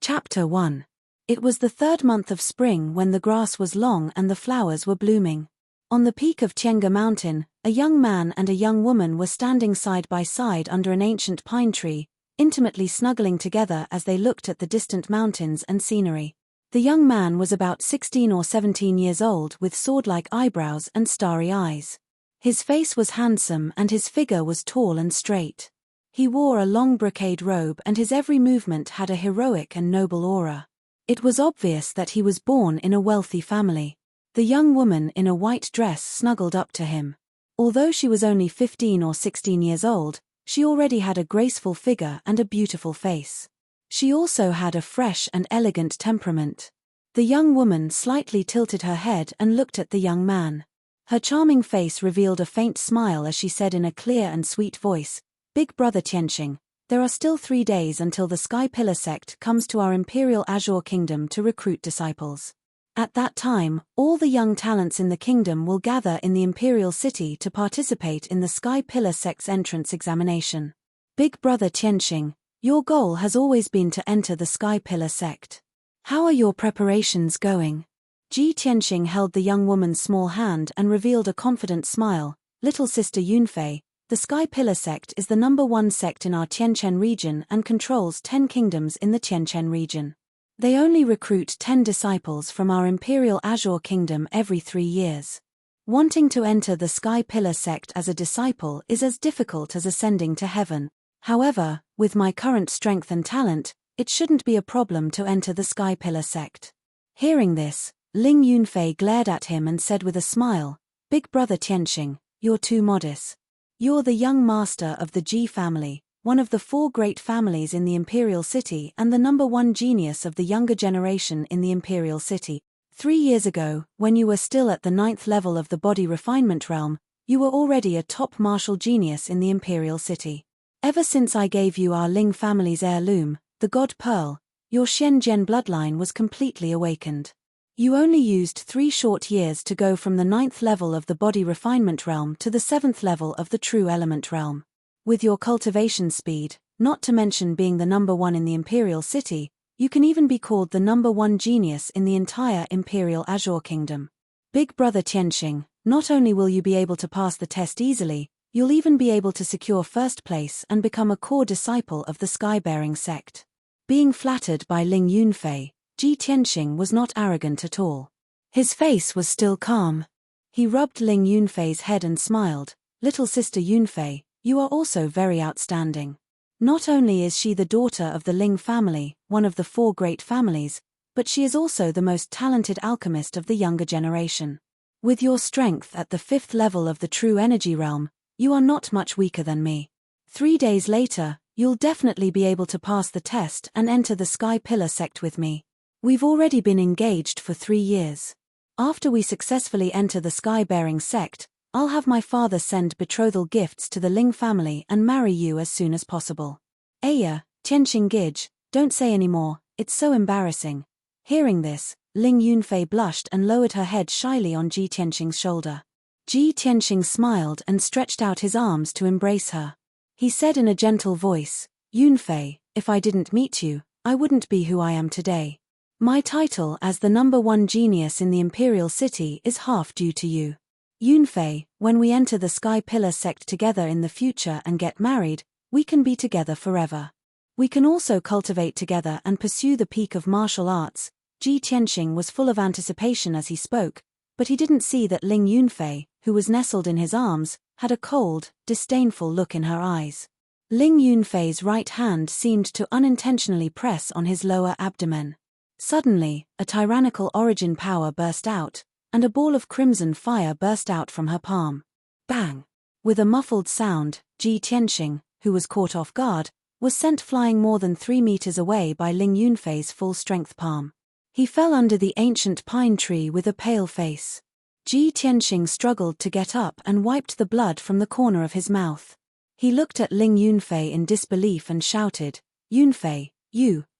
Chapter 1. It was the 3rd month of spring when the grass was long and the flowers were blooming. On the peak of Tienga Mountain, a young man and a young woman were standing side by side under an ancient pine tree, intimately snuggling together as they looked at the distant mountains and scenery. The young man was about 16 or 17 years old with sword-like eyebrows and starry eyes. His face was handsome and his figure was tall and straight. He wore a long brocade robe and his every movement had a heroic and noble aura. It was obvious that he was born in a wealthy family. The young woman in a white dress snuggled up to him. Although she was only 15 or 16 years old, she already had a graceful figure and a beautiful face. She also had a fresh and elegant temperament. The young woman slightly tilted her head and looked at the young man. Her charming face revealed a faint smile as she said in a clear and sweet voice, "Big brother Tianqing, there are still 3 days until the Sky Pillar sect comes to our Imperial Azure Kingdom to recruit disciples. At that time, all the young talents in the kingdom will gather in the Imperial City to participate in the Sky Pillar sect's entrance examination. Big brother Tianqing, your goal has always been to enter the Sky Pillar sect. How are your preparations going?" Ji Tianqing held the young woman's small hand and revealed a confident smile. "Little sister Yunfei, the Sky Pillar sect is the #1 sect in our Tianchen region and controls 10 kingdoms in the Tianchen region. They only recruit 10 disciples from our Imperial Azure Kingdom every 3 years. Wanting to enter the Sky Pillar sect as a disciple is as difficult as ascending to heaven. However, with my current strength and talent, it shouldn't be a problem to enter the Sky Pillar sect." Hearing this, Ling Yunfei glared at him and said with a smile, "Big brother Tianqing, you're too modest. You're the young master of the Ji family, one of the 4 great families in the Imperial City and the #1 genius of the younger generation in the Imperial City. 3 years ago, when you were still at the 9th level of the body refinement realm, you were already a top martial genius in the Imperial City. Ever since I gave you our Ling family's heirloom, the God Pearl, your Shen-Gen bloodline was completely awakened. You only used 3 short years to go from the 9th level of the body refinement realm to the 7th level of the true element realm. With your cultivation speed, not to mention being the #1 in the Imperial City, you can even be called the #1 genius in the entire Imperial Azure Kingdom. Big brother Tianqing, not only will you be able to pass the test easily, you'll even be able to secure 1st place and become a core disciple of the Sky-bearing sect." Being flattered by Ling Yunfei, Ji Tianqing was not arrogant at all. His face was still calm. He rubbed Ling Yunfei's head and smiled, "Little sister Yunfei, you are also very outstanding. Not only is she the daughter of the Ling family, one of the 4 great families, but she is also the most talented alchemist of the younger generation. With your strength at the 5th level of the true energy realm, you are not much weaker than me. 3 days later, you'll definitely be able to pass the test and enter the Sky Pillar sect with me. We've already been engaged for 3 years. After we successfully enter the Sky-bearing sect, I'll have my father send betrothal gifts to the Ling family and marry you as soon as possible." "Aya, Tianqing Gij, don't say any more, it's so embarrassing." Hearing this, Ling Yunfei blushed and lowered her head shyly on Ji Tianqing's shoulder. Ji Tianqing smiled and stretched out his arms to embrace her. He said in a gentle voice, "Yunfei, if I didn't meet you, I wouldn't be who I am today. My title as the #1 genius in the Imperial City is half due to you. Yunfei, when we enter the Sky Pillar sect together in the future and get married, we can be together forever. We can also cultivate together and pursue the peak of martial arts." Ji Tianqing was full of anticipation as he spoke, but he didn't see that Ling Yunfei, who was nestled in his arms, had a cold, disdainful look in her eyes. Ling Yunfei's right hand seemed to unintentionally press on his lower abdomen. Suddenly, a tyrannical origin power burst out, and a ball of crimson fire burst out from her palm. Bang! With a muffled sound, Ji Tianqing, who was caught off guard, was sent flying more than 3 meters away by Ling Yunfei's full-strength palm. He fell under the ancient pine tree with a pale face. Ji Tianqing struggled to get up and wiped the blood from the corner of his mouth. He looked at Ling Yunfei in disbelief and shouted, "Yunfei,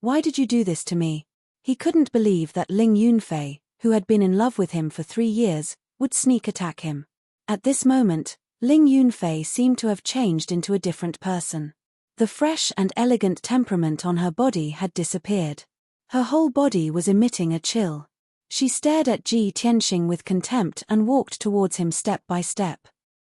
why did you do this to me?" He couldn't believe that Ling Yunfei, who had been in love with him for 3 years, would sneak attack him. At this moment, Ling Yunfei seemed to have changed into a different person. The fresh and elegant temperament on her body had disappeared. Her whole body was emitting a chill. She stared at Ji Tianxing with contempt and walked towards him step by step.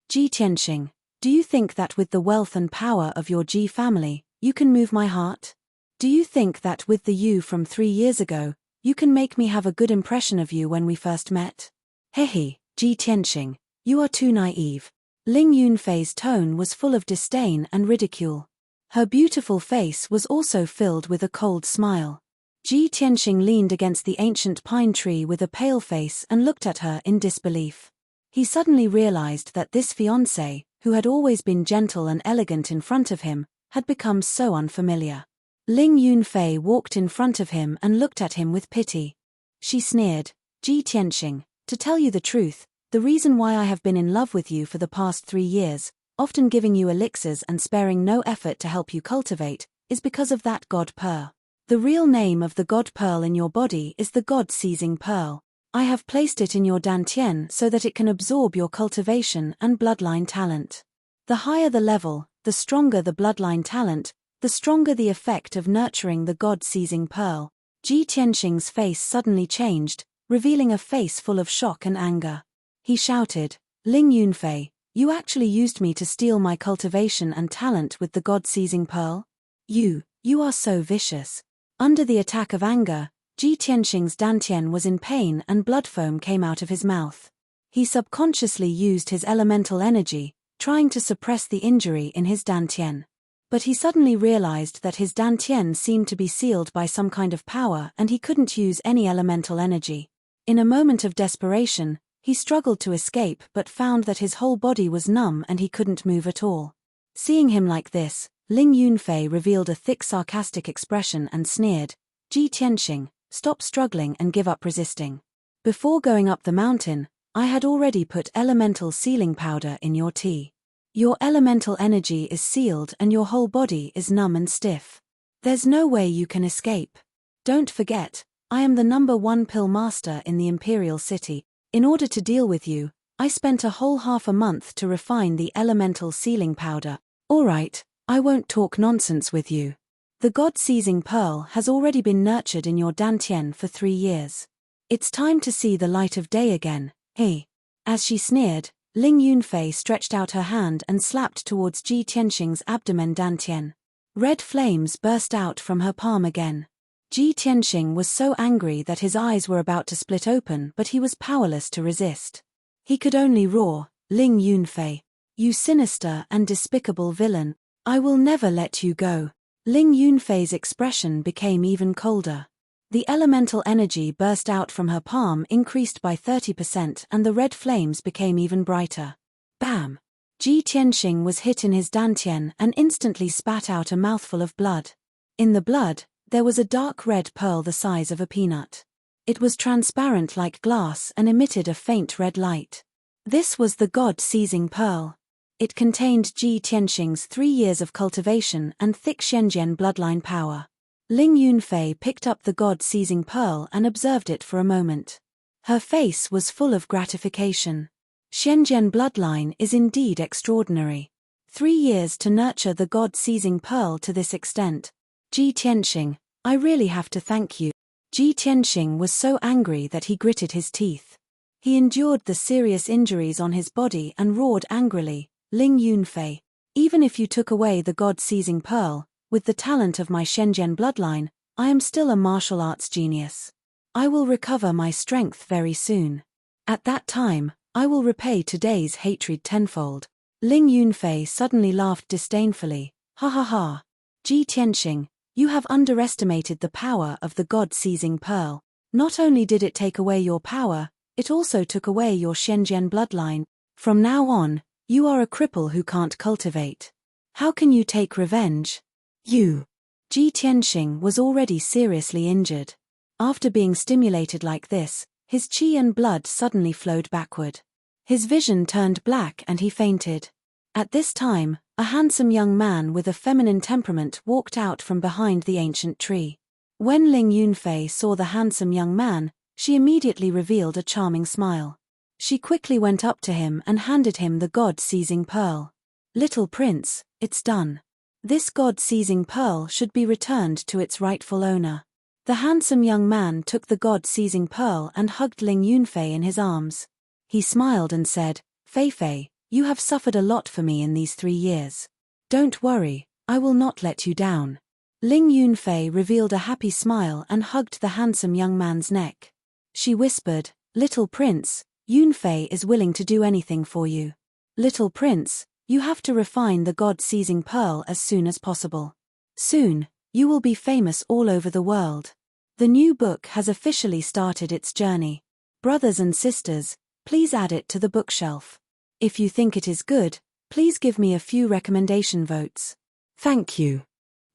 Ji Tianxing, do you think that with the wealth and power of your Ji family, you can move my heart? Do you think that with the you from 3 years ago, you can make me have a good impression of you when we first met? Hehe, Ji Tianxing, you are too naive. Ling Yunfei's tone was full of disdain and ridicule. Her beautiful face was also filled with a cold smile. Ji Tianxing leaned against the ancient pine tree with a pale face and looked at her in disbelief. He suddenly realized that this fiancé, who had always been gentle and elegant in front of him, had become so unfamiliar. Ling Yunfei walked in front of him and looked at him with pity. She sneered, Ji Tianxing, to tell you the truth, the reason why I have been in love with you for the past 3 years, often giving you elixirs and sparing no effort to help you cultivate, is because of that god pearl. The real name of the god pearl in your body is the god-seizing pearl. I have placed it in your dantian so that it can absorb your cultivation and bloodline talent. The higher the level, the stronger the bloodline talent, the stronger the effect of nurturing the god-seizing pearl. Ji Tianxing's face suddenly changed, revealing a face full of shock and anger. He shouted, Ling Yunfei, you actually used me to steal my cultivation and talent with the god-seizing pearl? You are so vicious. Under the attack of anger, Ji Tianxing's dantian was in pain and blood foam came out of his mouth. He subconsciously used his elemental energy, trying to suppress the injury in his dantian. But he suddenly realized that his dantian seemed to be sealed by some kind of power and he couldn't use any elemental energy. In a moment of desperation, he struggled to escape but found that his whole body was numb and he couldn't move at all. Seeing him like this, Ling Yunfei revealed a thick sarcastic expression and sneered, Ji Tianxing, stop struggling and give up resisting. Before going up the mountain, I had already put elemental sealing powder in your tea. Your elemental energy is sealed and your whole body is numb and stiff. There's no way you can escape. Don't forget, I am the #1 pill master in the Imperial City. In order to deal with you, I spent a whole half a month to refine the elemental sealing powder. Alright, I won't talk nonsense with you. The god-seizing pearl has already been nurtured in your dantian for 3 years. It's time to see the light of day again, eh? As she sneered, Ling Yunfei stretched out her hand and slapped towards Ji Tianxing's abdomen dantian. Red flames burst out from her palm again. Ji Tianxing was so angry that his eyes were about to split open but he was powerless to resist. He could only roar, Ling Yunfei, you sinister and despicable villain, I will never let you go. Ling Yunfei's expression became even colder. The elemental energy burst out from her palm increased by 30% and the red flames became even brighter. Bam! Ji Tianxing was hit in his dantian and instantly spat out a mouthful of blood. In the blood, there was a dark red pearl the size of a peanut. It was transparent like glass and emitted a faint red light. This was the god-seizing pearl. It contained Ji Tianxing's 3 years of cultivation and thick Shenzhen bloodline power. Ling Yunfei picked up the god-seizing pearl and observed it for a moment. Her face was full of gratification. Shenzhen bloodline is indeed extraordinary. 3 years to nurture the god-seizing pearl to this extent. Ji Tianxing, I really have to thank you. Ji Tianxing was so angry that he gritted his teeth. He endured the serious injuries on his body and roared angrily, Ling Yunfei, even if you took away the god-seizing pearl, with the talent of my Shenzhen bloodline, I am still a martial arts genius. I will recover my strength very soon. At that time, I will repay today's hatred tenfold. Ling Yunfei suddenly laughed disdainfully, ha ha ha. Ji Tianxing, you have underestimated the power of the god-seizing pearl. Not only did it take away your power, it also took away your Shenzhen bloodline. From now on, you are a cripple who can't cultivate. How can you take revenge? You. Ji Tianxing was already seriously injured. After being stimulated like this, his qi and blood suddenly flowed backward. His vision turned black and he fainted. At this time, a handsome young man with a feminine temperament walked out from behind the ancient tree. When Ling Yunfei saw the handsome young man, she immediately revealed a charming smile. She quickly went up to him and handed him the god-seizing pearl. Little prince, it's done. This god-seizing pearl should be returned to its rightful owner. The handsome young man took the god-seizing pearl and hugged Ling Yunfei in his arms. He smiled and said, "Fei Fei, you have suffered a lot for me in these 3 years. Don't worry, I will not let you down." Ling Yunfei revealed a happy smile and hugged the handsome young man's neck. She whispered, "Little prince, Yunfei is willing to do anything for you. Little prince, you have to refine the god-seizing pearl as soon as possible. Soon, you will be famous all over the world." The new book has officially started its journey. Brothers and sisters, please add it to the bookshelf. If you think it is good, please give me a few recommendation votes. Thank you.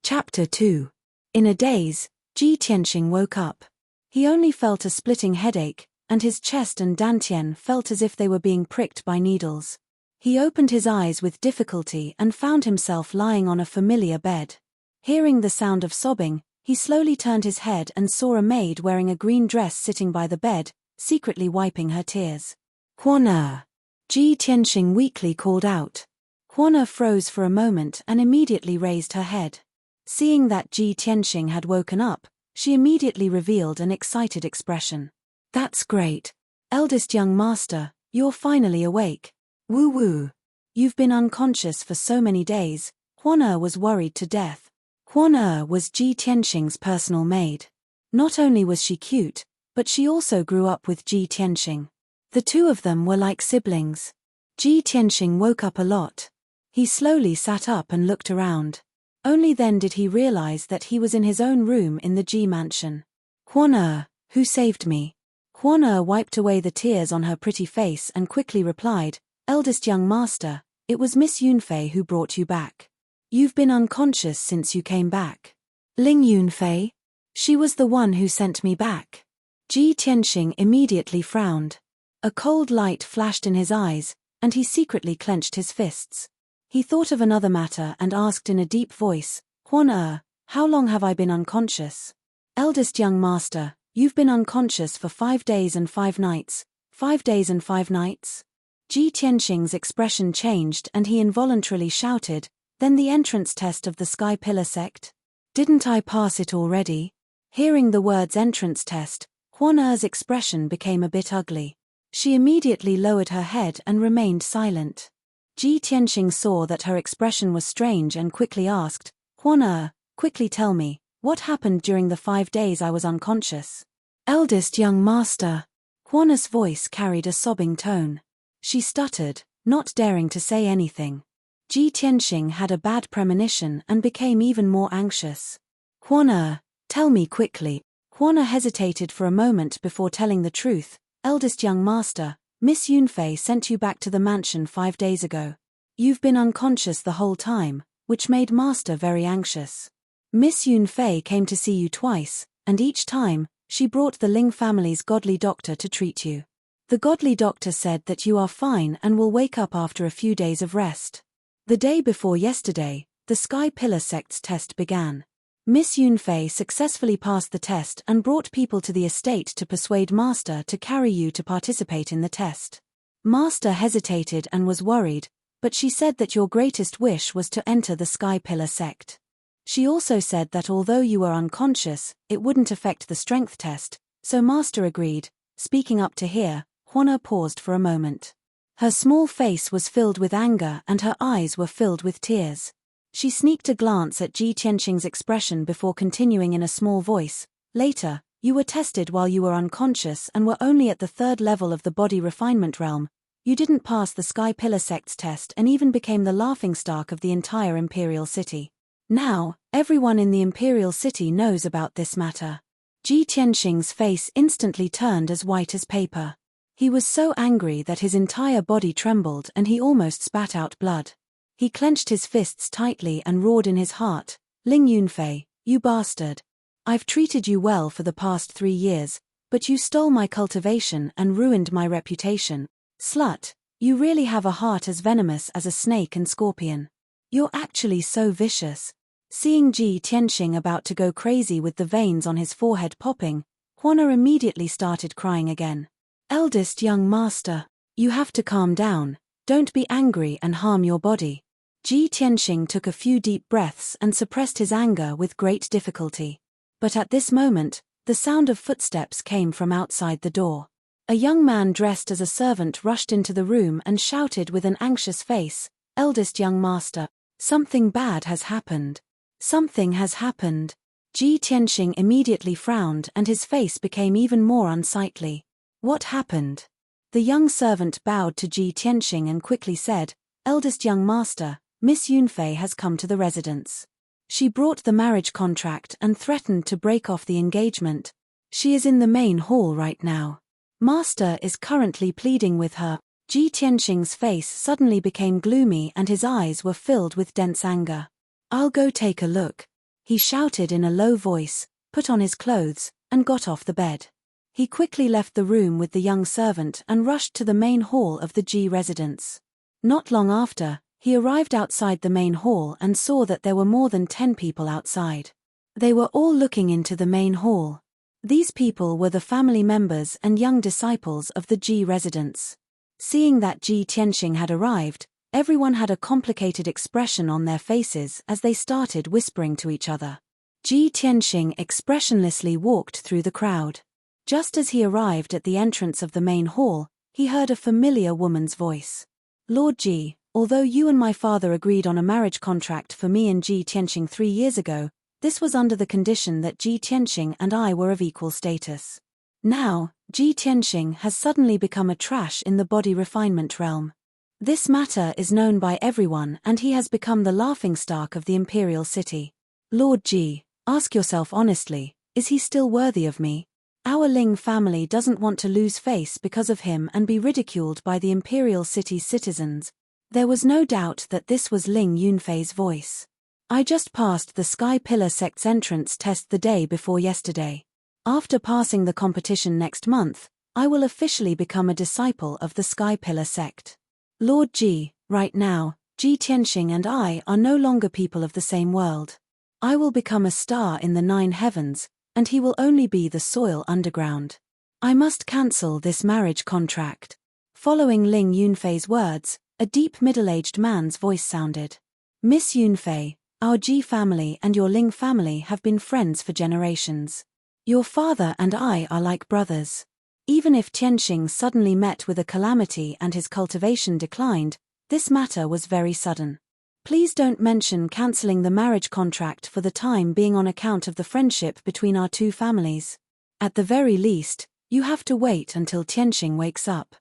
Chapter 2. In a daze, Ji Tianxing woke up. He only felt a splitting headache, and his chest and dantian felt as if they were being pricked by needles. He opened his eyes with difficulty and found himself lying on a familiar bed. Hearing the sound of sobbing, he slowly turned his head and saw a maid wearing a green dress sitting by the bed, secretly wiping her tears. "Quan-er!" Ji Tianxing weakly called out. Quan-er froze for a moment and immediately raised her head. Seeing that Ji Tianxing had woken up, she immediately revealed an excited expression. "That's great. Eldest young master, you're finally awake. Woo-woo. You've been unconscious for so many days." Quan-er was worried to death. Quan-er was Ji Tianxing's personal maid. Not only was she cute, but she also grew up with Ji Tianxing. The two of them were like siblings. Ji Tianxing woke up a lot. He slowly sat up and looked around. Only then did he realize that he was in his own room in the Ji mansion. "Quan-er, who saved me?" Quan-er wiped away the tears on her pretty face and quickly replied, "Eldest young master, it was Miss Yunfei who brought you back. You've been unconscious since you came back." "Ling Yunfei? She was the one who sent me back." Ji Tianxing immediately frowned. A cold light flashed in his eyes, and he secretly clenched his fists. He thought of another matter and asked in a deep voice, "Quan-er, how long have I been unconscious?" "Eldest young master, you've been unconscious for 5 days and 5 nights. 5 days and 5 nights? Ji Tianxing's expression changed and he involuntarily shouted, "Then the entrance test of the Sky Pillar sect? Didn't I pass it already?" Hearing the words entrance test, Quan-er's expression became a bit ugly. She immediately lowered her head and remained silent. Ji Tianxing saw that her expression was strange and quickly asked, "Quan-er, quickly tell me, what happened during the 5 days I was unconscious?" "Eldest young master." Quan-er's voice carried a sobbing tone. She stuttered, not daring to say anything. Ji Tianxing had a bad premonition and became even more anxious. "Quan-er, tell me quickly." Quan-er hesitated for a moment before telling the truth. "Eldest young master, Miss Yunfei sent you back to the mansion 5 days ago. You've been unconscious the whole time, which made master very anxious. Miss Yunfei came to see you twice, and each time, she brought the Ling family's godly doctor to treat you. The godly doctor said that you are fine and will wake up after a few days of rest. The day before yesterday, the Sky Pillar sect's test began. Miss Yunfei successfully passed the test and brought people to the estate to persuade Master to carry you to participate in the test. Master hesitated and was worried, but she said that your greatest wish was to enter the Sky Pillar sect. She also said that although you were unconscious, it wouldn't affect the strength test, so Master agreed." Speaking up to hear, Quan-er paused for a moment. Her small face was filled with anger and her eyes were filled with tears. She sneaked a glance at Ji Tianxing's expression before continuing in a small voice, "Later, you were tested while you were unconscious and were only at the 3rd level of the body refinement realm. You didn't pass the Sky Pillar sect's test and even became the laughingstock of the entire Imperial City. Now, everyone in the Imperial City knows about this matter." Ji Tianxing's face instantly turned as white as paper. He was so angry that his entire body trembled and he almost spat out blood. He clenched his fists tightly and roared in his heart, "Ling Yunfei, you bastard. I've treated you well for the past 3 years, but you stole my cultivation and ruined my reputation. Slut, you really have a heart as venomous as a snake and scorpion. You're actually so vicious." Seeing Ji Tianxing about to go crazy with the veins on his forehead popping, Quan-er immediately started crying again. "Eldest young master, you have to calm down, don't be angry and harm your body." Ji Tianxing took a few deep breaths and suppressed his anger with great difficulty. But at this moment, the sound of footsteps came from outside the door. A young man dressed as a servant rushed into the room and shouted with an anxious face, "Eldest young master, something bad has happened. Something has happened." Ji Tianxing immediately frowned and his face became even more unsightly. "What happened?" The young servant bowed to Ji Tianxing and quickly said, "Eldest young master, Miss Yunfei has come to the residence. She brought the marriage contract and threatened to break off the engagement. She is in the main hall right now. Master is currently pleading with her." Ji Tianxing's face suddenly became gloomy and his eyes were filled with dense anger. "I'll go take a look," he shouted in a low voice, put on his clothes, and got off the bed. He quickly left the room with the young servant and rushed to the main hall of the Ji residence. Not long after, he arrived outside the main hall and saw that there were more than 10 people outside. They were all looking into the main hall. These people were the family members and young disciples of the Ji residence. Seeing that Ji Tianxing had arrived, everyone had a complicated expression on their faces as they started whispering to each other. Ji Tianxing expressionlessly walked through the crowd. Just as he arrived at the entrance of the main hall, he heard a familiar woman's voice. "Lord Ji, although you and my father agreed on a marriage contract for me and Ji Tianxing 3 years ago, this was under the condition that Ji Tianxing and I were of equal status. Now, Ji Tianxing has suddenly become a trash in the body refinement realm. This matter is known by everyone and he has become the laughingstock of the imperial city. Lord Ji, ask yourself honestly, is he still worthy of me? Our Ling family doesn't want to lose face because of him and be ridiculed by the imperial city's citizens." There was no doubt that this was Ling Yunfei's voice. "I just passed the Sky Pillar sect's entrance test the day before yesterday. After passing the competition next month, I will officially become a disciple of the Sky Pillar sect. Lord Ji, right now, Ji Tianxing and I are no longer people of the same world. I will become a star in the 9 heavens, and he will only be the soil underground. I must cancel this marriage contract." Following Ling Yunfei's words, a deep middle-aged man's voice sounded. "Miss Yunfei, our Ji family and your Ling family have been friends for generations. Your father and I are like brothers. Even if Tianxing suddenly met with a calamity and his cultivation declined, this matter was very sudden. Please don't mention cancelling the marriage contract for the time being on account of the friendship between our 2 families. At the very least, you have to wait until Tianxing wakes up."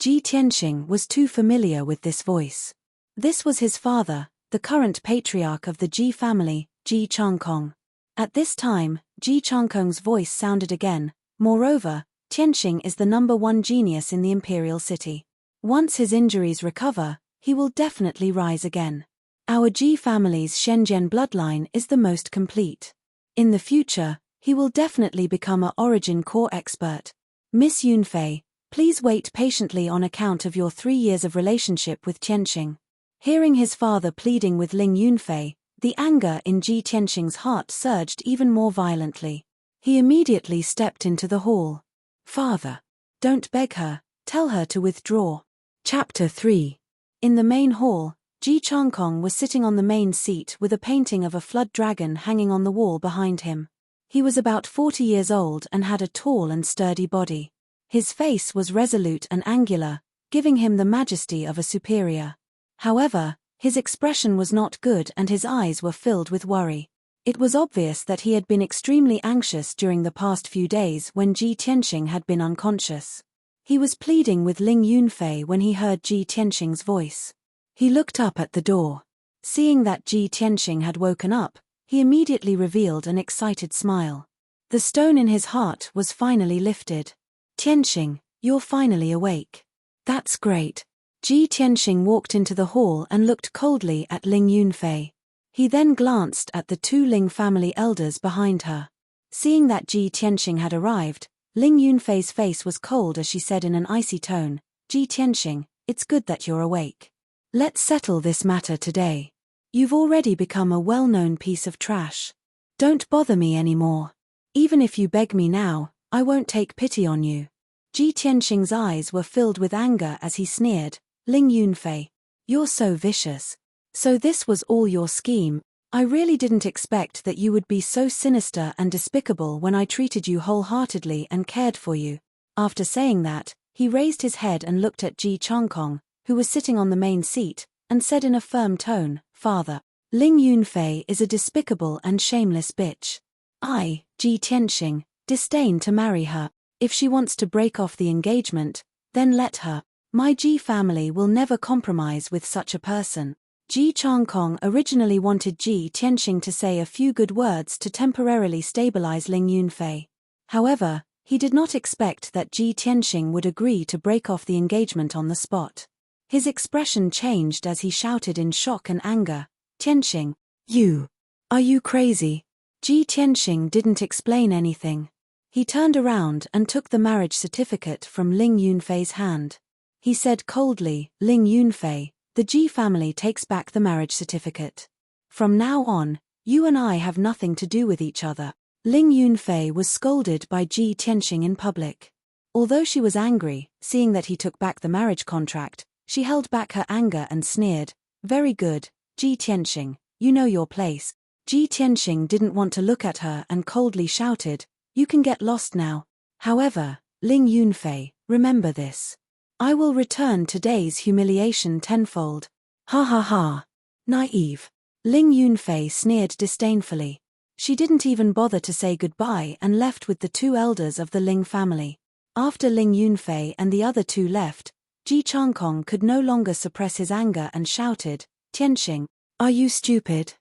Ji Tianxing was too familiar with this voice. This was his father, the current patriarch of the Ji family, Ji Changkong. At this time, Ji Changkong's voice sounded again. "Moreover, Tianxing is the #1 genius in the imperial city. Once his injuries recover, he will definitely rise again. Our Ji family's Shenzhen bloodline is the most complete. In the future, he will definitely become a origin core expert. Miss Yunfei, please wait patiently on account of your 3 years of relationship with Tianxing." Hearing his father pleading with Ling Yunfei, the anger in Ji Tianxing's heart surged even more violently. He immediately stepped into the hall. "Father, don't beg her, tell her to withdraw." Chapter 3. In the main hall, Ji Changkong was sitting on the main seat with a painting of a flood dragon hanging on the wall behind him. He was about 40 years old and had a tall and sturdy body. His face was resolute and angular, giving him the majesty of a superior. However, his expression was not good and his eyes were filled with worry. It was obvious that he had been extremely anxious during the past few days when Ji Tianxing had been unconscious. He was pleading with Ling Yunfei when he heard Ji Tianxing's voice. He looked up at the door. Seeing that Ji Tianxing had woken up, he immediately revealed an excited smile. The stone in his heart was finally lifted. "Tianxing, you're finally awake. That's great." Ji Tianxing walked into the hall and looked coldly at Ling Yunfei. He then glanced at the 2 Ling family elders behind her. Seeing that Ji Tianxing had arrived, Ling Yunfei's face was cold as she said in an icy tone, "Ji Tianxing, it's good that you're awake. Let's settle this matter today. You've already become a well-known piece of trash. Don't bother me anymore. Even if you beg me now, I won't take pity on you." Ji Tianxing's eyes were filled with anger as he sneered, "Ling Yunfei, you're so vicious. So this was all your scheme." I really didn't expect that you would be so sinister and despicable when I treated you wholeheartedly and cared for you. After saying that, he raised his head and looked at Ji Changkong, who was sitting on the main seat, and said in a firm tone, "Father, Ling Yunfei is a despicable and shameless bitch. I, Ji Tianxing, disdain to marry her. If she wants to break off the engagement, then let her. My Ji family will never compromise with such a person." Ji Changkong originally wanted Ji Tianxing to say a few good words to temporarily stabilize Ling Yunfei. However, he did not expect that Ji Tianxing would agree to break off the engagement on the spot. His expression changed as he shouted in shock and anger, "Tianxing, are you crazy?" Ji Tianxing didn't explain anything. He turned around and took the marriage certificate from Ling Yunfei's hand. He said coldly, "Ling Yunfei, the Ji family takes back the marriage certificate. From now on, you and I have nothing to do with each other." Ling Yunfei was scolded by Ji Tianxing in public. Although she was angry, seeing that he took back the marriage contract, she held back her anger and sneered, "Very good, Ji Tianxing, you know your place." Ji Tianxing didn't want to look at her and coldly shouted, "You can get lost now." However, Ling Yunfei, remember this. I will return today's humiliation tenfold. Ha ha ha. Naive. Ling Yunfei sneered disdainfully. She didn't even bother to say goodbye and left with the two elders of the Ling family. After Ling Yunfei and the other two left, Ji Changkong could no longer suppress his anger and shouted, "Tianxing, are you stupid?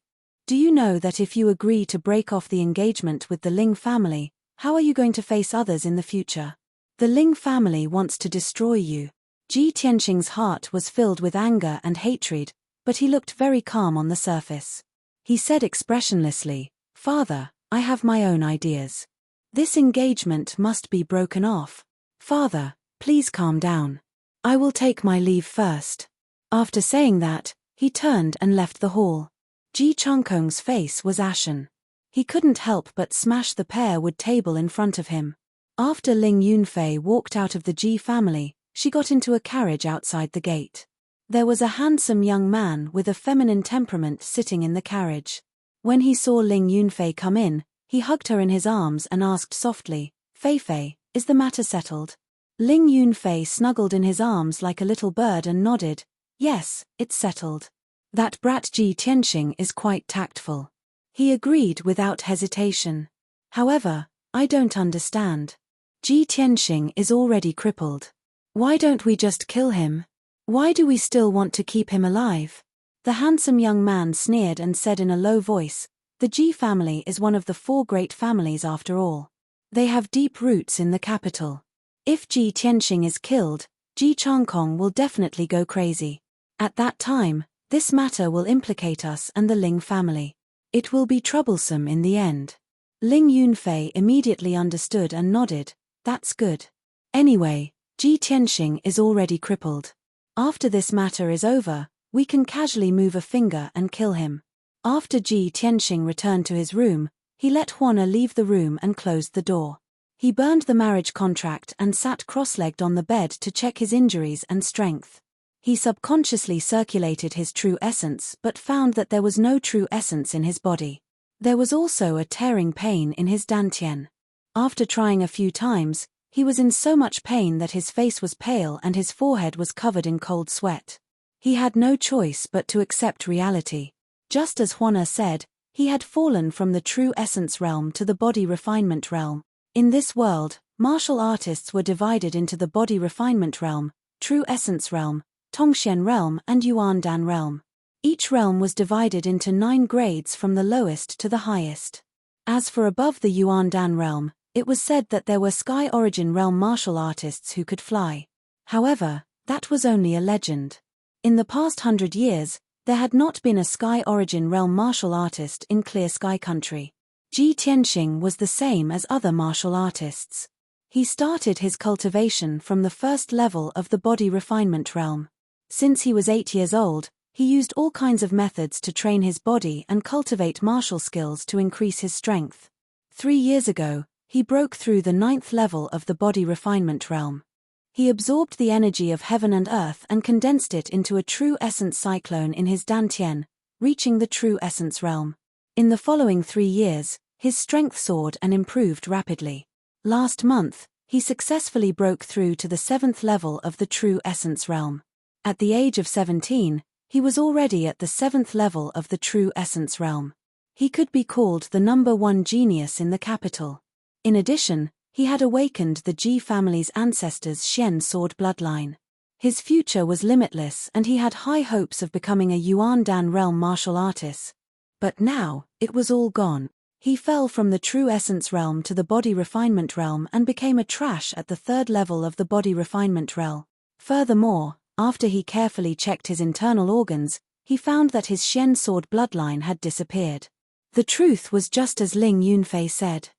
Do you know that if you agree to break off the engagement with the Ling family, how are you going to face others in the future? The Ling family wants to destroy you." Ji Tianxing's heart was filled with anger and hatred, but he looked very calm on the surface. He said expressionlessly, "Father, I have my own ideas. This engagement must be broken off. Father, please calm down. I will take my leave first." After saying that, he turned and left the hall. Ji Changkong's face was ashen. He couldn't help but smash the pear wood table in front of him. After Ling Yunfei walked out of the Ji family, she got into a carriage outside the gate. There was a handsome young man with a feminine temperament sitting in the carriage. When he saw Ling Yunfei come in, he hugged her in his arms and asked softly, "Fei Fei, is the matter settled?" Ling Yunfei snuggled in his arms like a little bird and nodded, "Yes, it's settled. That brat Ji Tianxing is quite tactful." He agreed without hesitation. "However, I don't understand. Ji Tianxing is already crippled. Why don't we just kill him? Why do we still want to keep him alive?" The handsome young man sneered and said in a low voice, "The Ji family is one of the 4 great families after all. They have deep roots in the capital. If Ji Tianxing is killed, Ji Changkong will definitely go crazy. At that time, this matter will implicate us and the Ling family. It will be troublesome in the end." Ling Yunfei immediately understood and nodded, "That's good. Anyway, Ji Tianxing is already crippled. After this matter is over, we can casually move a finger and kill him." After Ji Tianxing returned to his room, he let Huana leave the room and closed the door. He burned the marriage contract and sat cross-legged on the bed to check his injuries and strength. He subconsciously circulated his true essence but found that there was no true essence in his body. There was also a tearing pain in his dantian. After trying a few times, he was in so much pain that his face was pale and his forehead was covered in cold sweat. He had no choice but to accept reality. Just as Huana said, he had fallen from the true essence realm to the body refinement realm. In this world, martial artists were divided into the body refinement realm, true essence realm, Tongxian realm and Yuandan realm. Each realm was divided into 9 grades from the lowest to the highest. As for above the Yuandan realm, it was said that there were Sky Origin realm martial artists who could fly. However, that was only a legend. In the past 100 years, there had not been a Sky Origin realm martial artist in Clear Sky Country. Ji Tianxing was the same as other martial artists. He started his cultivation from the first level of the body refinement realm. Since he was 8 years old, he used all kinds of methods to train his body and cultivate martial skills to increase his strength. 3 years ago, he broke through the 9th level of the body refinement realm. He absorbed the energy of heaven and earth and condensed it into a true essence cyclone in his dantian, reaching the true essence realm. In the following 3 years, his strength soared and improved rapidly. Last month, he successfully broke through to the 7th level of the true essence realm. At the age of 17, he was already at the 7th level of the true essence realm. He could be called the #1 genius in the capital. In addition, he had awakened the Ji family's ancestors' Xian sword bloodline. His future was limitless and he had high hopes of becoming a Yuan Dan realm martial artist. But now, it was all gone. He fell from the true essence realm to the body refinement realm and became a trash at the 3rd level of the body refinement realm. Furthermore, after he carefully checked his internal organs, he found that his Xian sword bloodline had disappeared. The truth was just as Ling Yunfei said.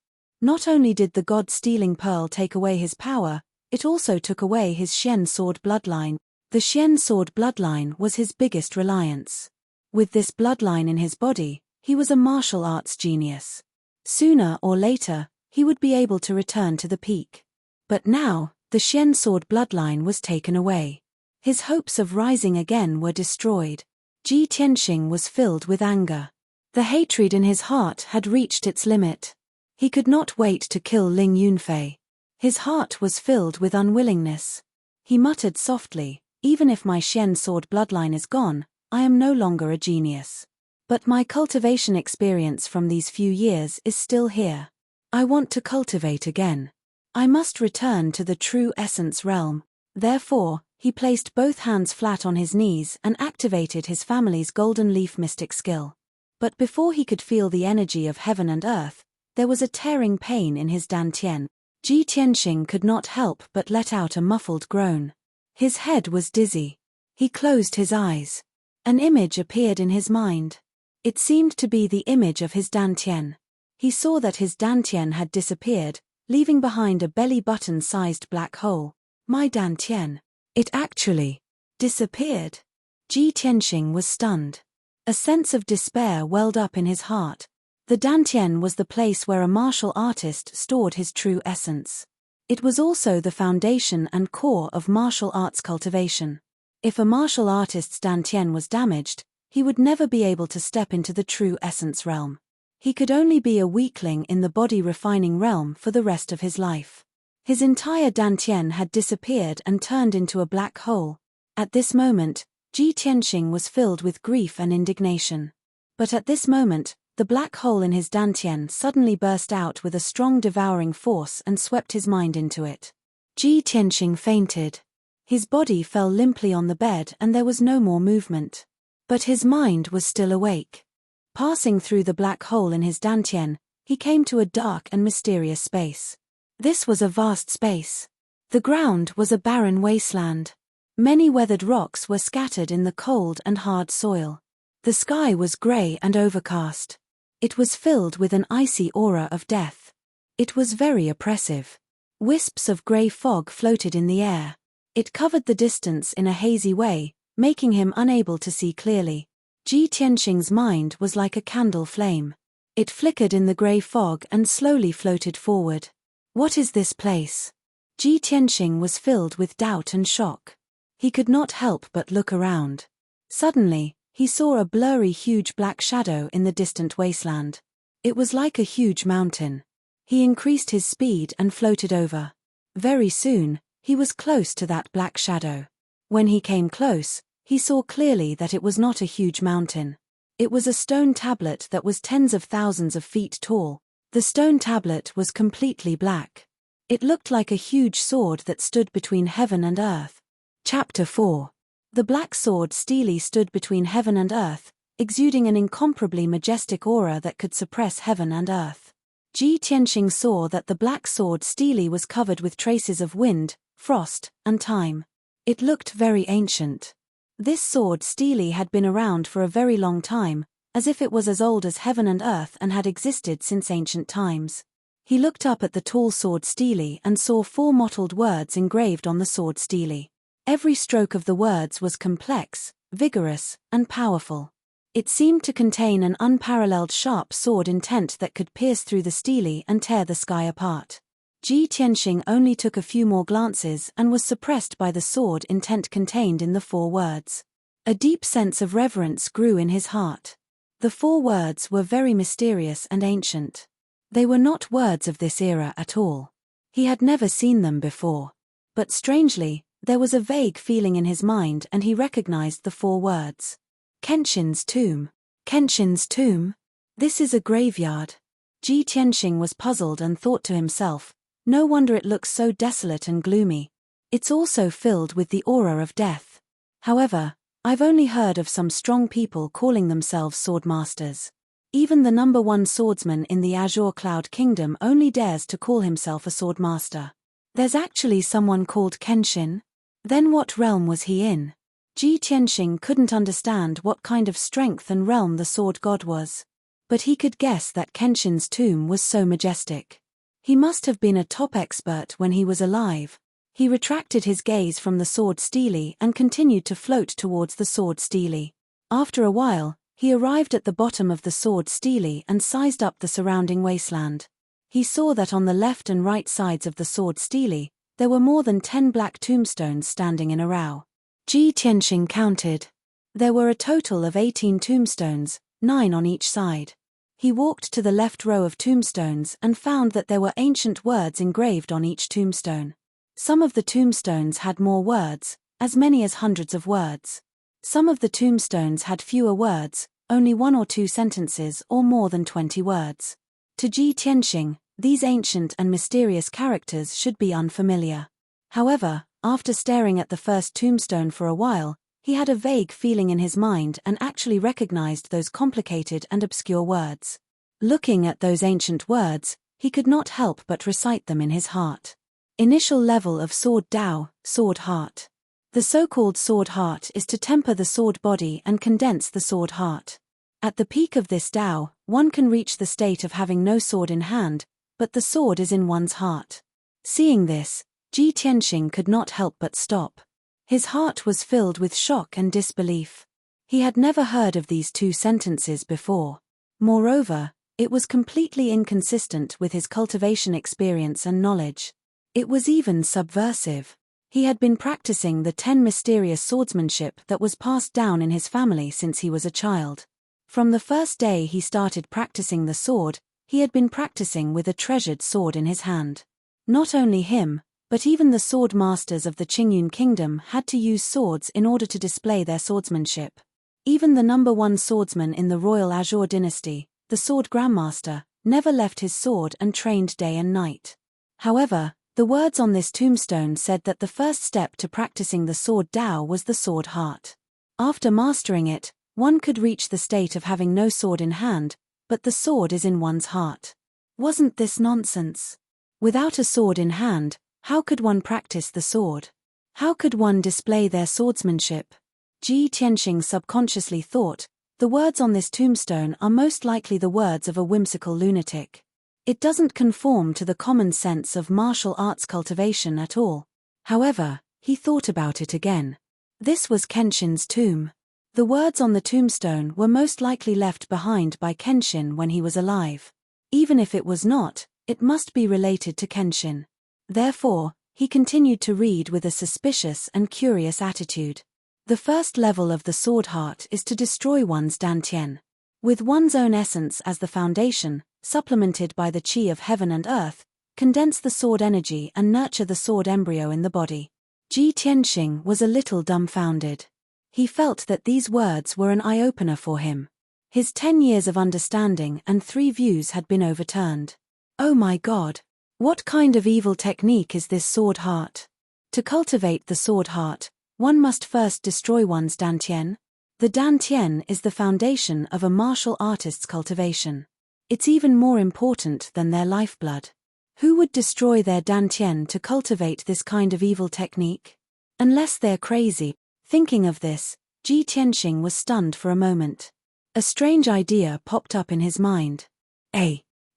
Not only did the God-stealing pearl take away his power, it also took away his Xian sword bloodline. The Xian sword bloodline was his biggest reliance. With this bloodline in his body, he was a martial arts genius. Sooner or later, he would be able to return to the peak. But now, the Xian sword bloodline was taken away. His hopes of rising again were destroyed. Ji Tianxing was filled with anger. The hatred in his heart had reached its limit. He could not wait to kill Ling Yunfei. His heart was filled with unwillingness. He muttered softly, "Even if my Xian sword bloodline is gone, I am no longer a genius. But my cultivation experience from these few years is still here. I want to cultivate again. I must return to the true essence realm." Therefore, he placed both hands flat on his knees and activated his family's golden leaf mystic skill. But before he could feel the energy of heaven and earth, there was a tearing pain in his dantian. Ji Tianxing could not help but let out a muffled groan. His head was dizzy. He closed his eyes. An image appeared in his mind. It seemed to be the image of his dantian. He saw that his dantian had disappeared, leaving behind a belly button-sized black hole. My dantian. It actually disappeared. Ji Tianxing was stunned. A sense of despair welled up in his heart. The dantian was the place where a martial artist stored his true essence. It was also the foundation and core of martial arts cultivation. If a martial artist's dantian was damaged, he would never be able to step into the true essence realm. He could only be a weakling in the body refining realm for the rest of his life. His entire dantian had disappeared and turned into a black hole. At this moment, Ji Tianxing was filled with grief and indignation. But at this moment, the black hole in his dantian suddenly burst out with a strong devouring force and swept his mind into it. Ji Tianxing fainted. His body fell limply on the bed and there was no more movement. But his mind was still awake. Passing through the black hole in his dantian, he came to a dark and mysterious space. This was a vast space. The ground was a barren wasteland. Many weathered rocks were scattered in the cold and hard soil. The sky was grey and overcast. It was filled with an icy aura of death. It was very oppressive. Wisps of grey fog floated in the air. It covered the distance in a hazy way, making him unable to see clearly. Ji Tianxing's mind was like a candle flame. It flickered in the grey fog and slowly floated forward. What is this place? Ji Tianxing was filled with doubt and shock. He could not help but look around. Suddenly, he saw a blurry huge black shadow in the distant wasteland. It was like a huge mountain. He increased his speed and floated over. Very soon, he was close to that black shadow. When he came close, he saw clearly that it was not a huge mountain. It was a stone tablet that was tens of thousands of feet tall. The stone tablet was completely black. It looked like a huge sword that stood between heaven and earth. Chapter 4. The black sword steely stood between heaven and earth, exuding an incomparably majestic aura that could suppress heaven and earth. Ji Tianxing saw that the black sword steely was covered with traces of wind, frost, and time. It looked very ancient. This sword steely had been around for a very long time, as if it was as old as heaven and earth and had existed since ancient times. He looked up at the tall sword steely and saw 4 mottled words engraved on the sword steely. Every stroke of the words was complex, vigorous, and powerful. It seemed to contain an unparalleled sharp sword intent that could pierce through the steely and tear the sky apart. Ji Tianxing only took a few more glances and was suppressed by the sword intent contained in the 4 words. A deep sense of reverence grew in his heart. The 4 words were very mysterious and ancient. They were not words of this era at all. He had never seen them before. But strangely, there was a vague feeling in his mind and he recognized the 4 words. Kenshin's tomb. Kenshin's tomb? This is a graveyard. Ji Tianxing was puzzled and thought to himself, no wonder it looks so desolate and gloomy. It's also filled with the aura of death. However, I've only heard of some strong people calling themselves swordmasters. Even the number 1 swordsman in the Azure Cloud Kingdom only dares to call himself a swordmaster. There's actually someone called Kenshin? Then what realm was he in? Ji Tianxing couldn't understand what kind of strength and realm the sword god was. But he could guess that Kenshin's tomb was so majestic. He must have been a top expert when he was alive. He retracted his gaze from the sword stele and continued to float towards the sword stele. After a while, he arrived at the bottom of the sword stele and sized up the surrounding wasteland. He saw that on the left and right sides of the sword stele, there were more than 10 black tombstones standing in a row. Ji Tianxing counted. There were a total of 18 tombstones, 9 on each side. He walked to the left row of tombstones and found that there were ancient words engraved on each tombstone. Some of the tombstones had more words, as many as hundreds of words. Some of the tombstones had fewer words, only 1 or 2 sentences or more than 20 words. To Ji Tianxing, these ancient and mysterious characters should be unfamiliar. However, after staring at the first tombstone for a while, he had a vague feeling in his mind and actually recognized those complicated and obscure words. Looking at those ancient words, he could not help but recite them in his heart. Initial level of Sword Dao, Sword Heart. The so-called Sword Heart is to temper the sword body and condense the sword heart. At the peak of this Dao, one can reach the state of having no sword in hand, but the sword is in one's heart. Seeing this, Ji Tianxing could not help but stop. His heart was filled with shock and disbelief. He had never heard of these 2 sentences before. Moreover, it was completely inconsistent with his cultivation experience and knowledge. It was even subversive. He had been practicing the 10 mysterious swordsmanship that was passed down in his family since he was a child. From the first day he started practicing the sword, he had been practicing with a treasured sword in his hand. Not only him, but even the sword masters of the Qingyun kingdom had to use swords in order to display their swordsmanship. Even the number 1 swordsman in the royal Azure dynasty, the sword grandmaster, never left his sword and trained day and night. However, the words on this tombstone said that the first step to practicing the sword Dao was the sword heart. After mastering it, one could reach the state of having no sword in hand, but the sword is in one's heart. Wasn't this nonsense? Without a sword in hand, how could one practice the sword? How could one display their swordsmanship? Ji Tianxing subconsciously thought, the words on this tombstone are most likely the words of a whimsical lunatic. It doesn't conform to the common sense of martial arts cultivation at all. However, he thought about it again. This was Kenshin's tomb. The words on the tombstone were most likely left behind by Kenshin when he was alive. Even if it was not, it must be related to Kenshin. Therefore, he continued to read with a suspicious and curious attitude. The first level of the sword heart is to destroy one's dantian. With one's own essence as the foundation, supplemented by the qi of heaven and earth, condense the sword energy and nurture the sword embryo in the body. Ji Tianxing was a little dumbfounded. He felt that these words were an eye-opener for him. His 10 years of understanding and 3 views had been overturned. Oh my God! What kind of evil technique is this sword heart? To cultivate the sword heart, one must first destroy one's dantian. The dantian is the foundation of a martial artist's cultivation. It's even more important than their lifeblood. Who would destroy their dantian to cultivate this kind of evil technique? Unless they're crazy. Thinking of this, Ji Tianxing was stunned for a moment. A strange idea popped up in his mind.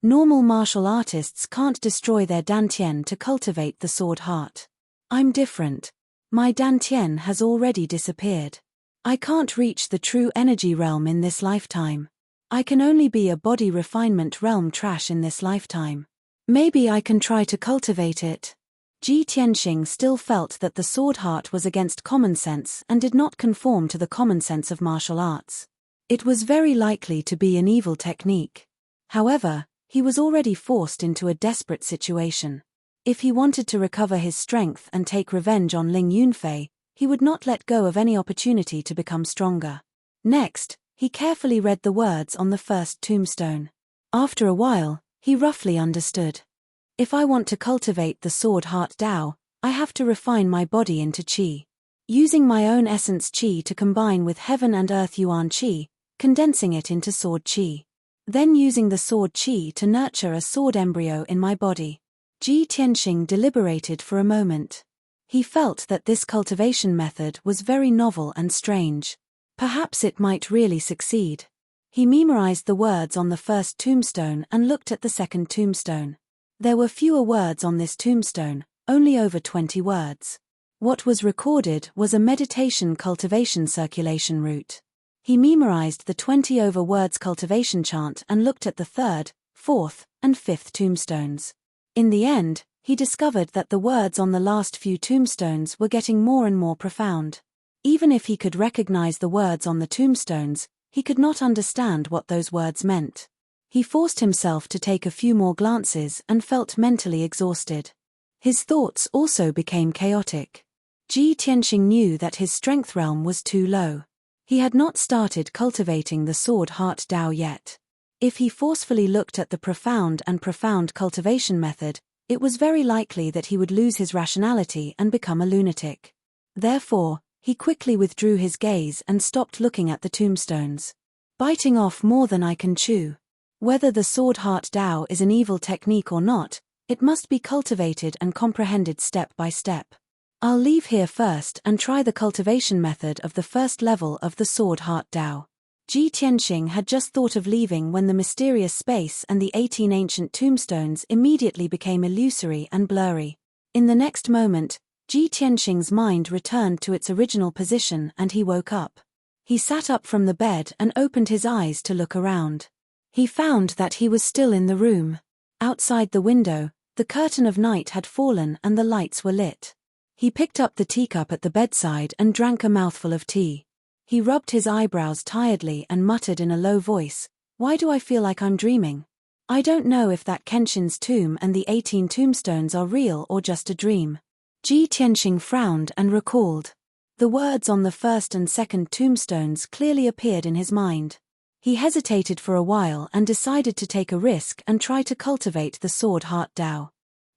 Normal martial artists can't destroy their dantian to cultivate the sword heart. I'm different. My dantian has already disappeared. I can't reach the true energy realm in this lifetime. I can only be a body refinement realm trash in this lifetime. Maybe I can try to cultivate it. Ji Tianxing still felt that the sword heart was against common sense and did not conform to the common sense of martial arts. It was very likely to be an evil technique. However, he was already forced into a desperate situation. If he wanted to recover his strength and take revenge on Ling Yunfei, he would not let go of any opportunity to become stronger. Next, he carefully read the words on the first tombstone. After a while, he roughly understood. If I want to cultivate the sword heart Dao, I have to refine my body into qi. Using my own essence qi to combine with heaven and earth yuan qi, condensing it into sword qi. Then using the sword qi to nurture a sword embryo in my body. Ji Tianxing deliberated for a moment. He felt that this cultivation method was very novel and strange. Perhaps it might really succeed. He memorized the words on the first tombstone and looked at the second tombstone. There were fewer words on this tombstone, only over 20 words. What was recorded was a meditation cultivation circulation route. He memorized the 20 over words cultivation chant and looked at the third, fourth, and fifth tombstones. In the end, he discovered that the words on the last few tombstones were getting more and more profound. Even if he could recognize the words on the tombstones, he could not understand what those words meant. He forced himself to take a few more glances and felt mentally exhausted. His thoughts also became chaotic. Ji Tianxing knew that his strength realm was too low. He had not started cultivating the sword heart Dao yet. If he forcefully looked at the profound cultivation method, it was very likely that he would lose his rationality and become a lunatic. Therefore, he quickly withdrew his gaze and stopped looking at the tombstones. Biting off more than I can chew. Whether the sword heart Dao is an evil technique or not, it must be cultivated and comprehended step by step. I'll leave here first and try the cultivation method of the first level of the sword heart Dao. Ji Tianxing had just thought of leaving when the mysterious space and the 18 ancient tombstones immediately became illusory and blurry. In the next moment, Ji Tianxing's mind returned to its original position and he woke up. He sat up from the bed and opened his eyes to look around. He found that he was still in the room. Outside the window, the curtain of night had fallen and the lights were lit. He picked up the teacup at the bedside and drank a mouthful of tea. He rubbed his eyebrows tiredly and muttered in a low voice, "Why do I feel like I'm dreaming? I don't know if that Kenshin's tomb and the 18 tombstones are real or just a dream." Ji Tianxing frowned and recalled. The words on the first and second tombstones clearly appeared in his mind. He hesitated for a while and decided to take a risk and try to cultivate the sword heart Dao.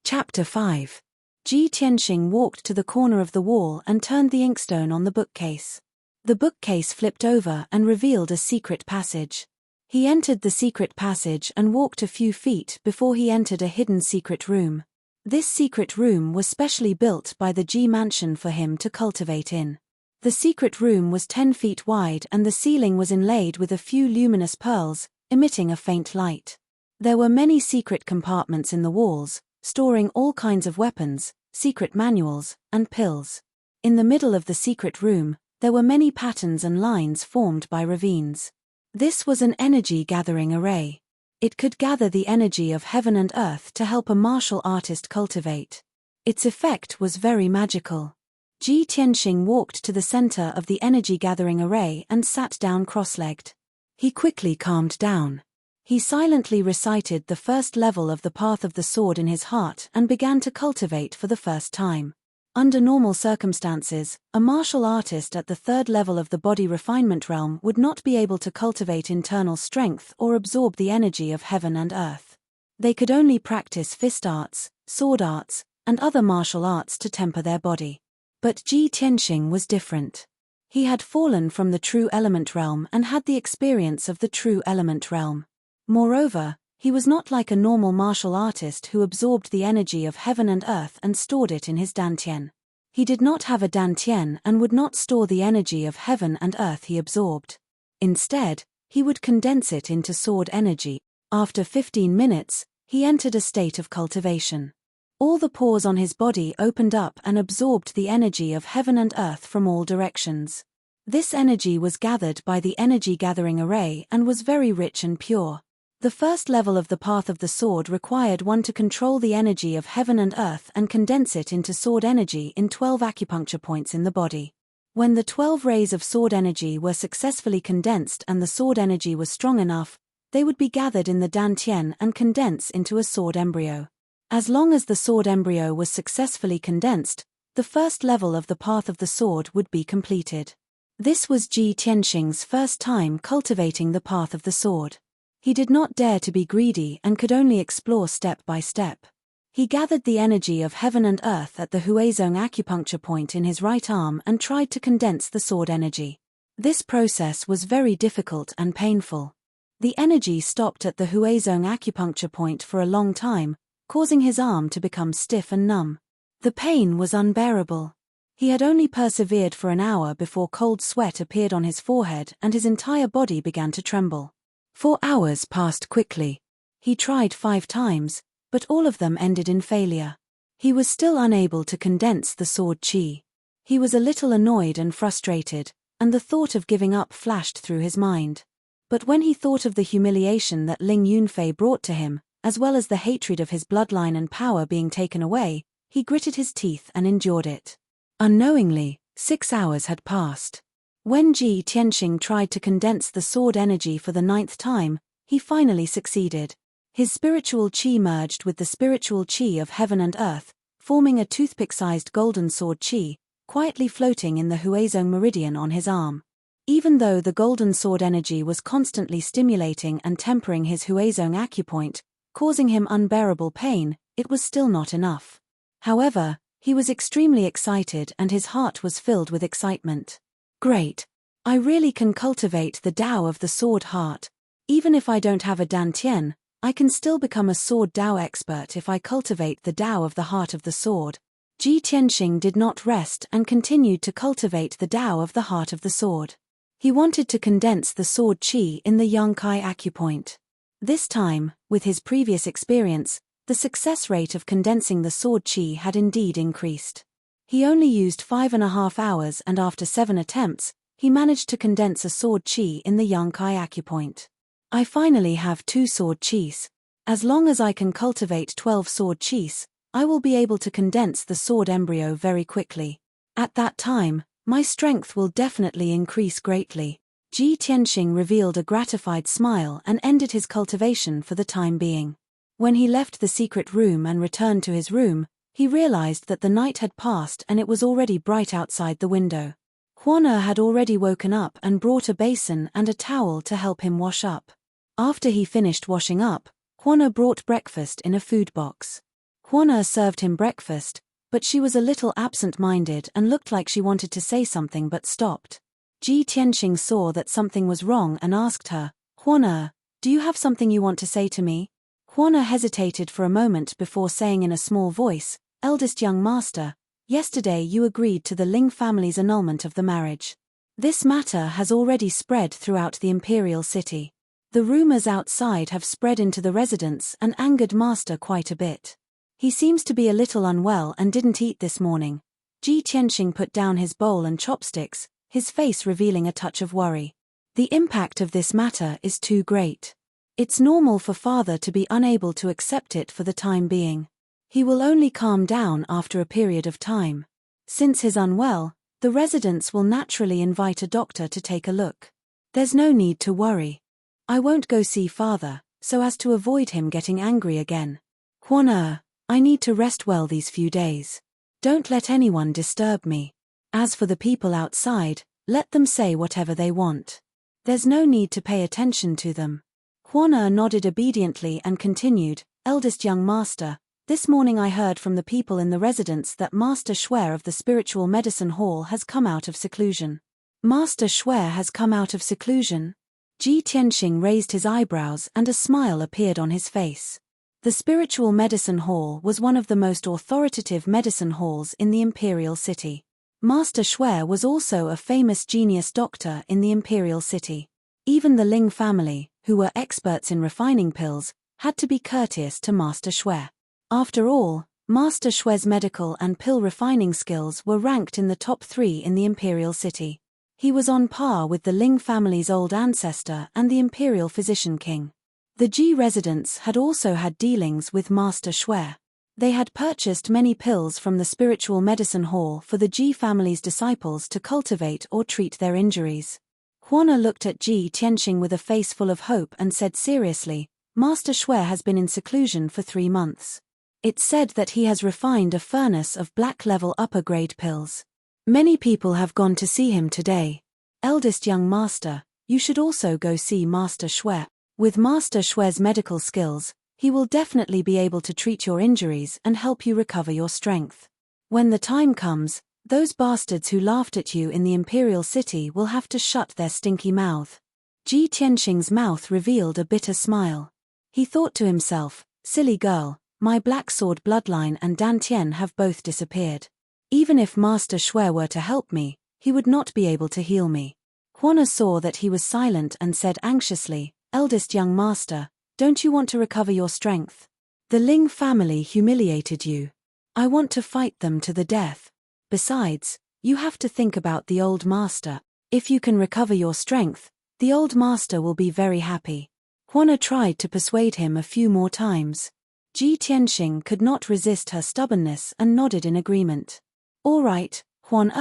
Chapter 5. Ji Tianxing walked to the corner of the wall and turned the inkstone on the bookcase. The bookcase flipped over and revealed a secret passage. He entered the secret passage and walked a few feet before he entered a hidden secret room. This secret room was specially built by the Ji mansion for him to cultivate in. The secret room was 10 feet wide and the ceiling was inlaid with a few luminous pearls, emitting a faint light. There were many secret compartments in the walls, storing all kinds of weapons, secret manuals, and pills. In the middle of the secret room, there were many patterns and lines formed by ravines. This was an energy-gathering array. It could gather the energy of heaven and earth to help a martial artist cultivate. Its effect was very magical. Ji Tianxing walked to the center of the energy-gathering array and sat down cross-legged. He quickly calmed down. He silently recited the first level of the path of the sword in his heart and began to cultivate for the first time. Under normal circumstances, a martial artist at the third level of the body refinement realm would not be able to cultivate internal strength or absorb the energy of heaven and earth. They could only practice fist arts, sword arts, and other martial arts to temper their body. But Ji Tianxing was different. He had fallen from the true element realm and had the experience of the true element realm. Moreover, he was not like a normal martial artist who absorbed the energy of heaven and earth and stored it in his dantian. He did not have a dantian and would not store the energy of heaven and earth he absorbed. Instead, he would condense it into sword energy. After 15 minutes, he entered a state of cultivation. All the pores on his body opened up and absorbed the energy of heaven and earth from all directions. This energy was gathered by the energy-gathering array and was very rich and pure. The first level of the path of the sword required one to control the energy of heaven and earth and condense it into sword energy in 12 acupuncture points in the body. When the 12 rays of sword energy were successfully condensed and the sword energy was strong enough, they would be gathered in the dantian and condense into a sword embryo. As long as the sword embryo was successfully condensed, the first level of the path of the sword would be completed. This was Ji Tianxing's first time cultivating the path of the sword. He did not dare to be greedy and could only explore step by step. He gathered the energy of heaven and earth at the Huizong acupuncture point in his right arm and tried to condense the sword energy. This process was very difficult and painful. The energy stopped at the Huizong acupuncture point for a long time, causing his arm to become stiff and numb. The pain was unbearable. He had only persevered for an hour before cold sweat appeared on his forehead and his entire body began to tremble. 4 hours passed quickly. He tried 5 times, but all of them ended in failure. He was still unable to condense the sword qi. He was a little annoyed and frustrated, and the thought of giving up flashed through his mind. But when he thought of the humiliation that Ling Yunfei brought to him, as well as the hatred of his bloodline and power being taken away, he gritted his teeth and endured it. Unknowingly, 6 hours had passed. When Ji Tianxing tried to condense the sword energy for the 9th time, he finally succeeded. His spiritual qi merged with the spiritual qi of heaven and earth, forming a toothpick-sized golden sword qi, quietly floating in the Huizong meridian on his arm. Even though the golden sword energy was constantly stimulating and tempering his Huizong acupoint, causing him unbearable pain, it was still not enough. However, he was extremely excited and his heart was filled with excitement. Great! I really can cultivate the Tao of the sword heart. Even if I don't have a dantian, I can still become a sword Tao expert if I cultivate the Tao of the heart of the sword. Ji Tianxing did not rest and continued to cultivate the Tao of the heart of the sword. He wanted to condense the sword qi in the Yangkai acupoint. This time, with his previous experience, the success rate of condensing the sword qi had indeed increased. He only used 5.5 hours and after 7 attempts, he managed to condense a sword qi in the Yangkai acupoint. I finally have 2 sword qis. As long as I can cultivate 12 sword qis, I will be able to condense the sword embryo very quickly. At that time, my strength will definitely increase greatly. Ji Tianxing revealed a gratified smile and ended his cultivation for the time being. When he left the secret room and returned to his room, he realized that the night had passed and it was already bright outside the window. Huan had already woken up and brought a basin and a towel to help him wash up. After he finished washing up, Huan brought breakfast in a food box. Huan served him breakfast, but she was a little absent-minded and looked like she wanted to say something but stopped. Ji Tianxing saw that something was wrong and asked her, "Huan, do you have something you want to say to me?" Huan hesitated for a moment before saying in a small voice, "Eldest young master, yesterday you agreed to the Ling family's annulment of the marriage. This matter has already spread throughout the imperial city. The rumors outside have spread into the residence and angered master quite a bit. He seems to be a little unwell and didn't eat this morning." Ji Tianxing put down his bowl and chopsticks, his face revealing a touch of worry. The impact of this matter is too great. It's normal for father to be unable to accept it for the time being. He will only calm down after a period of time. Since he's unwell, the residents will naturally invite a doctor to take a look. There's no need to worry. I won't go see father, so as to avoid him getting angry again. Huan, I need to rest well these few days. Don't let anyone disturb me. As for the people outside, let them say whatever they want. There's no need to pay attention to them. Huan nodded obediently and continued, "Eldest young master, this morning I heard from the people in the residence that Master Shuer of the Spiritual Medicine Hall has come out of seclusion." Master Shuer has come out of seclusion? Ji Tianxing raised his eyebrows and a smile appeared on his face. The Spiritual Medicine Hall was one of the most authoritative medicine halls in the imperial city. Master Shuer was also a famous genius doctor in the imperial city. Even the Ling family, who were experts in refining pills, had to be courteous to Master Shuer. After all, Master Shuer's medical and pill refining skills were ranked in the top 3 in the imperial city. He was on par with the Ling family's old ancestor and the imperial physician king. The Ji residents had also had dealings with Master Shui. They had purchased many pills from the spiritual medicine hall for the Ji family's disciples to cultivate or treat their injuries. Huana looked at Ji Tianxing with a face full of hope and said seriously, Master Shui has been in seclusion for 3 months. It's said that he has refined a furnace of black-level upper-grade pills. Many people have gone to see him today. Eldest young master, you should also go see Master Shui. With Master Shui's medical skills, he will definitely be able to treat your injuries and help you recover your strength. When the time comes, those bastards who laughed at you in the Imperial City will have to shut their stinky mouth. Ji Tianxing's mouth revealed a bitter smile. He thought to himself, silly girl, my black sword bloodline and Dantian have both disappeared. Even if Master Shui were to help me, he would not be able to heal me. Huana saw that he was silent and said anxiously, eldest young master, don't you want to recover your strength? The Ling family humiliated you. I want to fight them to the death. Besides, you have to think about the old master. If you can recover your strength, the old master will be very happy. Huana tried to persuade him a few more times. Ji Tianxing could not resist her stubbornness and nodded in agreement. All right, Huan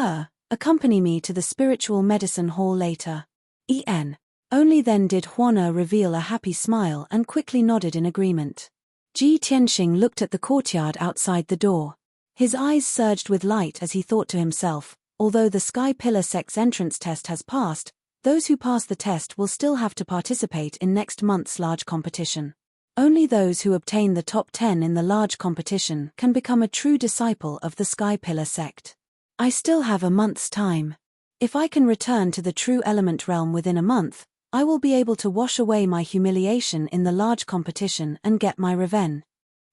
accompany me to the spiritual medicine hall later. Only then did Huana reveal a happy smile and quickly nodded in agreement. Ji Tianxing looked at the courtyard outside the door. His eyes surged with light as he thought to himself, although the Sky Pillar Sect's entrance test has passed, those who pass the test will still have to participate in next month's large competition. Only those who obtain the top 10 in the large competition can become a true disciple of the Sky Pillar Sect. I still have a month's time. If I can return to the true element realm within a month, I will be able to wash away my humiliation in the large competition and get my revenge.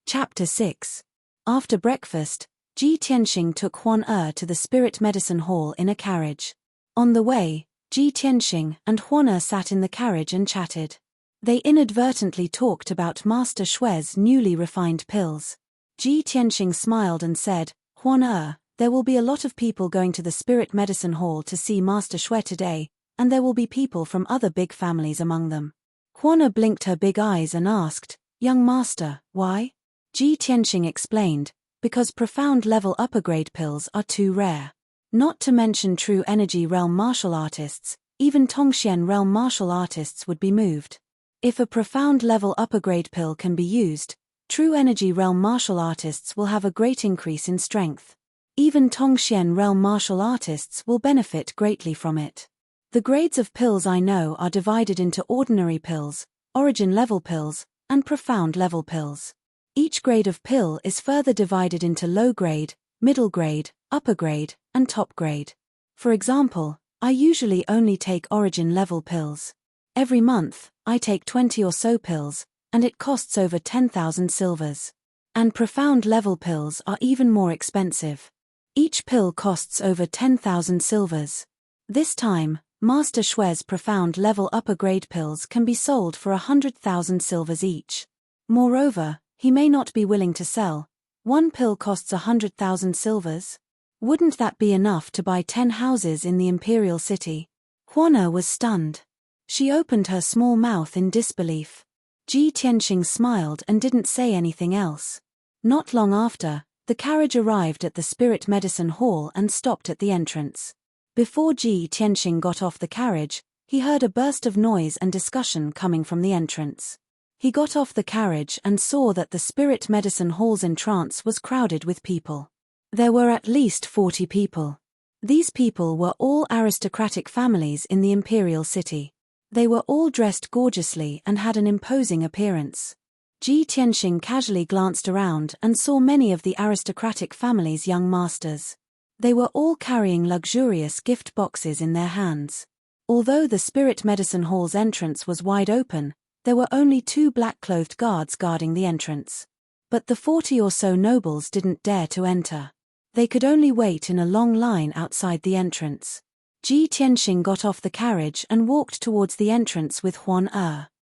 Chapter 6. After breakfast, Ji Tianxing took Huan to the Spirit Medicine Hall in a carriage. On the way, Ji Tianxing and Huan sat in the carriage and chatted. They inadvertently talked about Master Shui's newly refined pills. Ji Tianxing smiled and said, Huan, there will be a lot of people going to the Spirit Medicine Hall to see Master Shui today, and there will be people from other big families among them. Huan blinked her big eyes and asked, Young master, why? Ji Tianxing explained, because profound level upper grade pills are too rare. Not to mention true energy realm martial artists, even Tongxian realm martial artists would be moved. If a profound level upper grade pill can be used, true energy realm martial artists will have a great increase in strength. Even Tongxian realm martial artists will benefit greatly from it. The grades of pills I know are divided into ordinary pills, origin level pills, and profound level pills. Each grade of pill is further divided into low grade, middle grade, upper grade, and top grade. For example, I usually only take origin level pills. Every month, I take 20 or so pills, and it costs over 10,000 silvers. And profound level pills are even more expensive. Each pill costs over 10,000 silvers. This time, Master Shui's profound level upper grade pills can be sold for 100,000 silvers each. Moreover, he may not be willing to sell. One pill costs 100,000 silvers. Wouldn't that be enough to buy 10 houses in the Imperial City? Huana was stunned. She opened her small mouth in disbelief. Ji Tianxing smiled and didn't say anything else. Not long after, the carriage arrived at the Spirit Medicine Hall and stopped at the entrance. Before Ji Tianxing got off the carriage, he heard a burst of noise and discussion coming from the entrance. He got off the carriage and saw that the Spirit Medicine Hall's entrance was crowded with people. There were at least 40 people. These people were all aristocratic families in the Imperial City. They were all dressed gorgeously and had an imposing appearance. Ji Tianxing casually glanced around and saw many of the aristocratic family's young masters. They were all carrying luxurious gift boxes in their hands. Although the Spirit Medicine Hall's entrance was wide open, there were only 2 black-clothed guards guarding the entrance. But the 40 or so nobles didn't dare to enter. They could only wait in a long line outside the entrance. Ji Tianxing got off the carriage and walked towards the entrance with Huan.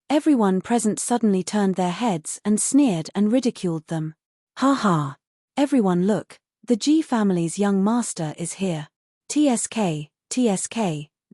Everyone present suddenly turned their heads and sneered and ridiculed them. Ha ha! Everyone look, the Ji family's young master is here. TSK,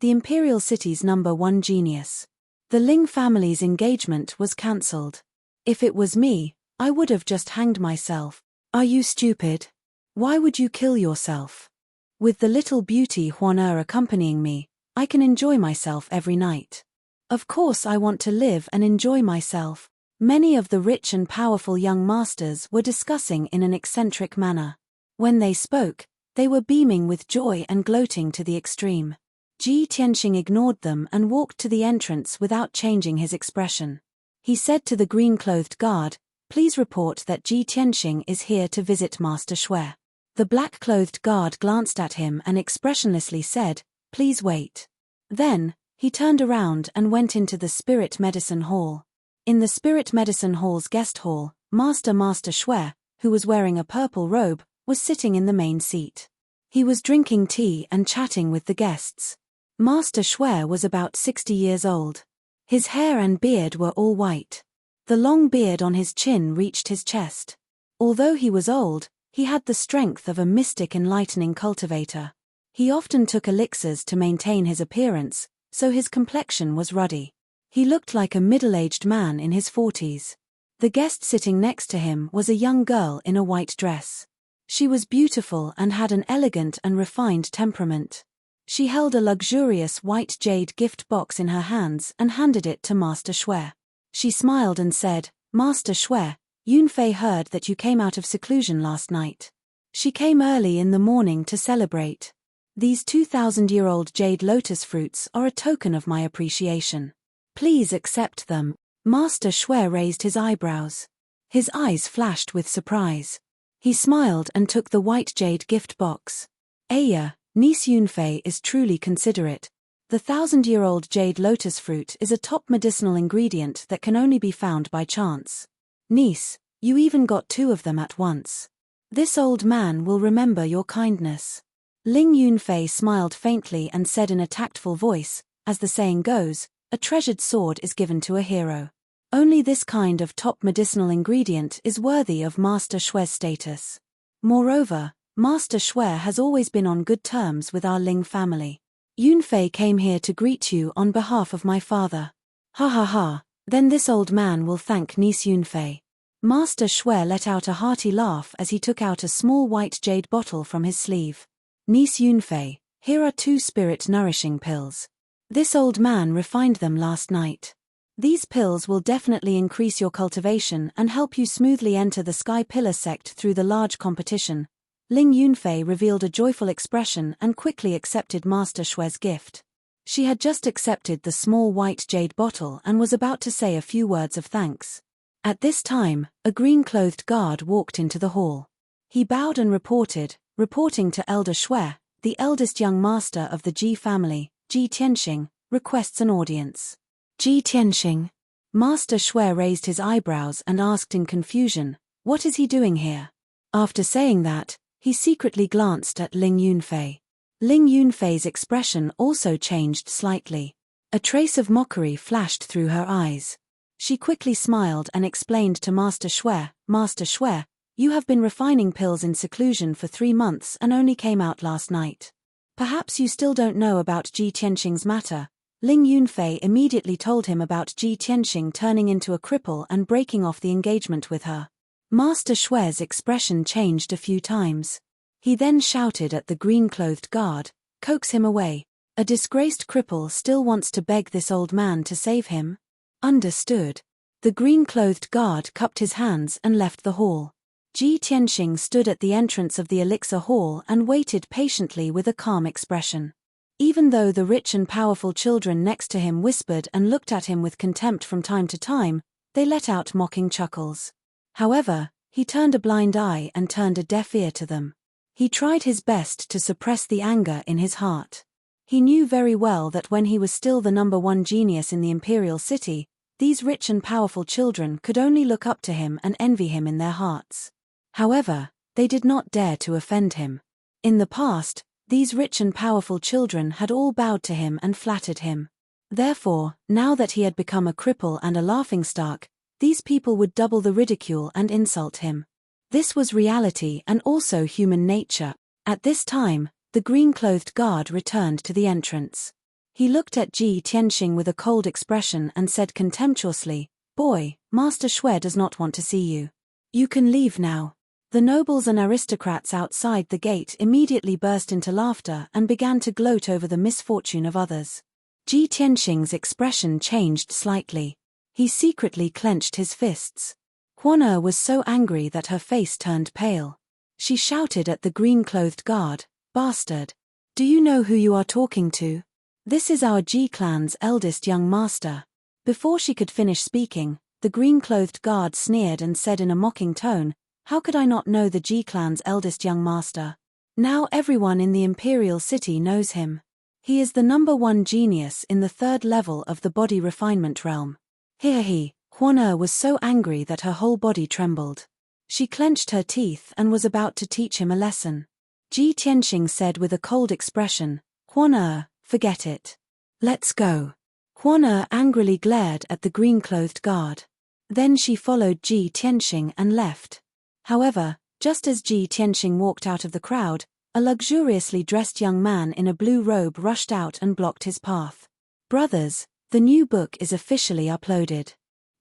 the Imperial City's #1 genius. The Ling family's engagement was cancelled. If it was me, I would have just hanged myself. Are you stupid? Why would you kill yourself? With the little beauty Huan accompanying me, I can enjoy myself every night. Of course I want to live and enjoy myself. Many of the rich and powerful young masters were discussing in an eccentric manner. When they spoke, they were beaming with joy and gloating to the extreme. Ji Tianxing ignored them and walked to the entrance without changing his expression. He said to the green-clothed guard, "Please report that Ji Tianxing is here to visit Master Shui." The black-clothed guard glanced at him and expressionlessly said, "Please wait." Then, he turned around and went into the Spirit Medicine Hall. In the Spirit Medicine Hall's guest hall, Master Shui, who was wearing a purple robe, was sitting in the main seat. He was drinking tea and chatting with the guests. Master Shui was about 60 years old. His hair and beard were all white. The long beard on his chin reached his chest. Although he was old, he had the strength of a mystic enlightening cultivator. He often took elixirs to maintain his appearance, so his complexion was ruddy. He looked like a middle-aged man in his 40s. The guest sitting next to him was a young girl in a white dress. She was beautiful and had an elegant and refined temperament. She held a luxurious white jade gift box in her hands and handed it to Master Shui. She smiled and said, "Master Shui, Yunfei heard that you came out of seclusion last night. She came early in the morning to celebrate. These 2,000-year-old jade lotus fruits are a token of my appreciation. Please accept them." Master Shui raised his eyebrows. His eyes flashed with surprise. He smiled and took the white jade gift box. "Aya, niece Yunfei is truly considerate. The 1,000-year-old jade lotus fruit is a top medicinal ingredient that can only be found by chance. Niece, you even got 2 of them at once. This old man will remember your kindness." Ling Yunfei smiled faintly and said in a tactful voice, "As the saying goes, a treasured sword is given to a hero. Only this kind of top medicinal ingredient is worthy of Master Shui's status. Moreover, Master Shui has always been on good terms with our Ling family. Yunfei came here to greet you on behalf of my father." "Ha ha ha, then this old man will thank niece Yunfei." Master Shui let out a hearty laugh as he took out a small white jade bottle from his sleeve. "Niece Yunfei, here are 2 spirit-nourishing pills. This old man refined them last night. These pills will definitely increase your cultivation and help you smoothly enter the Sky Pillar sect through the large competition." Ling Yunfei revealed a joyful expression and quickly accepted Master Shui's gift. She had just accepted the small white jade bottle and was about to say a few words of thanks. At this time, a green-clothed guard walked into the hall. He bowed and reporting to Elder Shui, the eldest young master of the Ji family, Ji Tianxing, requests an audience. "Ji Tianxing?" Master Shui raised his eyebrows and asked in confusion, "What is he doing here?" After saying that, he secretly glanced at Ling Yunfei. Ling Yunfei's expression also changed slightly. A trace of mockery flashed through her eyes. She quickly smiled and explained to Master Shui, "Master Shui, you have been refining pills in seclusion for 3 months and only came out last night. Perhaps you still don't know about Ji Tianxing's matter." Ling Yunfei immediately told him about Ji Tianxing turning into a cripple and breaking off the engagement with her. Master Shui's expression changed a few times. He then shouted at the green-clothed guard, "Coax him away. A disgraced cripple still wants to beg this old man to save him?" "Understood." The green-clothed guard cupped his hands and left the hall. Ji Tianxing stood at the entrance of the elixir hall and waited patiently with a calm expression. Even though the rich and powerful children next to him whispered and looked at him with contempt from time to time, they let out mocking chuckles. However, he turned a blind eye and turned a deaf ear to them. He tried his best to suppress the anger in his heart. He knew very well that when he was still the #1 genius in the imperial city, these rich and powerful children could only look up to him and envy him in their hearts. However, they did not dare to offend him. In the past, these rich and powerful children had all bowed to him and flattered him. Therefore, now that he had become a cripple and a laughingstock, these people would double the ridicule and insult him. This was reality and also human nature. At this time, the green-clothed guard returned to the entrance. He looked at Ji Tianxing with a cold expression and said contemptuously, "Boy, Master Shui does not want to see you. You can leave now." The nobles and aristocrats outside the gate immediately burst into laughter and began to gloat over the misfortune of others. Ji Tianxing's expression changed slightly. He secretly clenched his fists. Huan was so angry that her face turned pale. She shouted at the green-clothed guard, "Bastard! Do you know who you are talking to? This is our Ji clan's eldest young master." Before she could finish speaking, the green-clothed guard sneered and said in a mocking tone, "How could I not know the Ji clan's eldest young master? Now everyone in the imperial city knows him. He is the #1 genius in the 3rd level of the body refinement realm." Huan was so angry that her whole body trembled. She clenched her teeth and was about to teach him a lesson. Ji Tianxing said with a cold expression, "Huan, forget it. Let's go." Huan angrily glared at the green-clothed guard. Then she followed Ji Tianxing and left. However, just as Ji Tianxing walked out of the crowd, a luxuriously dressed young man in a blue robe rushed out and blocked his path. "Brothers, the new book is officially uploaded.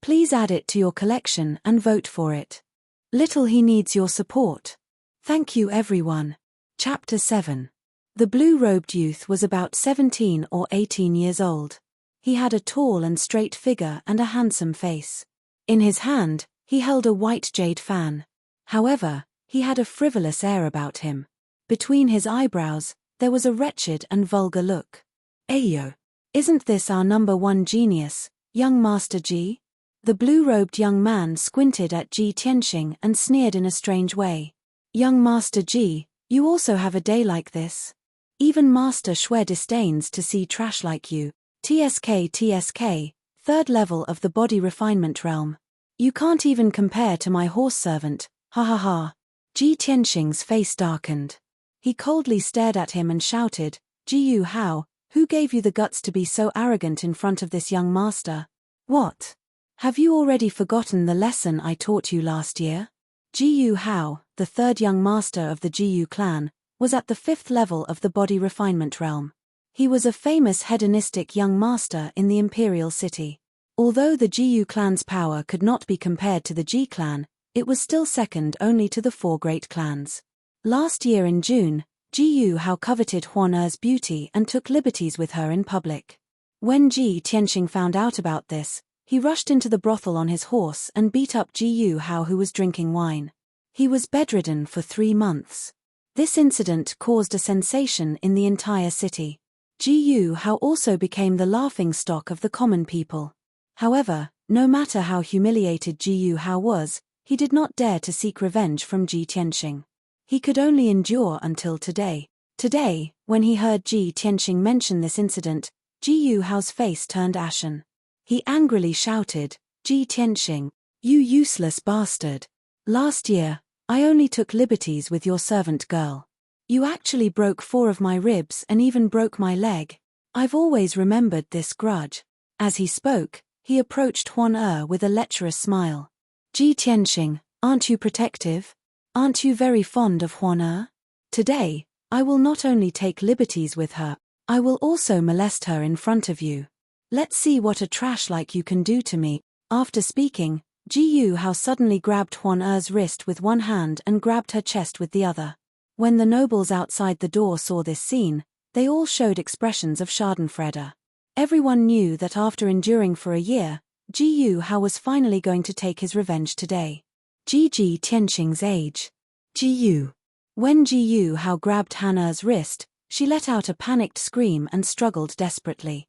Please add it to your collection and vote for it. Little he needs your support. Thank you everyone." Chapter 7. The blue-robed youth was about 17 or 18 years old. He had a tall and straight figure and a handsome face. In his hand, he held a white jade fan. However, he had a frivolous air about him. Between his eyebrows, there was a wretched and vulgar look. "Ayo! Isn't this our #1 genius, young Master Ji?" The blue-robed young man squinted at Ji Tianxing and sneered in a strange way. "Young Master Ji, you also have a day like this? Even Master Shui disdains to see trash like you. TSK, 3rd level of the body refinement realm. You can't even compare to my horse servant, ha ha ha." Ji Tianxing's face darkened. He coldly stared at him and shouted, "Ji Yu Hao, who gave you the guts to be so arrogant in front of this young master? What? Have you already forgotten the lesson I taught you last year?" Ji Yu Hao, the 3rd young master of the Ji Yu clan, was at the 5th level of the body refinement realm. He was a famous hedonistic young master in the imperial city. Although the Ji Yu clan's power could not be compared to the Ji clan, it was still second only to the 4 great clans. Last year in June, Ji Yu Hao coveted Huan's beauty and took liberties with her in public. When Ji Tianxing found out about this, he rushed into the brothel on his horse and beat up Ji Yu Hao, who was drinking wine. He was bedridden for 3 months. This incident caused a sensation in the entire city. Ji Yu Hao also became the laughingstock of the common people. However, no matter how humiliated Ji Yu Hao was, he did not dare to seek revenge from Ji Tianxing. He could only endure until today. Today, when he heard Ji Tianxing mention this incident, Ji Yu Hao's face turned ashen. He angrily shouted, "Ji Tianxing, you useless bastard! Last year, I only took liberties with your servant girl. You actually broke 4 of my ribs and even broke my leg. I've always remembered this grudge." As he spoke, he approached Huan with a lecherous smile. "Ji Tianxing, aren't you protective? Aren't you very fond of Huan? Today, I will not only take liberties with her, I will also molest her in front of you. Let's see what a trash like you can do to me." After speaking, Ji Yu Hao suddenly grabbed Huan's wrist with one hand and grabbed her chest with the other. When the nobles outside the door saw this scene, they all showed expressions of schadenfreude. Everyone knew that after enduring for a year, Ji Yu Hao was finally going to take his revenge today. Ji Tianxing's age. Ji Yu. When Ji Yu Hao grabbed Hana's wrist, she let out a panicked scream and struggled desperately.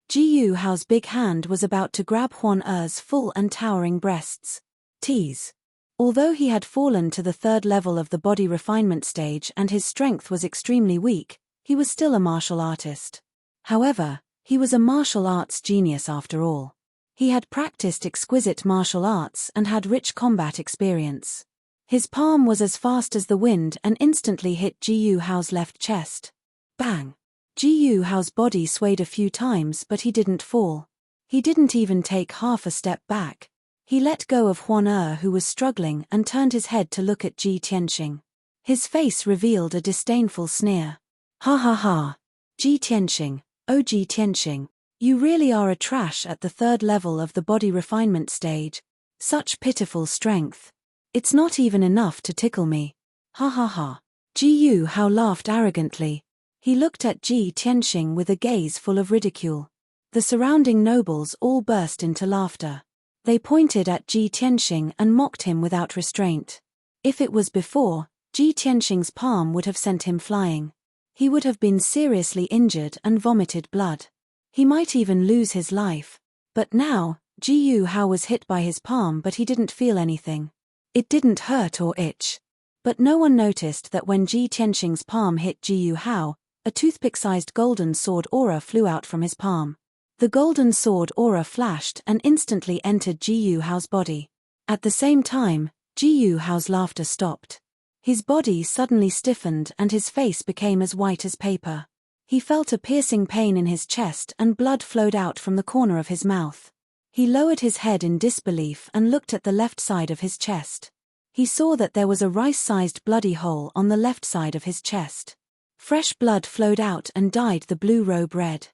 Ji Yu Hao's big hand was about to grab Huan's full and towering breasts. Tease. Although he had fallen to the 3rd level of the body refinement stage and his strength was extremely weak, he was still a martial artist. However, he was a martial arts genius after all. He had practiced exquisite martial arts and had rich combat experience. His palm was as fast as the wind and instantly hit Ji Yu Hao's left chest. Bang! Ji Yu Hao's body swayed a few times, but he didn't fall. He didn't even take half a step back. He let go of Huan, who was struggling, and turned his head to look at Ji Tianxing. His face revealed a disdainful sneer. "Ha ha ha! Ji Tianxing, Oh Ji Tianxing, you really are a trash at the third level of the body refinement stage. Such pitiful strength. It's not even enough to tickle me. Ha ha ha. Ji Yu Hao laughed arrogantly. He looked at Ji Tianxing with a gaze full of ridicule. The surrounding nobles all burst into laughter. They pointed at Ji Tianxing and mocked him without restraint. If it was before, Ji Tianxing's palm would have sent him flying. He would have been seriously injured and vomited blood. He might even lose his life. But now, Ji Yu Hao was hit by his palm, but he didn't feel anything. It didn't hurt or itch. But no one noticed that when Ji Tianxing's palm hit Ji Yu Hao, a toothpick-sized golden sword aura flew out from his palm. The golden sword aura flashed and instantly entered Ji Yu Hao's body. At the same time, Ji Yu Hao's laughter stopped. His body suddenly stiffened and his face became as white as paper. He felt a piercing pain in his chest and blood flowed out from the corner of his mouth. He lowered his head in disbelief and looked at the left side of his chest. He saw that there was a rice-sized bloody hole on the left side of his chest. Fresh blood flowed out and dyed the blue robe red.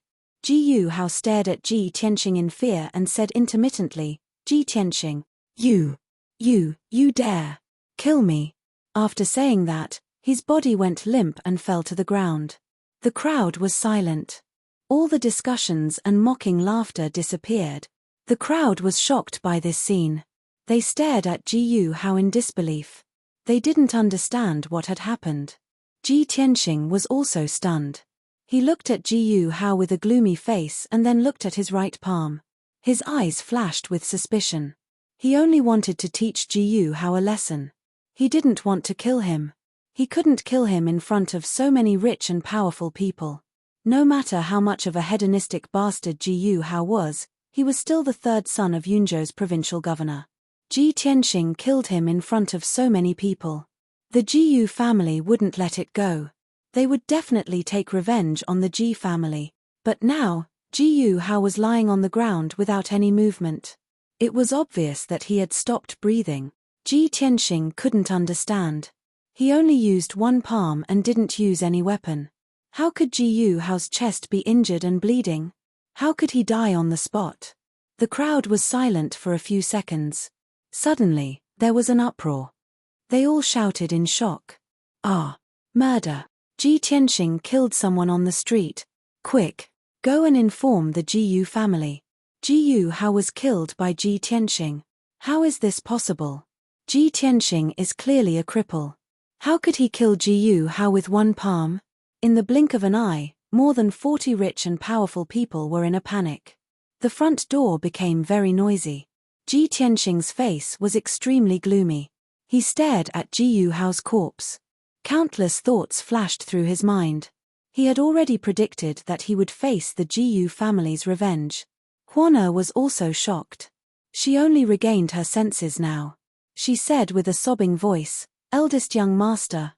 Ji Yu Hao stared at Ji Tianxing in fear and said intermittently, Ji Tianxing, you dare kill me. After saying that, his body went limp and fell to the ground. The crowd was silent. All the discussions and mocking laughter disappeared. The crowd was shocked by this scene. They stared at Ji Yu Hao in disbelief. They didn't understand what had happened. Ji Tianxing was also stunned. He looked at Ji Yu Hao with a gloomy face and then looked at his right palm. His eyes flashed with suspicion. He only wanted to teach Ji Yu Hao a lesson. He didn't want to kill him. He couldn't kill him in front of so many rich and powerful people. No matter how much of a hedonistic bastard Ji Yu Hao was, he was still the third son of Yunzhou's provincial governor. Ji Tianxing killed him in front of so many people. The Ji Yu family wouldn't let it go. They would definitely take revenge on the Ji family. But now, Ji Yu Hao was lying on the ground without any movement. It was obvious that he had stopped breathing. Ji Tianxing couldn't understand. He only used one palm and didn't use any weapon. How could Ji Yu Hao's chest be injured and bleeding? How could he die on the spot? The crowd was silent for a few seconds. Suddenly, there was an uproar. They all shouted in shock. Ah! Murder! Ji Tianxing killed someone on the street. Quick! Go and inform the Ji Yu family. Ji Yu Hao was killed by Ji Tianxing. How is this possible? Ji Tianxing is clearly a cripple. How could he kill Ji Yu Hao with one palm? In the blink of an eye, more than 40 rich and powerful people were in a panic. The front door became very noisy. Ji Tianxing's face was extremely gloomy. He stared at Ji Yu Hao's corpse. Countless thoughts flashed through his mind. He had already predicted that he would face the Ji Yu family's revenge. Huan was also shocked. She only regained her senses now. She said with a sobbing voice, Eldest young master,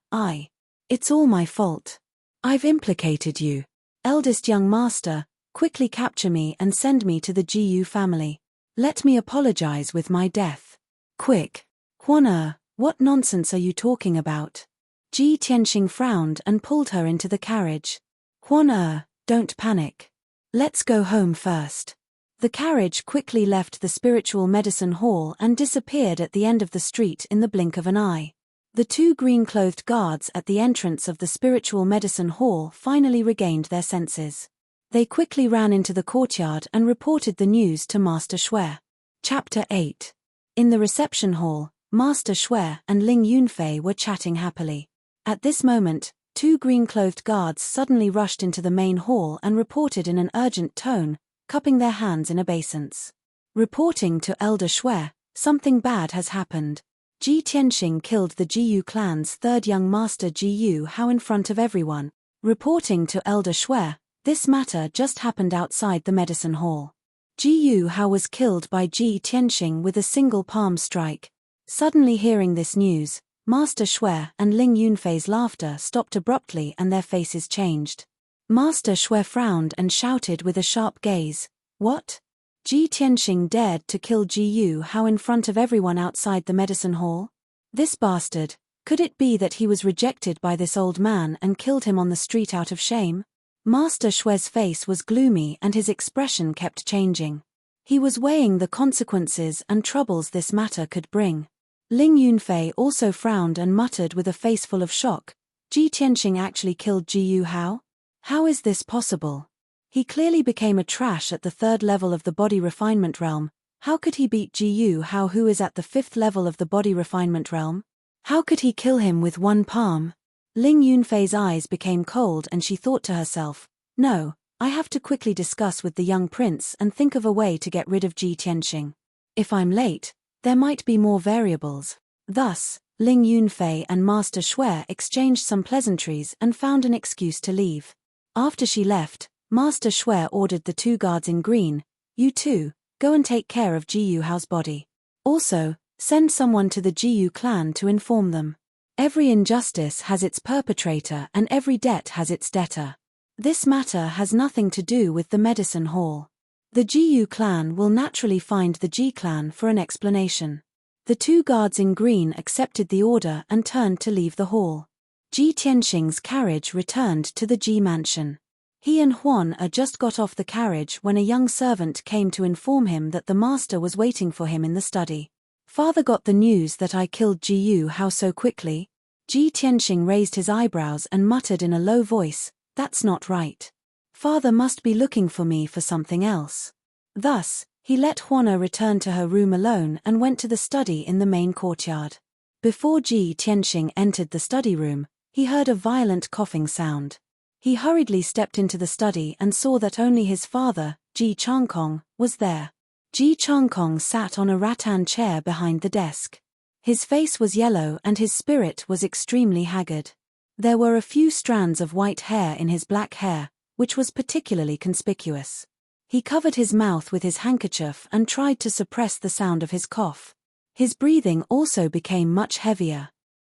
it's all my fault. I've implicated you. Eldest young master, quickly capture me and send me to the Ji Yu family. Let me apologize with my death. Quick. Huan, what nonsense are you talking about? Ji Tianxing frowned and pulled her into the carriage. Huan, don't panic. Let's go home first. The carriage quickly left the spiritual medicine hall and disappeared at the end of the street in the blink of an eye. The two green-clothed guards at the entrance of the spiritual medicine hall finally regained their senses. They quickly ran into the courtyard and reported the news to Master Shui. Chapter 8. In the reception hall, Master Shui and Ling Yunfei were chatting happily. At this moment, two green-clothed guards suddenly rushed into the main hall and reported in an urgent tone, cupping their hands in obeisance. Reporting to Elder Shui, something bad has happened. Ji Tianxing killed the Ji Yu clan's third young master Ji Yu Hao in front of everyone. Reporting to Elder Shui, this matter just happened outside the medicine hall. Ji Yu Hao was killed by Ji Tianxing with a single palm strike. Suddenly hearing this news, Master Shui and Ling Yunfei's laughter stopped abruptly and their faces changed. Master Shui frowned and shouted with a sharp gaze, What? Ji Tianxing dared to kill Ji Yu Hao in front of everyone outside the medicine hall? This bastard, could it be that he was rejected by this old man and killed him on the street out of shame? Master Shue's face was gloomy and his expression kept changing. He was weighing the consequences and troubles this matter could bring. Ling Yunfei also frowned and muttered with a face full of shock, Ji Tianxing actually killed Ji Yu Hao? How is this possible? He clearly became a trash at the 3rd level of the body refinement realm. How could he beat Ji Yu Hao, who is at the 5th level of the body refinement realm? How could he kill him with one palm? Ling Yunfei's eyes became cold and she thought to herself, no, I have to quickly discuss with the young prince and think of a way to get rid of Ji Tianxing. If I'm late, there might be more variables. Thus, Ling Yunfei and Master Shui exchanged some pleasantries and found an excuse to leave. After she left, Master Shui ordered the 2 guards in green, you two, go and take care of Ji Yu Hao's body. Also, send someone to the Ji Yu clan to inform them. Every injustice has its perpetrator and every debt has its debtor. This matter has nothing to do with the medicine hall. The Ji Yu clan will naturally find the Ji clan for an explanation. The 2 guards in green accepted the order and turned to leave the hall. Ji Tianxing's carriage returned to the Ji mansion. He and Huan just got off the carriage when a young servant came to inform him that the master was waiting for him in the study. Father got the news that I killed Ji Yu Hao so quickly? Ji Tianxing raised his eyebrows and muttered in a low voice, that's not right. Father must be looking for me for something else. Thus, he let Huana return to her room alone and went to the study in the main courtyard. Before Ji Tianxing entered the study room, he heard a violent coughing sound. He hurriedly stepped into the study and saw that only his father, Ji Changkong, was there. Ji Changkong sat on a rattan chair behind the desk. His face was yellow and his spirit was extremely haggard. There were a few strands of white hair in his black hair, which was particularly conspicuous. He covered his mouth with his handkerchief and tried to suppress the sound of his cough. His breathing also became much heavier.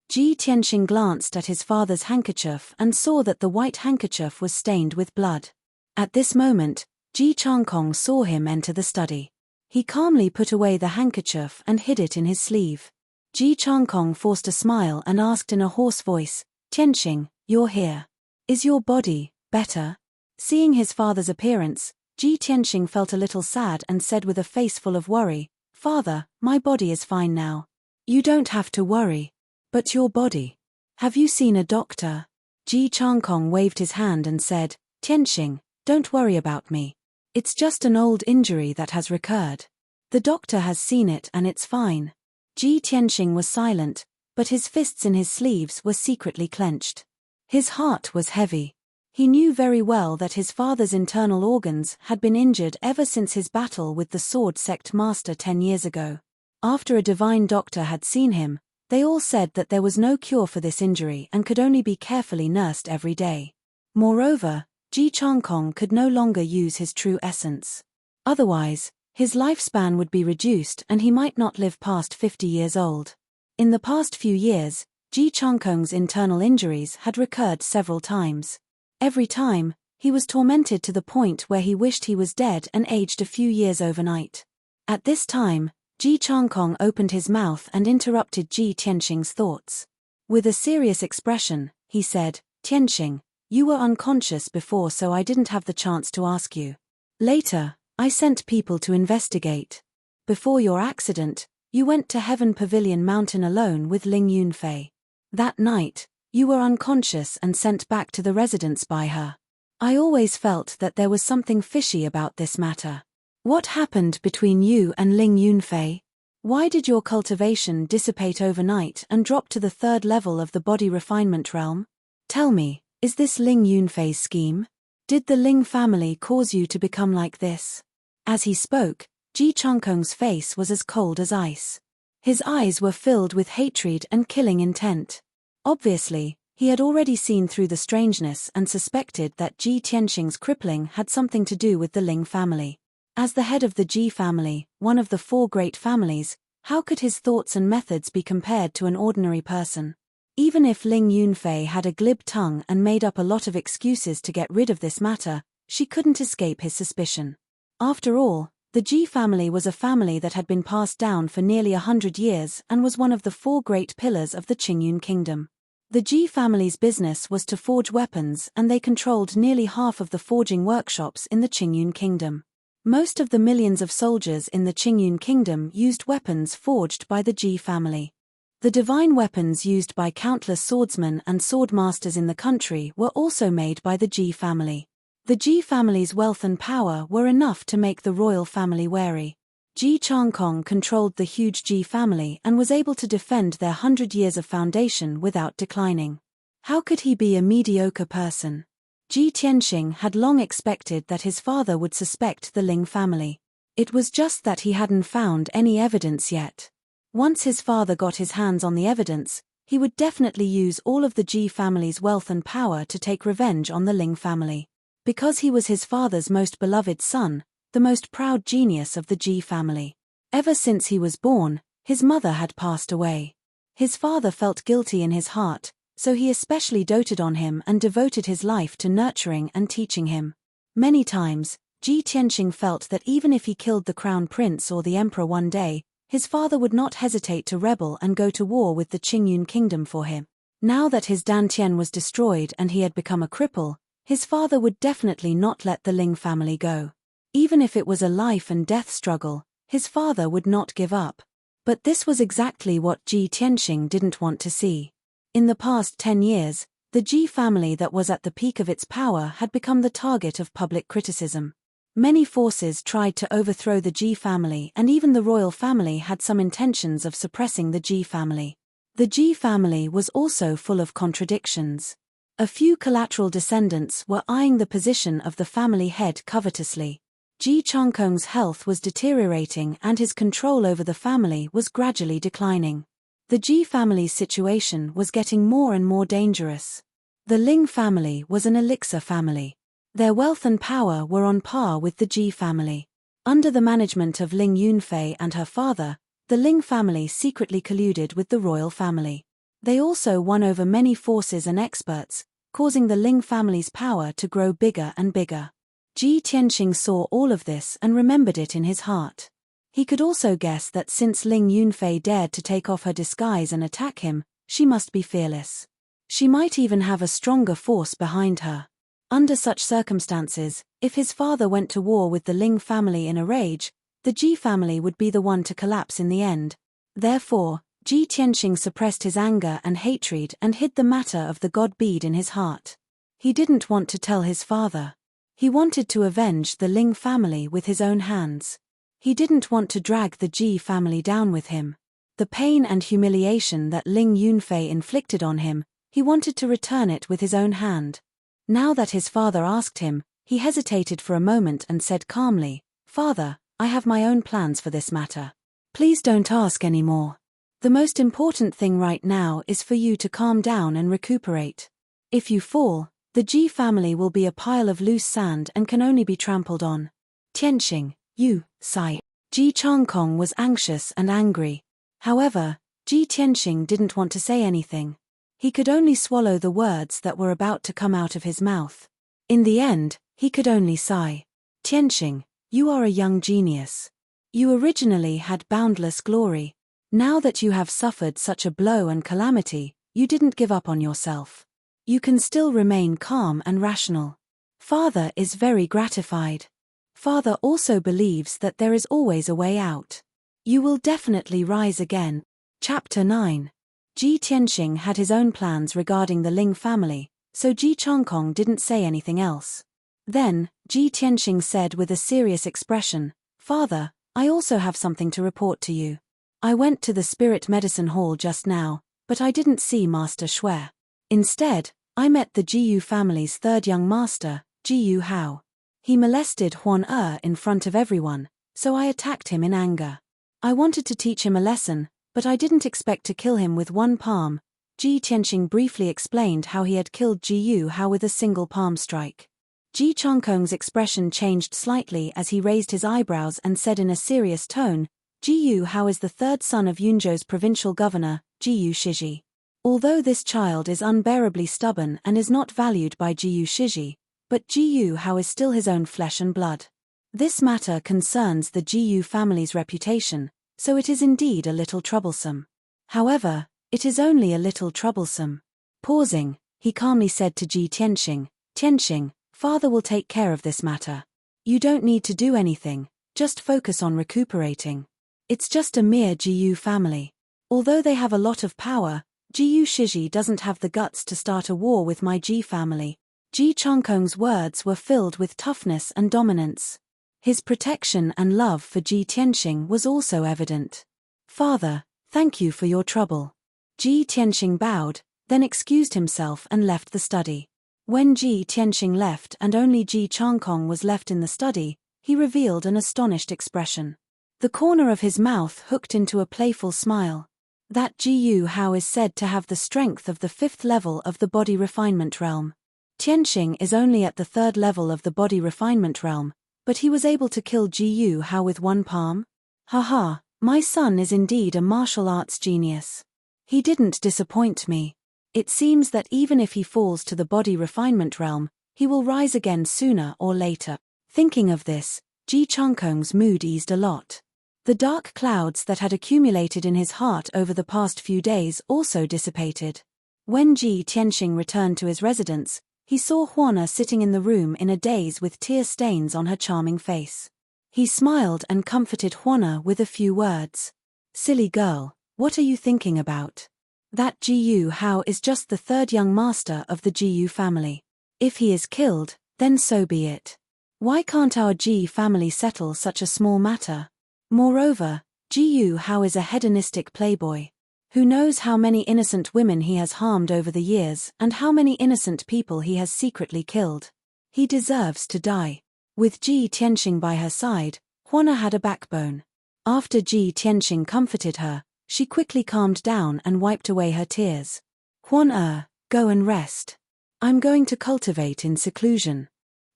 Ji Tianxing glanced at his father's handkerchief and saw that the white handkerchief was stained with blood. At this moment, Ji Changkong saw him enter the study. He calmly put away the handkerchief and hid it in his sleeve. Ji Changkong forced a smile and asked in a hoarse voice, Tianxing, you're here. Is your body better? Seeing his father's appearance, Ji Tianxing felt a little sad and said with a face full of worry, Father, my body is fine now. You don't have to worry. But your body? Have you seen a doctor? Ji Changkong waved his hand and said, Tianxing, don't worry about me. It's just an old injury that has recurred. The doctor has seen it and it's fine. Ji Tianxing was silent, but his fists in his sleeves were secretly clenched. His heart was heavy. He knew very well that his father's internal organs had been injured ever since his battle with the sword sect master 10 years ago. After a divine doctor had seen him, they all said that there was no cure for this injury and could only be carefully nursed every day. Moreover, Ji Changkong could no longer use his true essence. Otherwise, his lifespan would be reduced and he might not live past 50 years old. In the past few years, Ji Changkong's internal injuries had recurred several times. Every time, he was tormented to the point where he wished he was dead and aged a few years overnight. At this time, Ji Changkong opened his mouth and interrupted Ji Tianxing's thoughts. With a serious expression, he said, Tianxing, you were unconscious before so I didn't have the chance to ask you. Later, I sent people to investigate. Before your accident, you went to Heaven Pavilion Mountain alone with Ling Yunfei. That night, you were unconscious and sent back to the residence by her. I always felt that there was something fishy about this matter. What happened between you and Ling Yunfei? Why did your cultivation dissipate overnight and drop to the 3rd level of the body refinement realm? Tell me, is this Ling Yunfei's scheme? Did the Ling family cause you to become like this? As he spoke, Ji Changkong's face was as cold as ice. His eyes were filled with hatred and killing intent. Obviously, he had already seen through the strangeness and suspected that Ji Tianxing's crippling had something to do with the Ling family. As the head of the Ji family, one of the 4 great families, how could his thoughts and methods be compared to an ordinary person? Even if Ling Yunfei had a glib tongue and made up a lot of excuses to get rid of this matter, she couldn't escape his suspicion. After all, the Ji family was a family that had been passed down for nearly 100 years and was one of the 4 great pillars of the Qingyun kingdom. The Ji family's business was to forge weapons, and they controlled nearly half of the forging workshops in the Qingyun kingdom. Most of the millions of soldiers in the Qingyun kingdom used weapons forged by the Ji family. The divine weapons used by countless swordsmen and swordmasters in the country were also made by the Ji family. The Ji family's wealth and power were enough to make the royal family wary. Ji Changkong controlled the huge Ji family and was able to defend their 100 years of foundation without declining. How could he be a mediocre person? Ji Tianxing had long expected that his father would suspect the Ling family. It was just that he hadn't found any evidence yet. Once his father got his hands on the evidence, he would definitely use all of the Ji family's wealth and power to take revenge on the Ling family. Because he was his father's most beloved son, the most proud genius of the Ji family. Ever since he was born, his mother had passed away. His father felt guilty in his heart, so he especially doted on him and devoted his life to nurturing and teaching him. Many times, Ji Tianxing felt that even if he killed the crown prince or the emperor one day, his father would not hesitate to rebel and go to war with the Qingyun kingdom for him. Now that his Dantian was destroyed and he had become a cripple, his father would definitely not let the Ling family go. Even if it was a life and death struggle, his father would not give up. But this was exactly what Ji Tianxing didn't want to see. In the past 10 years, the Ji family that was at the peak of its power had become the target of public criticism. Many forces tried to overthrow the Ji family, and even the royal family had some intentions of suppressing the Ji family. The Ji family was also full of contradictions. A few collateral descendants were eyeing the position of the family head covetously. Ji Changkong's health was deteriorating and his control over the family was gradually declining. The Ji family's situation was getting more and more dangerous. The Ling family was an elixir family. Their wealth and power were on par with the Ji family. Under the management of Ling Yunfei and her father, the Ling family secretly colluded with the royal family. They also won over many forces and experts, causing the Ling family's power to grow bigger and bigger. Ji Tianxing saw all of this and remembered it in his heart. He could also guess that since Ling Yunfei dared to take off her disguise and attack him, she must be fearless. She might even have a stronger force behind her. Under such circumstances, if his father went to war with the Ling family in a rage, the Ji family would be the one to collapse in the end. Therefore, Ji Tianxing suppressed his anger and hatred and hid the matter of the god bead in his heart. He didn't want to tell his father. He wanted to avenge the Ling family with his own hands. He didn't want to drag the Ji family down with him. The pain and humiliation that Ling Yunfei inflicted on him, he wanted to return it with his own hand. Now that his father asked him, he hesitated for a moment and said calmly, "Father, I have my own plans for this matter. Please don't ask any more. The most important thing right now is for you to calm down and recuperate. If you fall, the Ji family will be a pile of loose sand and can only be trampled on." Tianxing, you, sigh. Ji Changkong was anxious and angry. However, Ji Tianxing didn't want to say anything. He could only swallow the words that were about to come out of his mouth. In the end, he could only sigh. Tianxing, you are a young genius. You originally had boundless glory. Now that you have suffered such a blow and calamity, you didn't give up on yourself. You can still remain calm and rational. Father is very gratified. Father also believes that there is always a way out. You will definitely rise again. Chapter 9. Ji Tianxing had his own plans regarding the Ling family, so Ji Changkong didn't say anything else. Then, Ji Tianxing said with a serious expression, "Father, I also have something to report to you. I went to the spirit medicine hall just now, but I didn't see Master Shui. Instead, I met the Jiyu family's third young master, Jiyu Hao. He molested Huan in front of everyone, so I attacked him in anger. I wanted to teach him a lesson, but I didn't expect to kill him with one palm." Ji Tianxing briefly explained how he had killed Jiyu Hao with a single palm strike. Ji Changkong's expression changed slightly as he raised his eyebrows and said in a serious tone, "Jiyu Hao is the third son of Yunzhou's provincial governor, Jiyu Shiji. Although this child is unbearably stubborn and is not valued by Jiyu Shiji, but Jiyu Hao is still his own flesh and blood. This matter concerns the Jiyu family's reputation, so it is indeed a little troublesome. However, it is only a little troublesome. Pausing, he calmly said to Ji Tianxing, "Tianxing, father will take care of this matter. You don't need to do anything, just focus on recuperating. It's just a mere Jiyu family. Although they have a lot of power, Jiyu Shiji doesn't have the guts to start a war with my Ji family." Ji Changkong's words were filled with toughness and dominance. His protection and love for Ji Tianxing was also evident. "Father, thank you for your trouble." Ji Tianxing bowed, then excused himself and left the study. When Ji Tianxing left and only Ji Changkong was left in the study, he revealed an astonished expression. The corner of his mouth hooked into a playful smile. That Jiyu Hao is said to have the strength of the 5th level of the body refinement realm. Tianxing is only at the 3rd level of the body refinement realm, but he was able to kill Jiyu Hao with one palm? Haha, my son is indeed a martial arts genius. He didn't disappoint me. It seems that even if he falls to the body refinement realm, he will rise again sooner or later. Thinking of this, Ji Changkong's mood eased a lot. The dark clouds that had accumulated in his heart over the past few days also dissipated. When Ji Tianxing returned to his residence, he saw Huana sitting in the room in a daze with tear stains on her charming face. He smiled and comforted Huana with a few words. "Silly girl, what are you thinking about? That Jiyu Hao is just the 3rd young master of the Jiyu family. If he is killed, then so be it. Why can't our Ji family settle such a small matter? Moreover, Jiyu Hao is a hedonistic playboy. Who knows how many innocent women he has harmed over the years and how many innocent people he has secretly killed. He deserves to die." With Ji Tianxing by her side, Huana had a backbone. After Ji Tianxing comforted her, she quickly calmed down and wiped away her tears. "Huana, go and rest. I'm going to cultivate in seclusion."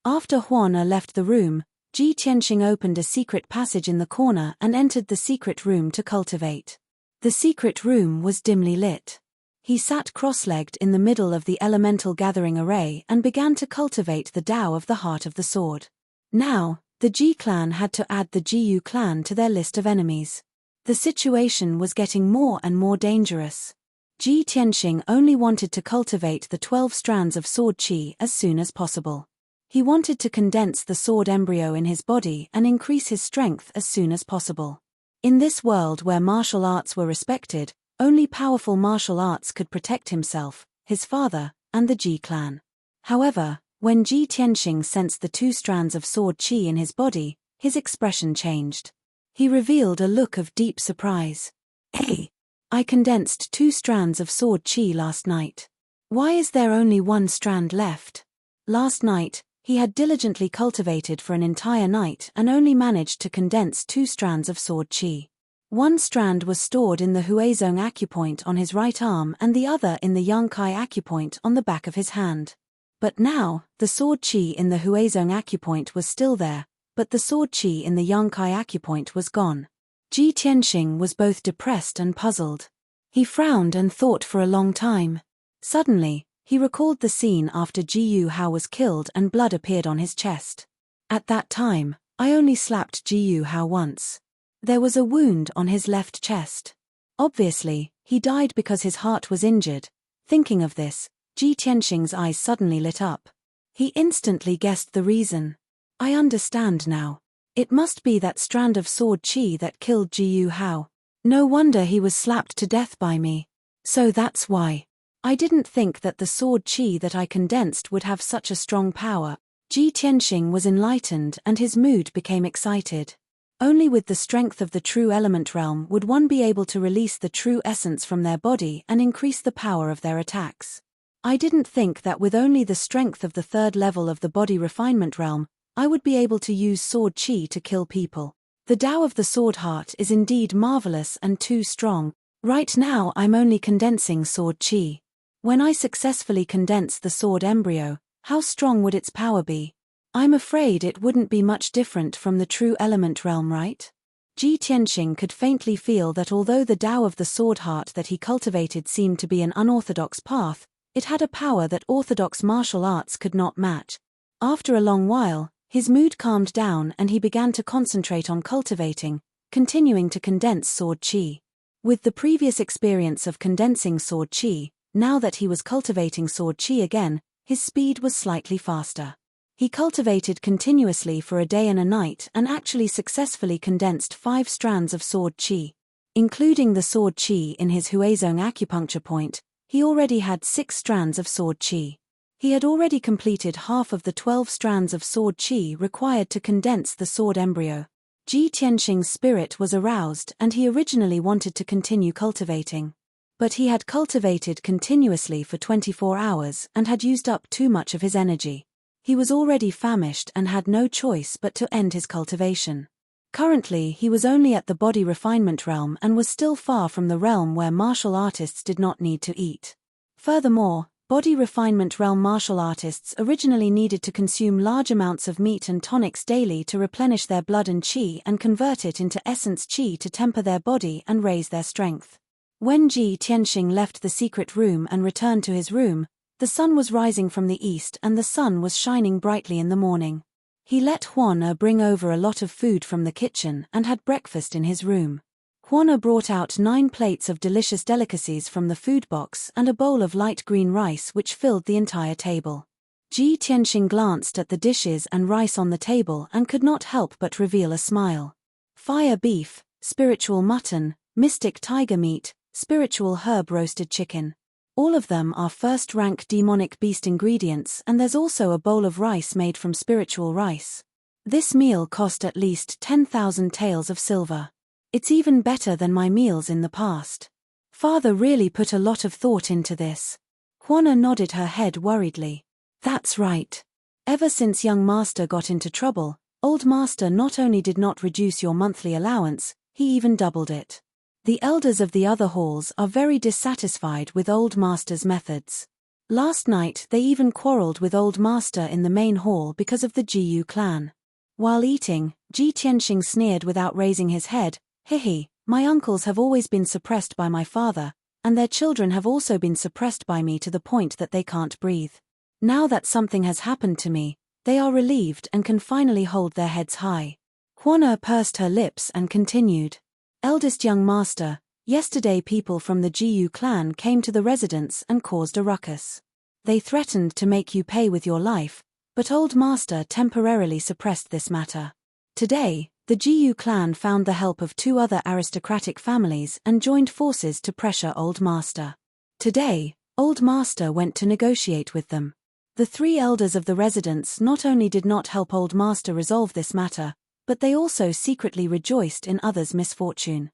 After Huana left the room, Ji Tianxing opened a secret passage in the corner and entered the secret room to cultivate. The secret room was dimly lit. He sat cross-legged in the middle of the elemental gathering array and began to cultivate the Tao of the heart of the sword. Now, the Ji clan had to add the Jiyu clan to their list of enemies. The situation was getting more and more dangerous. Ji Tianxing only wanted to cultivate the 12 strands of sword qi as soon as possible. He wanted to condense the sword embryo in his body and increase his strength as soon as possible. In this world where martial arts were respected, only powerful martial arts could protect himself, his father, and the Ji clan. However, when Ji Tianxing sensed the 2 strands of sword qi in his body, his expression changed. He revealed a look of deep surprise. "Hey! I condensed 2 strands of sword qi last night. Why is there only 1 strand left?" Last night, he had diligently cultivated for an entire night and only managed to condense 2 strands of sword qi. 1 strand was stored in the Huizong acupoint on his right arm and the other in the Yangkai acupoint on the back of his hand. But now, the sword qi in the Huizong acupoint was still there, but the sword qi in the Yangkai acupoint was gone. Ji Tianxing was both depressed and puzzled. He frowned and thought for a long time. Suddenly, he recalled the scene after Jiyu Hao was killed and blood appeared on his chest. "At that time, I only slapped Jiyu Hao once. There was a wound on his left chest. Obviously, he died because his heart was injured." Thinking of this, Ji Tianxing's eyes suddenly lit up. He instantly guessed the reason. "I understand now. It must be that strand of sword qi that killed Jiyu Hao. No wonder he was slapped to death by me. So that's why. I didn't think that the sword qi that I condensed would have such a strong power." Ji Tianxing was enlightened and his mood became excited. Only with the strength of the true element realm would one be able to release the true essence from their body and increase the power of their attacks. "I didn't think that with only the strength of the 3rd level of the body refinement realm, I would be able to use sword qi to kill people. The Tao of the sword heart is indeed marvelous and too strong. Right now I'm only condensing sword qi. When I successfully condense the sword embryo, how strong would its power be? I'm afraid it wouldn't be much different from the true element realm, right?" Ji Tianxing could faintly feel that although the Tao of the sword heart that he cultivated seemed to be an unorthodox path, it had a power that orthodox martial arts could not match. After a long while, his mood calmed down and he began to concentrate on cultivating, continuing to condense sword qi. With the previous experience of condensing sword qi, Now that he was cultivating sword chi again, his speed was slightly faster. He cultivated continuously for a day and a night and actually successfully condensed 5 strands of sword chi. Including the sword chi in his Huizong acupuncture point, he already had 6 strands of sword chi. He had already completed half of the 12 strands of sword chi required to condense the sword embryo. Ji Tianxing's spirit was aroused and he originally wanted to continue cultivating. But he had cultivated continuously for 24 hours and had used up too much of his energy. He was already famished and had no choice but to end his cultivation. Currently he was only at the body refinement realm and was still far from the realm where martial artists did not need to eat. Furthermore, body refinement realm martial artists originally needed to consume large amounts of meat and tonics daily to replenish their blood and chi and convert it into essence chi to temper their body and raise their strength. When Ji Tianxing left the secret room and returned to his room, the sun was rising from the east and the sun was shining brightly in the morning. He let Huan bring over a lot of food from the kitchen and had breakfast in his room. Huan brought out 9 plates of delicious delicacies from the food box and a bowl of light green rice which filled the entire table. Ji Tianxing glanced at the dishes and rice on the table and could not help but reveal a smile. Fire beef, spiritual mutton, mystic tiger meat, spiritual herb roasted chicken. All of them are first-rank demonic beast ingredients and there's also a bowl of rice made from spiritual rice. This meal cost at least 10,000 taels of silver. It's even better than my meals in the past. Father really put a lot of thought into this. Huana nodded her head worriedly. That's right. Ever since young master got into trouble, old master not only did not reduce your monthly allowance, he even doubled it. The elders of the other halls are very dissatisfied with old master's methods. Last night they even quarreled with old master in the main hall because of the Jiyu clan. While eating, Ji Tianxing sneered without raising his head, "Hihi, my uncles have always been suppressed by my father, and their children have also been suppressed by me to the point that they can't breathe. Now that something has happened to me, they are relieved and can finally hold their heads high." Huana pursed her lips and continued. Eldest young master, yesterday people from the Jiyu clan came to the residence and caused a ruckus. They threatened to make you pay with your life, but old master temporarily suppressed this matter. Today, the Jiyu clan found the help of 2 other aristocratic families and joined forces to pressure old master. Today, old master went to negotiate with them. The 3 elders of the residence not only did not help old master resolve this matter, but they also secretly rejoiced in others' misfortune.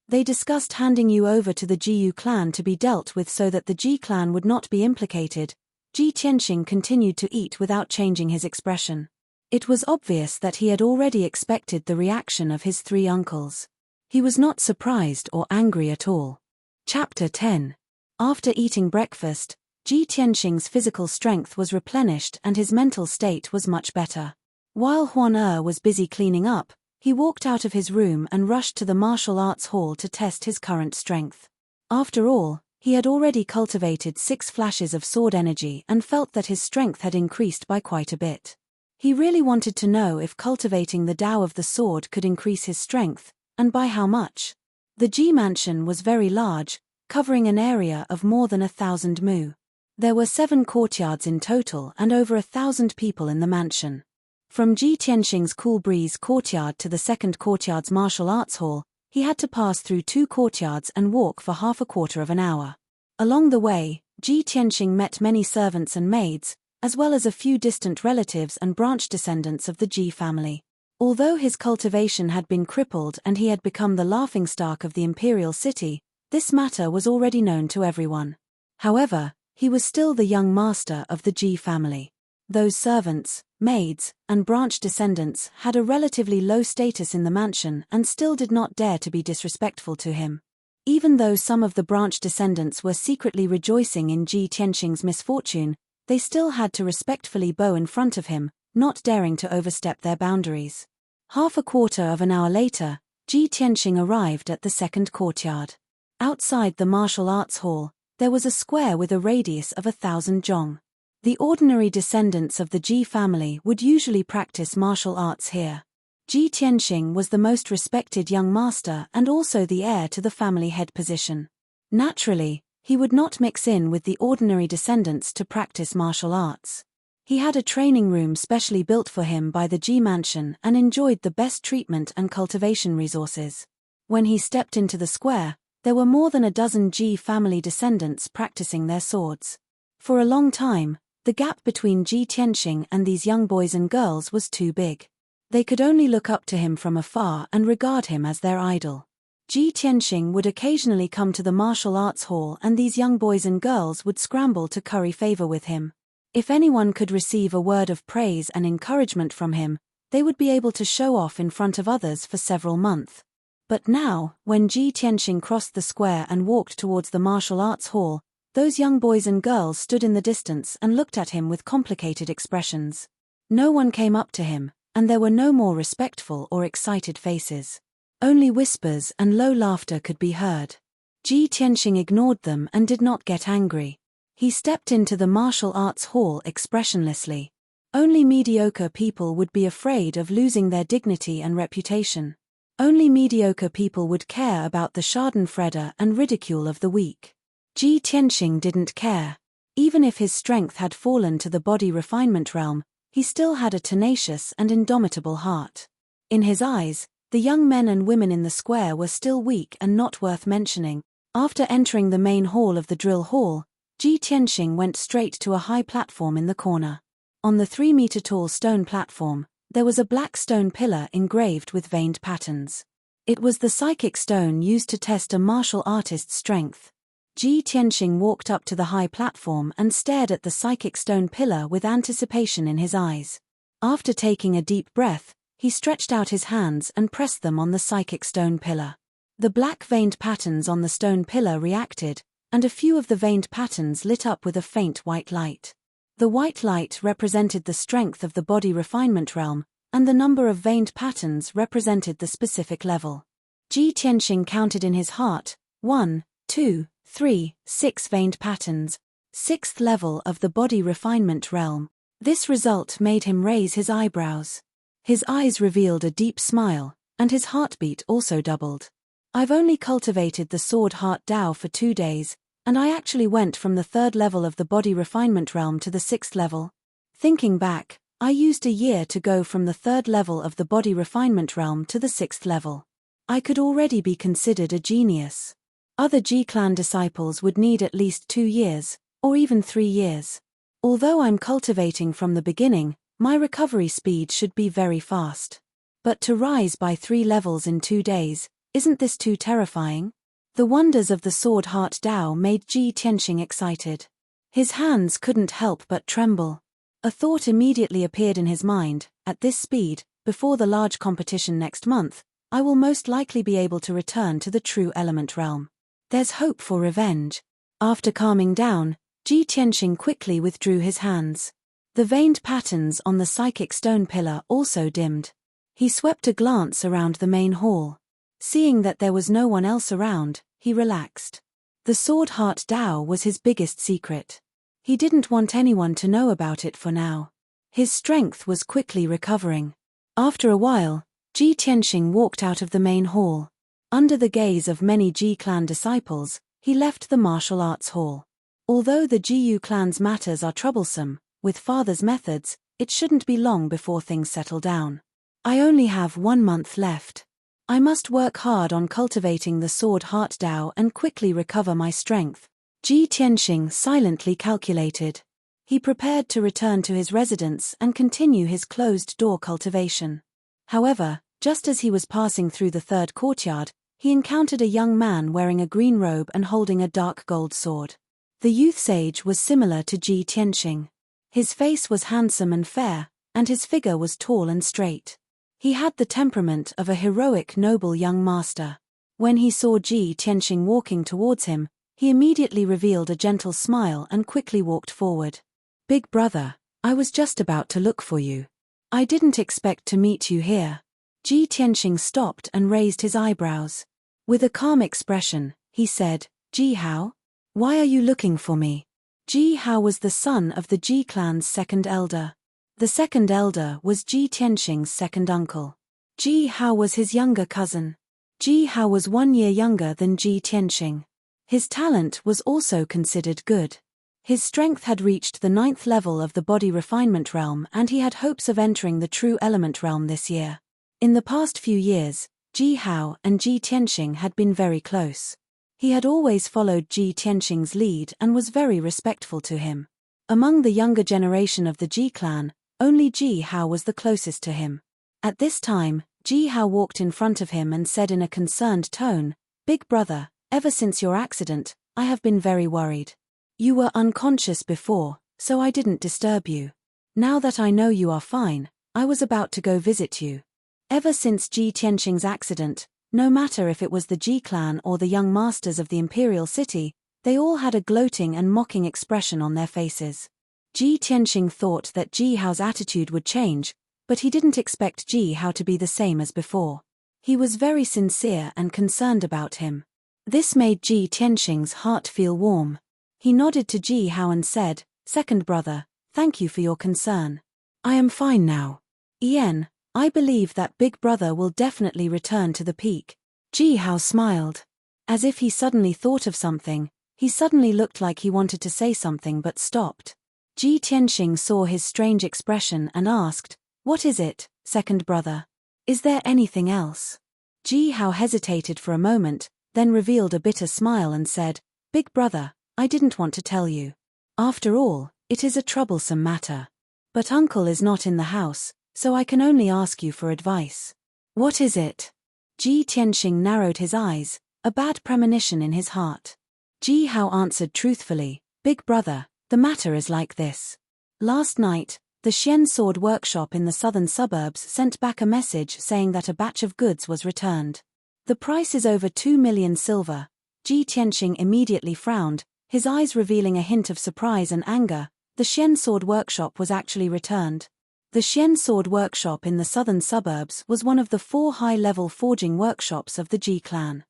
They discussed handing you over to the Jiyu clan to be dealt with so that the Ji clan would not be implicated. Ji Tianxing continued to eat without changing his expression. It was obvious that he had already expected the reaction of his 3 uncles. He was not surprised or angry at all. Chapter 10. After eating breakfast, Ji Tianxing's physical strength was replenished and his mental state was much better. While Huan was busy cleaning up, he walked out of his room and rushed to the martial arts hall to test his current strength. After all, he had already cultivated 6 flashes of sword energy and felt that his strength had increased by quite a bit. He really wanted to know if cultivating the Tao of the sword could increase his strength, and by how much. The Ji mansion was very large, covering an area of more than 1,000 mu. There were 7 courtyards in total and over 1,000 people in the mansion. From Ji Tianxing's Cool Breeze courtyard to the second courtyard's martial arts hall, he had to pass through 2 courtyards and walk for half a quarter of an hour. Along the way, Ji Tianxing met many servants and maids, as well as a few distant relatives and branch descendants of the Ji family. Although his cultivation had been crippled and he had become the laughingstock of the imperial city, this matter was already known to everyone. However, he was still the young master of the Ji family. Those servants, maids, and branch descendants had a relatively low status in the mansion and still did not dare to be disrespectful to him. Even though some of the branch descendants were secretly rejoicing in Ji Tianxing's misfortune, they still had to respectfully bow in front of him, not daring to overstep their boundaries. Half a quarter of an hour later, Ji Tianxing arrived at the second courtyard. Outside the martial arts hall, there was a square with a radius of 1,000 zhong. The ordinary descendants of the Ji family would usually practice martial arts here. Ji Tianxing was the most respected young master and also the heir to the family head position. Naturally, He would not mix in with the ordinary descendants to practice martial arts. He had a training room specially built for him by the Ji mansion and enjoyed the best treatment and cultivation resources. When he stepped into the square, there were more than a dozen Ji family descendants practicing their swords. For a long time, the gap between Ji Tianxing and these young boys and girls was too big. They could only look up to him from afar and regard him as their idol. Ji Tianxing would occasionally come to the martial arts hall and these young boys and girls would scramble to curry favor with him. If anyone could receive a word of praise and encouragement from him, they would be able to show off in front of others for several months. But now, when Ji Tianxing crossed the square and walked towards the martial arts hall, those young boys and girls stood in the distance and looked at him with complicated expressions. No one came up to him, and there were no more respectful or excited faces. Only whispers and low laughter could be heard. Ji Tianxing ignored them and did not get angry. He stepped into the martial arts hall expressionlessly. Only mediocre people would be afraid of losing their dignity and reputation. Only mediocre people would care about the schadenfreude and ridicule of the weak. Ji Tianxing didn't care. Even if his strength had fallen to the body refinement realm, he still had a tenacious and indomitable heart. In his eyes, the young men and women in the square were still weak and not worth mentioning. After entering the main hall of the drill hall, Ji Tianxing went straight to a high platform in the corner. On the 3-meter-tall stone platform, there was a black stone pillar engraved with veined patterns. It was the psychic stone used to test a martial artist's strength. Ji Tianxing walked up to the high platform and stared at the psychic stone pillar with anticipation in his eyes. After taking a deep breath, he stretched out his hands and pressed them on the psychic stone pillar. The black veined patterns on the stone pillar reacted, and a few of the veined patterns lit up with a faint white light. The white light represented the strength of the body refinement realm, and the number of veined patterns represented the specific level. Ji Tianxing counted in his heart, 1, 2, 3, 6 veined patterns, 6th level of the body refinement realm. This result made him raise his eyebrows. His eyes revealed a deep smile, and his heartbeat also doubled. I've only cultivated the sword heart Dao for 2 days, and I actually went from the 3rd level of the body refinement realm to the 6th level. Thinking back, I used a year to go from the 3rd level of the body refinement realm to the 6th level. I could already be considered a genius. Other Ji clan disciples would need at least 2 years, or even 3 years. Although I'm cultivating from the beginning, my recovery speed should be very fast. But to rise by 3 levels in 2 days, isn't this too terrifying? The wonders of the sword heart Dao made Ji Tianxing excited. His hands couldn't help but tremble. A thought immediately appeared in his mind: at this speed, before the large competition next month, I will most likely be able to return to the true element realm. There's hope for revenge. After calming down, Ji Tianxing quickly withdrew his hands. The veined patterns on the psychic stone pillar also dimmed. He swept a glance around the main hall. Seeing that there was no one else around, he relaxed. The sword heart Dao was his biggest secret. He didn't want anyone to know about it for now. His strength was quickly recovering. After a while, Ji Tianxing walked out of the main hall. Under the gaze of many Ji clan disciples, he left the martial arts hall. Although the Jiyu clan's matters are troublesome, with father's methods, it shouldn't be long before things settle down. I only have 1 month left. I must work hard on cultivating the sword heart Dao and quickly recover my strength. Ji Tianxing silently calculated. He prepared to return to his residence and continue his closed-door cultivation. However, just as he was passing through the 3rd courtyard, he encountered a young man wearing a green robe and holding a dark gold sword. The youth sage was similar to Ji Tianxing. His face was handsome and fair, and his figure was tall and straight. He had the temperament of a heroic noble young master. When he saw Ji Tianxing walking towards him, he immediately revealed a gentle smile and quickly walked forward. "Big brother, I was just about to look for you. I didn't expect to meet you here." Ji Tianxing stopped and raised his eyebrows. With a calm expression, he said, "Ji Hao? Why are you looking for me?" Ji Hao was the son of the Ji clan's 2nd elder. The 2nd elder was Ji Tianxing's 2nd uncle. Ji Hao was his younger cousin. Ji Hao was 1 year younger than Ji Tianxing. His talent was also considered good. His strength had reached the 9th level of the body refinement realm, and he had hopes of entering the true element realm this year. In the past few years, Ji Hao and Ji Tianxing had been very close. He had always followed Ji Tianxing's lead and was very respectful to him. Among the younger generation of the Ji clan, only Ji Hao was the closest to him. At this time, Ji Hao walked in front of him and said in a concerned tone, "Big brother, ever since your accident, I have been very worried. You were unconscious before, so I didn't disturb you. Now that I know you are fine, I was about to go visit you." Ever since Ji Tianxing's accident, no matter if it was the Ji clan or the young masters of the imperial city, they all had a gloating and mocking expression on their faces. Ji Tianxing thought that Ji Hao's attitude would change, but he didn't expect Ji Hao to be the same as before. He was very sincere and concerned about him. This made Ji Tianxing's heart feel warm. He nodded to Ji Hao and said, "Second brother, thank you for your concern. I am fine now. Ian, I believe that big brother will definitely return to the peak." Ji Hao smiled. As if he suddenly thought of something, he suddenly looked like he wanted to say something but stopped. Ji Tianxing saw his strange expression and asked, "What is it, second brother? Is there anything else?" Ji Hao hesitated for a moment, then revealed a bitter smile and said, "Big brother, I didn't want to tell you. After all, it is a troublesome matter. But uncle is not in the house, so I can only ask you for advice." "What is it?" Ji Tianxing narrowed his eyes, a bad premonition in his heart. Ji Hao answered truthfully, "Big brother, the matter is like this. Last night, the Xian Sword Workshop in the southern suburbs sent back a message saying that a batch of goods was returned. The price is over 2 million silver." Ji Tianxing immediately frowned, his eyes revealing a hint of surprise and anger. The Xian Sword Workshop was actually returned. The Xian Sword Workshop in the southern suburbs was one of the 4 high-level forging workshops of the Ji clan.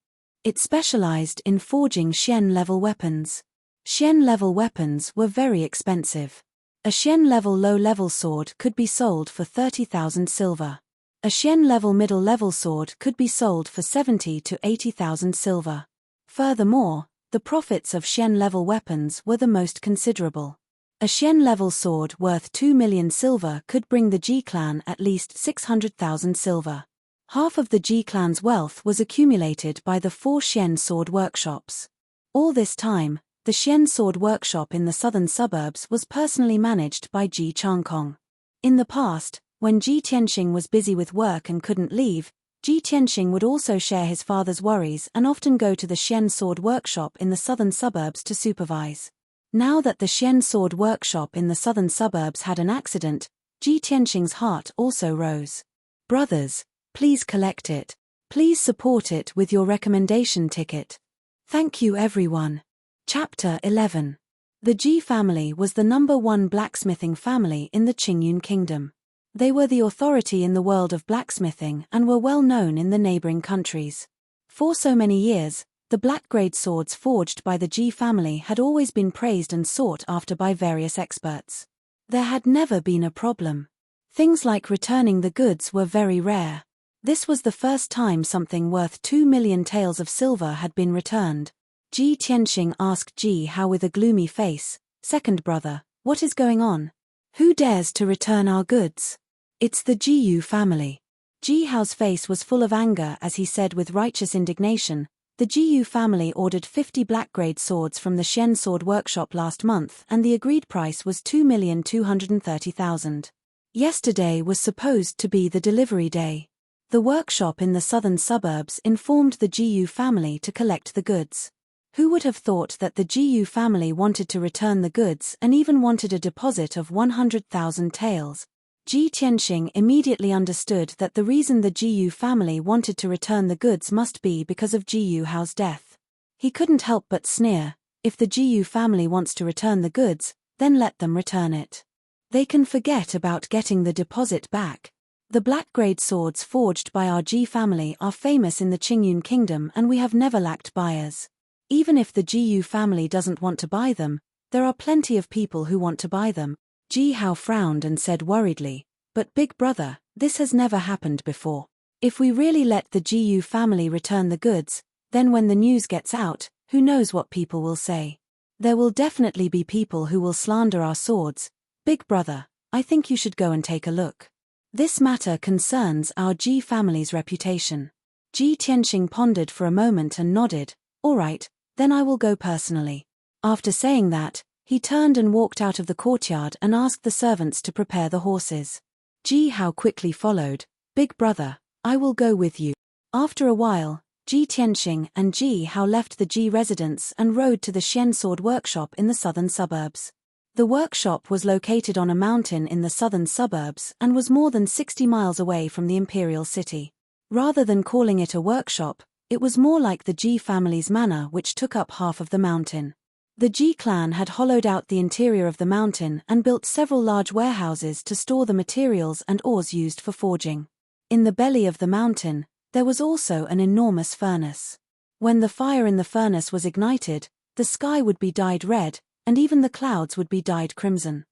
It specialized in forging Xian-level weapons. Xian-level weapons were very expensive. A Xian-level low-level sword could be sold for 30,000 silver. A Xian-level middle-level sword could be sold for 70 to 80,000 silver. Furthermore, the profits of Xian-level weapons were the most considerable. A Xian-level sword worth 2 million silver could bring the Ji clan at least 600,000 silver. Half of the Ji clan's wealth was accumulated by the 4 Xian sword workshops. All this time, the Xian Sword Workshop in the southern suburbs was personally managed by Ji Changkong. In the past, when Ji Tianxing was busy with work and couldn't leave, Ji Tianxing would also share his father's worries and often go to the Xian Sword Workshop in the southern suburbs to supervise. Now that the Xian Sword Workshop in the southern suburbs had an accident, Ji Tianxing's heart also rose. "Brothers, please collect it. Please support it with your recommendation ticket. Thank you everyone." Chapter 11. The Ji family was the #1 blacksmithing family in the Qingyun Kingdom. They were the authority in the world of blacksmithing and were well known in the neighboring countries. For so many years, the black-grade swords forged by the Ji family had always been praised and sought after by various experts. There had never been a problem. Things like returning the goods were very rare. This was the first time something worth 2 million taels of silver had been returned. Ji Tianxing asked Ji Hao with a gloomy face, "Second brother, what is going on? Who dares to return our goods?" "It's the Jiyu family." Ji Hao's face was full of anger as he said with righteous indignation, "The Jiyu family ordered 50 black-grade swords from the Xian Sword Workshop last month and the agreed price was 2,230,000. Yesterday was supposed to be the delivery day. The workshop in the southern suburbs informed the Jiyu family to collect the goods. Who would have thought that the Jiyu family wanted to return the goods and even wanted a deposit of 100,000 taels?" Ji Tianxing immediately understood that the reason the Jiyu family wanted to return the goods must be because of Jiyu Hao's death. He couldn't help but sneer, "If the Jiyu family wants to return the goods, then let them return it. They can forget about getting the deposit back. The black-grade swords forged by our Ji family are famous in the Qingyun Kingdom and we have never lacked buyers. Even if the Jiyu family doesn't want to buy them, there are plenty of people who want to buy them." Ji Hao frowned and said worriedly, "But big brother, this has never happened before. If we really let the Jiyu family return the goods, then when the news gets out, Who knows what people will say? There will definitely be people who will slander our swords. Big brother, I think you should go and take a look. This matter concerns our Ji family's reputation. Ji Tianxing pondered for a moment and nodded. All right, then I will go personally. After saying that, he turned and walked out of the courtyard and asked the servants to prepare the horses. Ji Hao quickly followed. Big brother, I will go with you. After a while, Ji Tianxing and Ji Hao left the Ji residence and rode to the Xian sword workshop in the southern suburbs. The workshop was located on a mountain in the southern suburbs and was more than 60 miles away from the imperial city. Rather than calling it a workshop, it was more like the Ji family's manor, which took up half of the mountain. The Ji clan had hollowed out the interior of the mountain and built several large warehouses to store the materials and ores used for forging. In the belly of the mountain, there was also an enormous furnace. When the fire in the furnace was ignited, the sky would be dyed red, and even the clouds would be dyed crimson.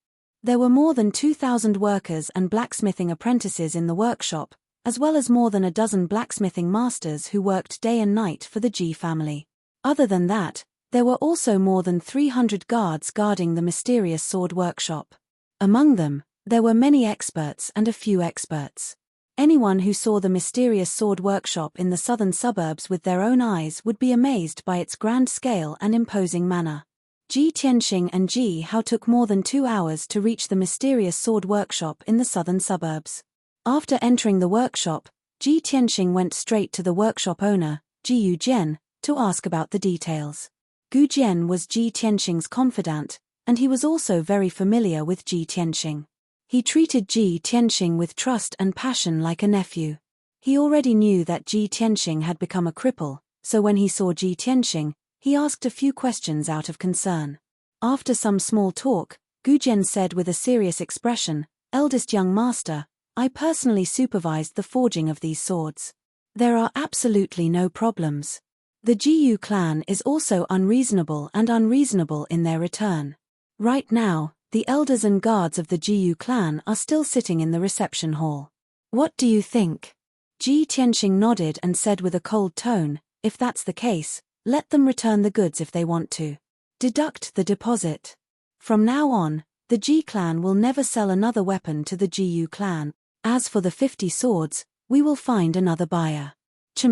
There were more than 2,000 workers and blacksmithing apprentices in the workshop, as well as more than a dozen blacksmithing masters who worked day and night for the Ji family. Other than that, there were also more than 300 guards guarding the mysterious sword workshop. Among them, there were many experts and a few experts. Anyone who saw the mysterious sword workshop in the southern suburbs with their own eyes would be amazed by its grand scale and imposing manner. Ji Tianxing and Ji Hao took more than 2 hours to reach the mysterious sword workshop in the southern suburbs. After entering the workshop, Ji Tianxing went straight to the workshop owner, Ji Yujian, to ask about the details. Gu Jian was Ji Tianxing's confidant, and he was also very familiar with Ji Tianxing. He treated Ji Tianxing with trust and passion like a nephew. He already knew that Ji Tianxing had become a cripple, so when he saw Ji Tianxing, he asked a few questions out of concern. After some small talk, Gu Jian said with a serious expression, "Eldest young master, I personally supervised the forging of these swords. There are absolutely no problems. The Jiyu clan is also unreasonable in their return. Right now, the elders and guards of the Jiyu clan are still sitting in the reception hall. What do you think?" Ji Tianxing nodded and said with a cold tone, "If that's the case, let them return the goods if they want to. Deduct the deposit. From now on, the Ji clan will never sell another weapon to the Jiyu clan. As for the 50 swords, we will find another buyer. Ch,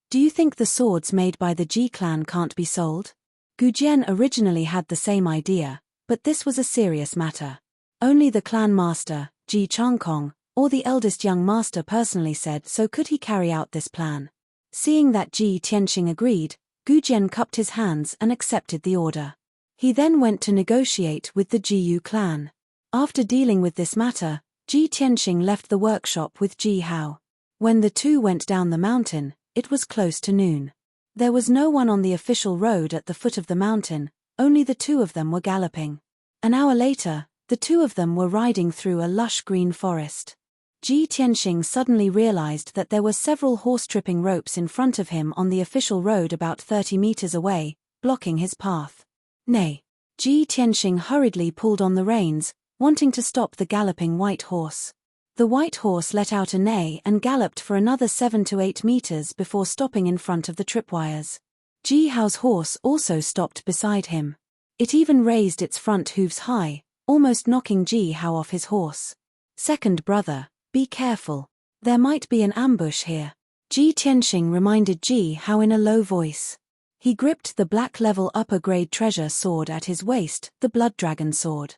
do you think the swords made by the Ji clan can't be sold?" Gu Jian originally had the same idea, but this was a serious matter. Only the clan master, Ji Changkong, or the eldest young master personally said so could he carry out this plan. Seeing that Ji Tianxing agreed, Gu Jian cupped his hands and accepted the order. He then went to negotiate with the Jiyu clan. After dealing with this matter, Ji Tianxing left the workshop with Ji Hao. When the two went down the mountain, it was close to noon. There was no one on the official road at the foot of the mountain, only the two of them were galloping. An hour later, the two of them were riding through a lush green forest. Ji Tianxing suddenly realized that there were several horse-tripping ropes in front of him on the official road about 30 meters away, blocking his path. Nay. Ji Tianxing hurriedly pulled on the reins, wanting to stop the galloping white horse. The white horse let out a neigh and galloped for another 7 to 8 meters before stopping in front of the tripwires. Ji Hao's horse also stopped beside him. It even raised its front hooves high, almost knocking Ji Hao off his horse. "Second brother, be careful. There might be an ambush here," Ji Tianxing reminded Ji Hao in a low voice. He gripped the black level upper-grade treasure sword at his waist, the Blood Dragon sword.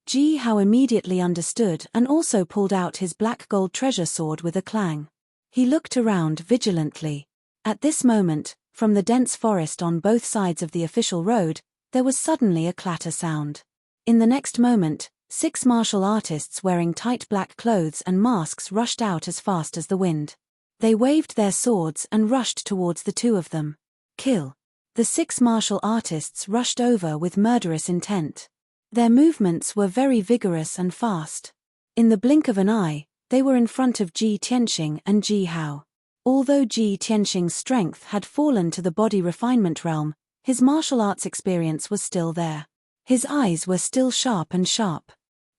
Ji Hao immediately understood and also pulled out his black gold treasure sword with a clang. He looked around vigilantly. At this moment, from the dense forest on both sides of the official road, there was suddenly a clatter sound. In the next moment, 6 martial artists wearing tight black clothes and masks rushed out as fast as the wind. They waved their swords and rushed towards the two of them. Kill. The 6 martial artists rushed over with murderous intent. Their movements were very vigorous and fast. In the blink of an eye, they were in front of Ji Tianxing and Ji Hao. Although Ji Tianxing's strength had fallen to the body refinement realm, his martial arts experience was still there. His eyes were still sharp.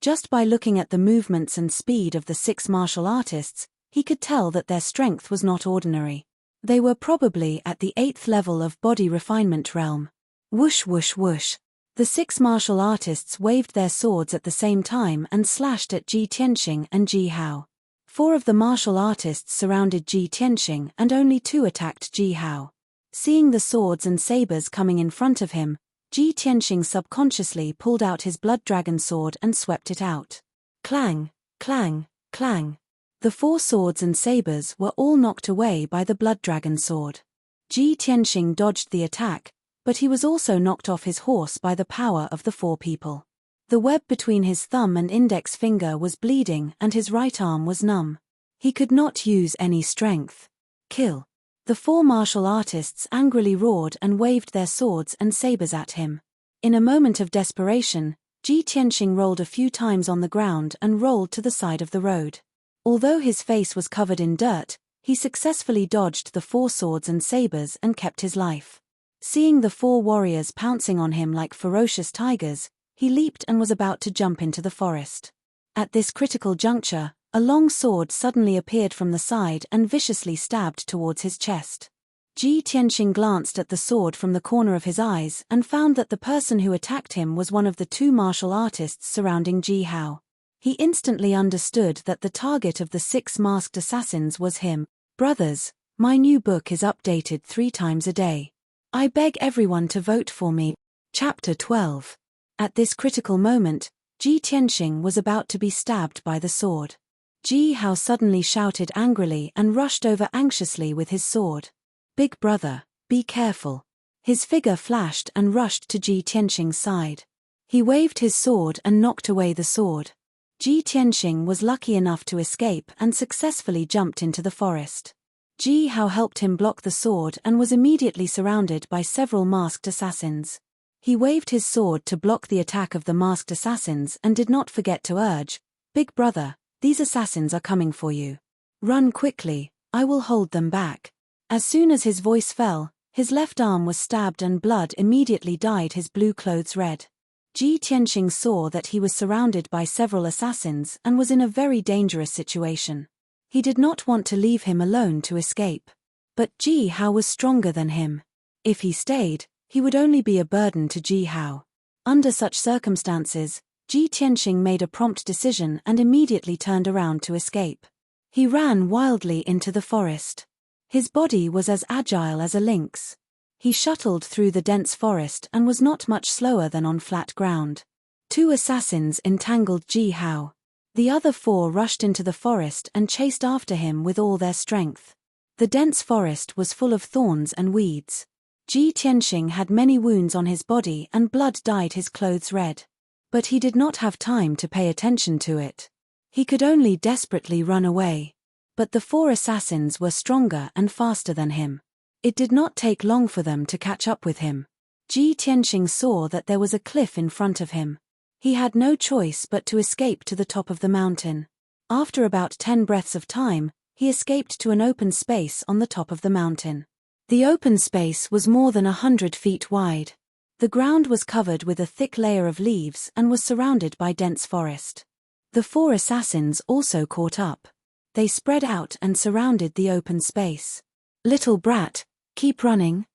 Just by looking at the movements and speed of the 6 martial artists, he could tell that their strength was not ordinary. They were probably at the 8th level of body refinement realm. Whoosh whoosh whoosh. The 6 martial artists waved their swords at the same time and slashed at Ji Tianxing and Ji Hao. 4 of the martial artists surrounded Ji Tianxing and only 2 attacked Ji Hao. Seeing the swords and sabers coming in front of him, Ji Tianxing subconsciously pulled out his blood dragon sword and swept it out. Clang, clang, clang. The 4 swords and sabers were all knocked away by the blood dragon sword. Ji Tianxing dodged the attack, but he was also knocked off his horse by the power of the 4 people. The web between his thumb and index finger was bleeding and his right arm was numb. He could not use any strength. Kill. The 4 martial artists angrily roared and waved their swords and sabers at him. In a moment of desperation, Ji Tianxing rolled a few times on the ground and rolled to the side of the road. Although his face was covered in dirt, he successfully dodged the 4 swords and sabers and kept his life. Seeing the 4 warriors pouncing on him like ferocious tigers, he leaped and was about to jump into the forest. At this critical juncture, a long sword suddenly appeared from the side and viciously stabbed towards his chest. Ji Tianxing glanced at the sword from the corner of his eyes and found that the person who attacked him was one of the 2 martial artists surrounding Ji Hao. He instantly understood that the target of the 6 masked assassins was him. Brothers, my new book is updated 3 times a day. I beg everyone to vote for me. Chapter 12. At this critical moment, Ji Tianxing was about to be stabbed by the sword. Ji Hao suddenly shouted angrily and rushed over anxiously with his sword. Big brother, be careful. His figure flashed and rushed to Ji Tianxing's side. He waved his sword and knocked away the sword. Ji Tianxing was lucky enough to escape and successfully jumped into the forest. Ji Hao helped him block the sword and was immediately surrounded by several masked assassins. He waved his sword to block the attack of the masked assassins and did not forget to urge, Big brother, these assassins are coming for you. Run quickly, I will hold them back. As soon as his voice fell, his left arm was stabbed and blood immediately dyed his blue clothes red. Ji Tianxing saw that he was surrounded by several assassins and was in a very dangerous situation. He did not want to leave him alone to escape. But Ji Hao was stronger than him. If he stayed, he would only be a burden to Ji Hao. Under such circumstances, Ji Tianxing made a prompt decision and immediately turned around to escape. He ran wildly into the forest. His body was as agile as a lynx. He shuttled through the dense forest and was not much slower than on flat ground. 2 assassins entangled Ji Hao. The other 4 rushed into the forest and chased after him with all their strength. The dense forest was full of thorns and weeds. Ji Tianxing had many wounds on his body and blood dyed his clothes red. But he did not have time to pay attention to it. He could only desperately run away. But the 4 assassins were stronger and faster than him. It did not take long for them to catch up with him. Ji Tianxing saw that there was a cliff in front of him. He had no choice but to escape to the top of the mountain. After about 10 breaths of time, he escaped to an open space on the top of the mountain. The open space was more than 100 feet wide. The ground was covered with a thick layer of leaves and was surrounded by dense forest. The 4 assassins also caught up. They spread out and surrounded the open space. Little brat, keep running.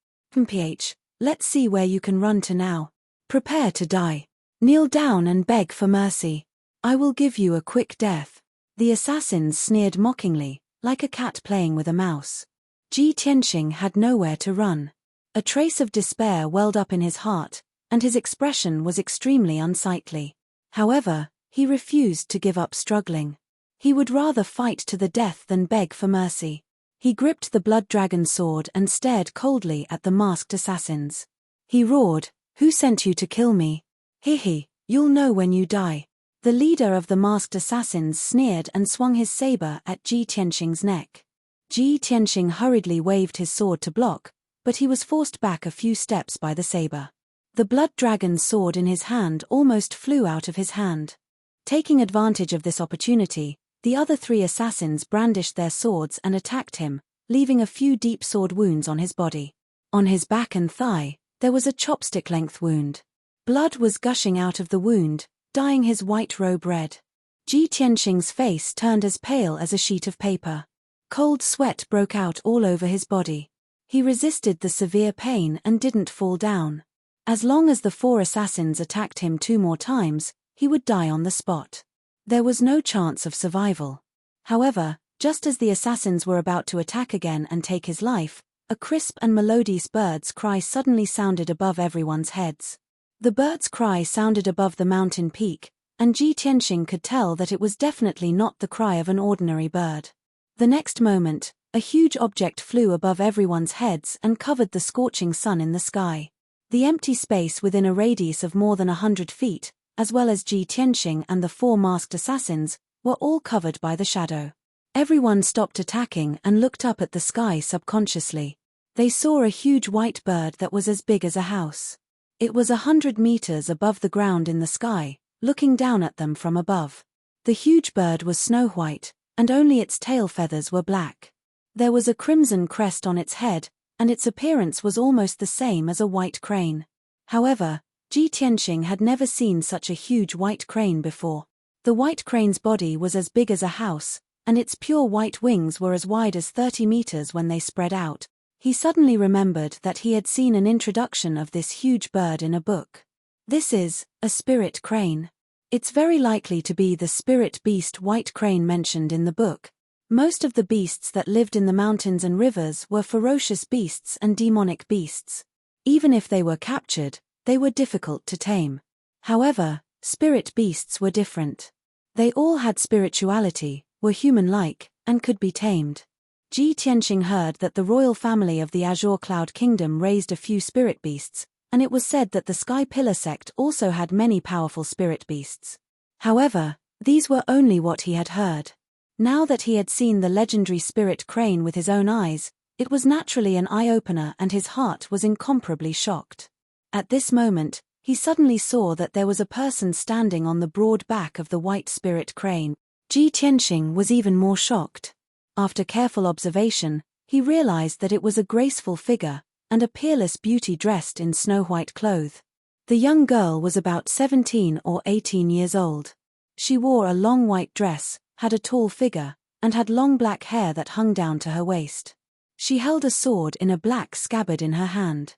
Let's see where you can run to now. Prepare to die. Kneel down and beg for mercy. I will give you a quick death. The assassins sneered mockingly, like a cat playing with a mouse. Ji Tianxing had nowhere to run. A trace of despair welled up in his heart, and his expression was extremely unsightly. However, he refused to give up struggling. He would rather fight to the death than beg for mercy. He gripped the blood dragon sword and stared coldly at the masked assassins. He roared, "Who sent you to kill me? Hehe, you'll know when you die." The leader of the masked assassins sneered and swung his saber at Ji Tianxing's neck. Ji Tianxing hurriedly waved his sword to block, but he was forced back a few steps by the saber. The blood dragon's sword in his hand almost flew out of his hand. Taking advantage of this opportunity, the other 3 assassins brandished their swords and attacked him, leaving a few deep sword wounds on his body. On his back and thigh, there was a chopstick-length wound. Blood was gushing out of the wound, dyeing his white robe red. Ji Tianxing's face turned as pale as a sheet of paper. Cold sweat broke out all over his body. He resisted the severe pain and didn't fall down. As long as the 4 assassins attacked him 2 more times, he would die on the spot. There was no chance of survival. However, just as the assassins were about to attack again and take his life, a crisp and melodious bird's cry suddenly sounded above everyone's heads. The bird's cry sounded above the mountain peak, and Ji Tianxing could tell that it was definitely not the cry of an ordinary bird. The next moment, a huge object flew above everyone's heads and covered the scorching sun in the sky. The empty space within a radius of more than 100 feet, as well as Ji Tianxing and the 4 masked assassins, were all covered by the shadow. Everyone stopped attacking and looked up at the sky subconsciously. They saw a huge white bird that was as big as a house. It was 100 meters above the ground in the sky, looking down at them from above. The huge bird was snow-white, and only its tail feathers were black. There was a crimson crest on its head, and its appearance was almost the same as a white crane. However, Ji Tianxing had never seen such a huge white crane before. The white crane's body was as big as a house, and its pure white wings were as wide as 30 meters when they spread out. He suddenly remembered that he had seen an introduction of this huge bird in a book. This is a spirit crane. It's very likely to be the spirit beast white crane mentioned in the book. Most of the beasts that lived in the mountains and rivers were ferocious beasts and demonic beasts. Even if they were captured, they were difficult to tame. However, spirit beasts were different. They all had spirituality, were human-like, and could be tamed. Ji Tianxing heard that the royal family of the Azure Cloud Kingdom raised a few spirit beasts, and it was said that the Sky Pillar sect also had many powerful spirit beasts. However, these were only what he had heard. Now that he had seen the legendary spirit crane with his own eyes, it was naturally an eye-opener and his heart was incomparably shocked. At this moment, he suddenly saw that there was a person standing on the broad back of the white spirit crane. Ji Tianxing was even more shocked. After careful observation, he realized that it was a graceful figure, and a peerless beauty dressed in snow-white clothes. The young girl was about 17 or 18 years old. She wore a long white dress, had a tall figure, and had long black hair that hung down to her waist. She held a sword in a black scabbard in her hand.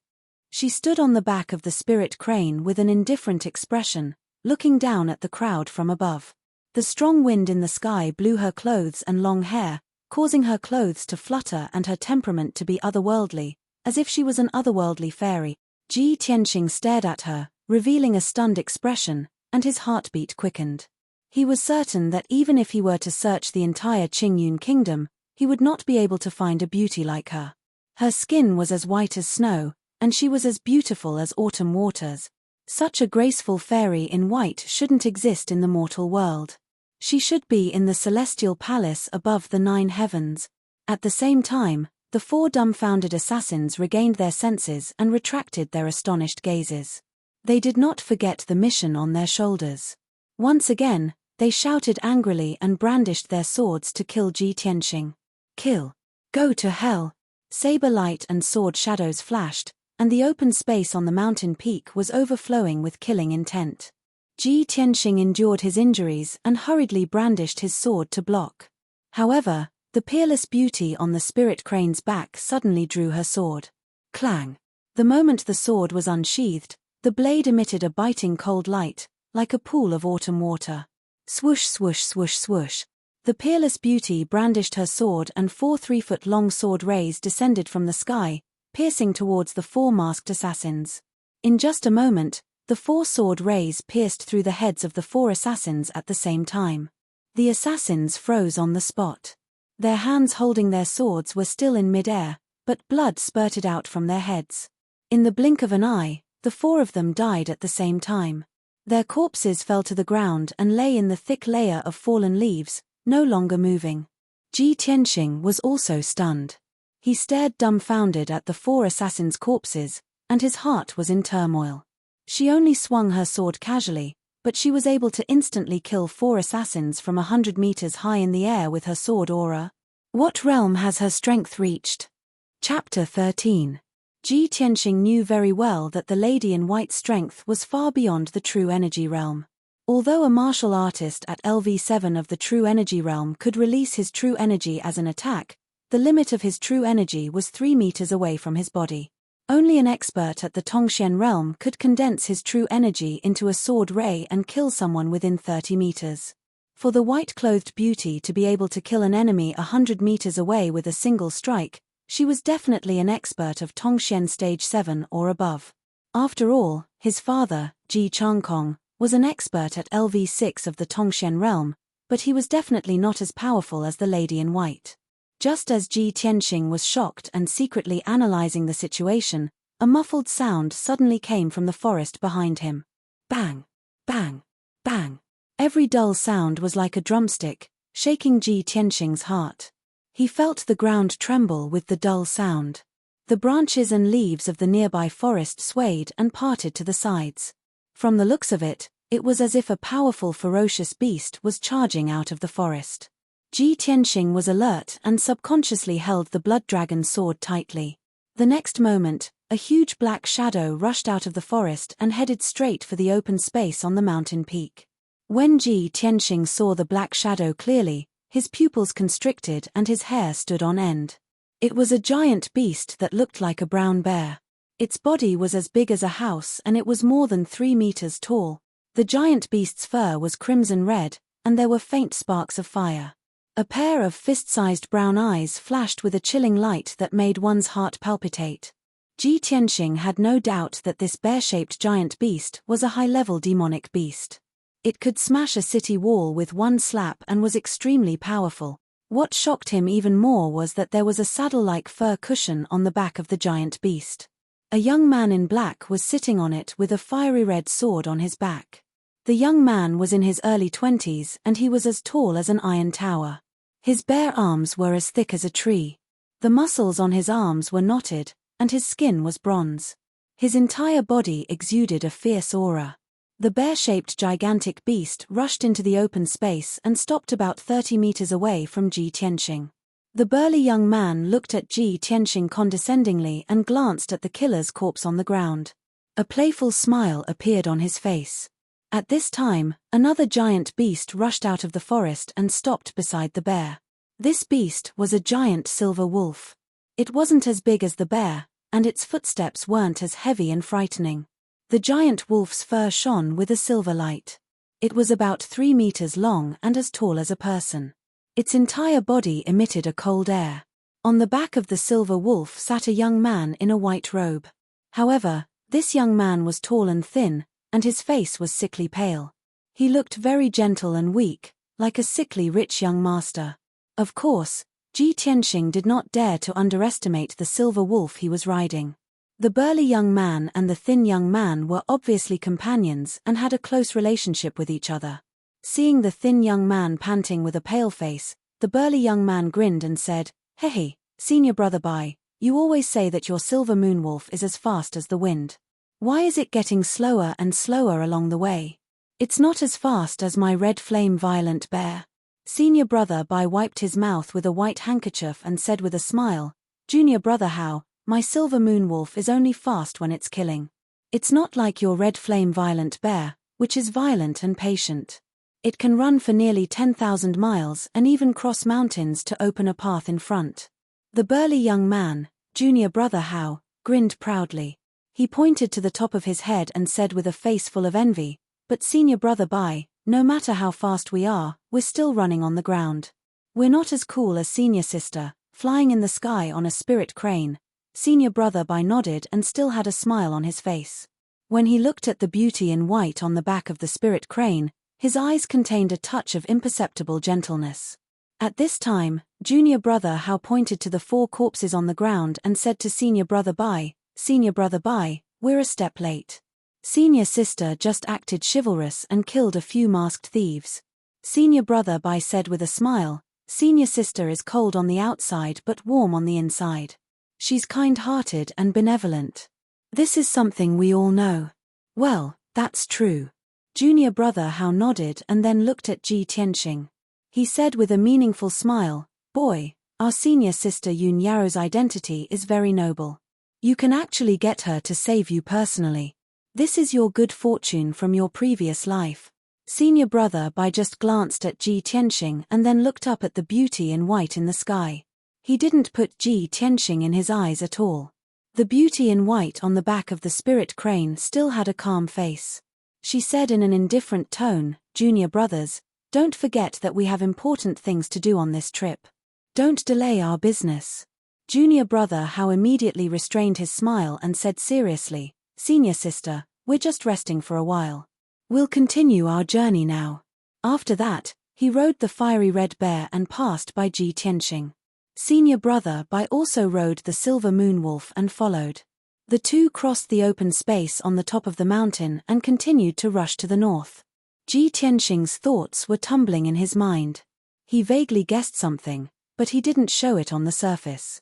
She stood on the back of the spirit crane with an indifferent expression, looking down at the crowd from above. The strong wind in the sky blew her clothes and long hair, causing her clothes to flutter and her temperament to be otherworldly, as if she was an otherworldly fairy. Ji Tianxing stared at her, revealing a stunned expression, and his heartbeat quickened. He was certain that even if he were to search the entire Qingyun kingdom, he would not be able to find a beauty like her. Her skin was as white as snow, and she was as beautiful as autumn waters. Such a graceful fairy in white shouldn't exist in the mortal world. She should be in the celestial palace above the 9 heavens. At the same time, the 4 dumbfounded assassins regained their senses and retracted their astonished gazes. They did not forget the mission on their shoulders. Once again, they shouted angrily and brandished their swords to kill Ji Tianxing. Kill. Go to hell. Saber light and sword shadows flashed, and the open space on the mountain peak was overflowing with killing intent. Ji Tianxing endured his injuries and hurriedly brandished his sword to block. However, the peerless beauty on the spirit crane's back suddenly drew her sword. Clang! The moment the sword was unsheathed, the blade emitted a biting cold light, like a pool of autumn water. Swoosh swoosh swoosh swoosh. The peerless beauty brandished her sword and 4 3-foot-long sword rays descended from the sky, piercing towards the 4 masked assassins. In just a moment, the 4 sword rays pierced through the heads of the 4 assassins at the same time. The assassins froze on the spot. Their hands holding their swords were still in mid-air, but blood spurted out from their heads. In the blink of an eye, the 4 of them died at the same time. Their corpses fell to the ground and lay in the thick layer of fallen leaves, no longer moving. Ji Tianxing was also stunned. He stared dumbfounded at the 4 assassins' corpses, and his heart was in turmoil. She only swung her sword casually, but she was able to instantly kill 4 assassins from 100 meters high in the air with her sword aura. What realm has her strength reached? Chapter 13. Ji Tianxing knew very well that the lady in white's strength was far beyond the true energy realm. Although a martial artist at LV7 of the true energy realm could release his true energy as an attack, the limit of his true energy was 3 meters away from his body. Only an expert at the Tongxian realm could condense his true energy into a sword ray and kill someone within 30 meters. For the white-clothed beauty to be able to kill an enemy 100 meters away with a single strike, she was definitely an expert of Tongxian stage 7 or above. After all, his father, Ji Changkong, was an expert at LV6 of the Tongxian realm, but he was definitely not as powerful as the lady in white. Just as Ji Tianxing was shocked and secretly analyzing the situation, a muffled sound suddenly came from the forest behind him. Bang! Bang! Bang! Every dull sound was like a drumstick, shaking Ji Tianxing's heart. He felt the ground tremble with the dull sound. The branches and leaves of the nearby forest swayed and parted to the sides. From the looks of it, it was as if a powerful ferocious beast was charging out of the forest. Ji Tianxing was alert and subconsciously held the blood dragon sword tightly. The next moment, a huge black shadow rushed out of the forest and headed straight for the open space on the mountain peak. When Ji Tianxing saw the black shadow clearly, his pupils constricted and his hair stood on end. It was a giant beast that looked like a brown bear. Its body was as big as a house and it was more than 3 meters tall. The giant beast's fur was crimson red, and there were faint sparks of fire. A pair of fist-sized brown eyes flashed with a chilling light that made one's heart palpitate. Ji Tianxing had no doubt that this bear-shaped giant beast was a high-level demonic beast. It could smash a city wall with one slap and was extremely powerful. What shocked him even more was that there was a saddle-like fur cushion on the back of the giant beast. A young man in black was sitting on it with a fiery red sword on his back. The young man was in his early 20s and he was as tall as an iron tower. His bare arms were as thick as a tree. The muscles on his arms were knotted, and his skin was bronze. His entire body exuded a fierce aura. The bear-shaped gigantic beast rushed into the open space and stopped about 30 meters away from Ji Tianxing. The burly young man looked at Ji Tianxing condescendingly and glanced at the killer's corpse on the ground. A playful smile appeared on his face. At this time, another giant beast rushed out of the forest and stopped beside the bear. This beast was a giant silver wolf. It wasn't as big as the bear, and its footsteps weren't as heavy and frightening. The giant wolf's fur shone with a silver light. It was about 3 meters long and as tall as a person. Its entire body emitted a cold air. On the back of the silver wolf sat a young man in a white robe. However, this young man was tall and thin, and his face was sickly pale. He looked very gentle and weak, like a sickly rich young master. Of course, Ji Tianxing did not dare to underestimate the silver wolf he was riding. The burly young man and the thin young man were obviously companions and had a close relationship with each other. Seeing the thin young man panting with a pale face, the burly young man grinned and said, "Hey, senior brother Bai, you always say that your silver moonwolf is as fast as the wind. Why is it getting slower and slower along the way? It's not as fast as my red flame violent bear." Senior brother Bai wiped his mouth with a white handkerchief and said with a smile, "Junior brother How, my silver moonwolf is only fast when it's killing. It's not like your red flame violent bear, which is violent and patient. It can run for nearly 10,000 miles and even cross mountains to open a path in front." The burly young man, junior brother How, grinned proudly. He pointed to the top of his head and said with a face full of envy, "But senior brother Bai, no matter how fast we are, we're still running on the ground. We're not as cool as senior sister, flying in the sky on a spirit crane." Senior brother Bai nodded and still had a smile on his face. When he looked at the beauty in white on the back of the spirit crane, his eyes contained a touch of imperceptible gentleness. At this time, junior brother How pointed to the 4 corpses on the ground and said to senior brother Bai, "Senior brother Bai, we're a step late. Senior sister just acted chivalrous and killed a few masked thieves." Senior brother Bai said with a smile, "Senior sister is cold on the outside but warm on the inside. She's kind-hearted and benevolent. This is something we all know." "Well, that's true." Junior brother How nodded and then looked at Ji Tianxing. He said with a meaningful smile, "Boy, our senior sister Yun Yao's identity is very noble. You can actually get her to save you personally. This is your good fortune from your previous life." Senior brother Bai just glanced at Ji Tianxing and then looked up at the beauty in white in the sky. He didn't put Ji Tianxing in his eyes at all. The beauty in white on the back of the spirit crane still had a calm face. She said in an indifferent tone, "Junior brothers, don't forget that we have important things to do on this trip. Don't delay our business." Junior brother Hao immediately restrained his smile and said seriously, "Senior sister, we're just resting for a while. We'll continue our journey now." After that, he rode the fiery red bear and passed by Ji Tianxing. Senior brother Bai also rode the silver moon wolf and followed. The two crossed the open space on the top of the mountain and continued to rush to the north. Ji Tianxing's thoughts were tumbling in his mind. He vaguely guessed something, but he didn't show it on the surface.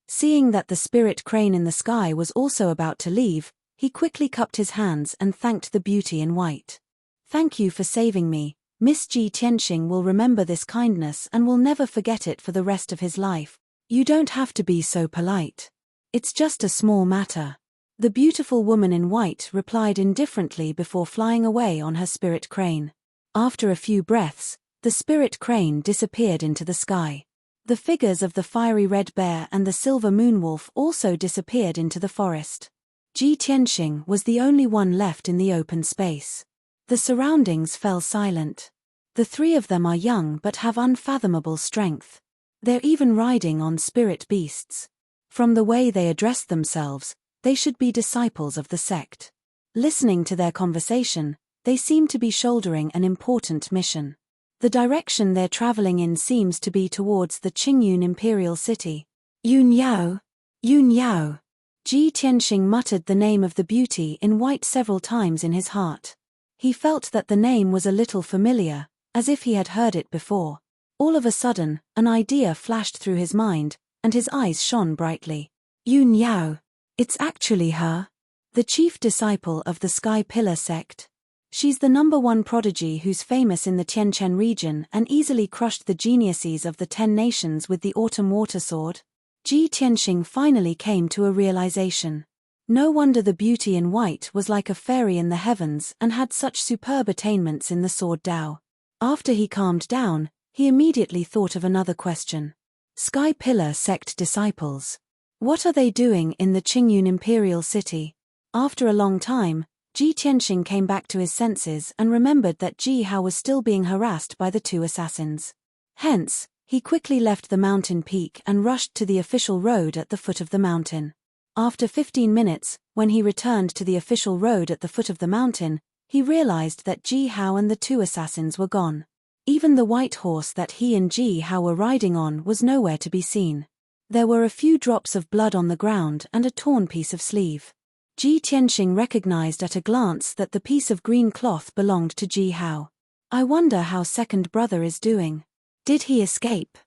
Seeing that the spirit crane in the sky was also about to leave, he quickly cupped his hands and thanked the beauty in white. "Thank you for saving me. Miss Ji Tianxing will remember this kindness and will never forget it for the rest of his life. You don't have to be so polite. It's just a small matter." The beautiful woman in white replied indifferently before flying away on her spirit crane. After a few breaths, the spirit crane disappeared into the sky. The figures of the fiery red bear and the silver moon wolf also disappeared into the forest. Ji Tianxing was the only one left in the open space. The surroundings fell silent. The three of them are young but have unfathomable strength. They're even riding on spirit beasts. From the way they addressed themselves, they should be disciples of the sect. Listening to their conversation, they seem to be shouldering an important mission. The direction they're traveling in seems to be towards the Qingyun imperial city. Yun Yao. Yun Yao. Ji Tianxing muttered the name of the beauty in white several times in his heart. He felt that the name was a little familiar, as if he had heard it before. All of a sudden, an idea flashed through his mind, and his eyes shone brightly. Yun Yao. It's actually her. The chief disciple of the Sky Pillar sect. She's the #1 prodigy who's famous in the Tianchen region and easily crushed the geniuses of the 10 nations with the autumn water sword. Ji Tianxing finally came to a realization. No wonder the beauty in white was like a fairy in the heavens and had such superb attainments in the sword Dao. After he calmed down, he immediately thought of another question. Sky Pillar sect disciples. What are they doing in the Qingyun imperial city? After a long time, Ji Tianxing came back to his senses and remembered that Ji Hao was still being harassed by the 2 assassins. Hence, he quickly left the mountain peak and rushed to the official road at the foot of the mountain. After 15 minutes, when he returned to the official road at the foot of the mountain, he realized that Ji Hao and the 2 assassins were gone. Even the white horse that he and Ji Hao were riding on was nowhere to be seen. There were a few drops of blood on the ground and a torn piece of sleeve. Ji Tianxing recognized at a glance that the piece of green cloth belonged to Ji Hao. I wonder how second brother is doing. Did he escape?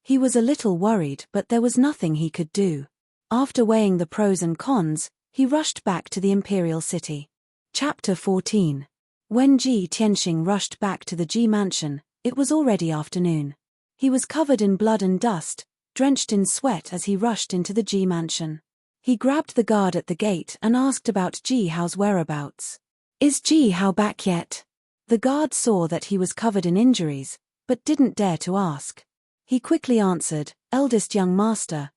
He was a little worried, but there was nothing he could do. After weighing the pros and cons, he rushed back to the imperial city. Chapter 14. When Ji Tianxing rushed back to the Ji mansion, it was already afternoon. He was covered in blood and dust, drenched in sweat as he rushed into the Ji mansion. He grabbed the guard at the gate and asked about Ji Hao's whereabouts. Is Ji Hao back yet? The guard saw that he was covered in injuries, but didn't dare to ask. He quickly answered, Eldest young master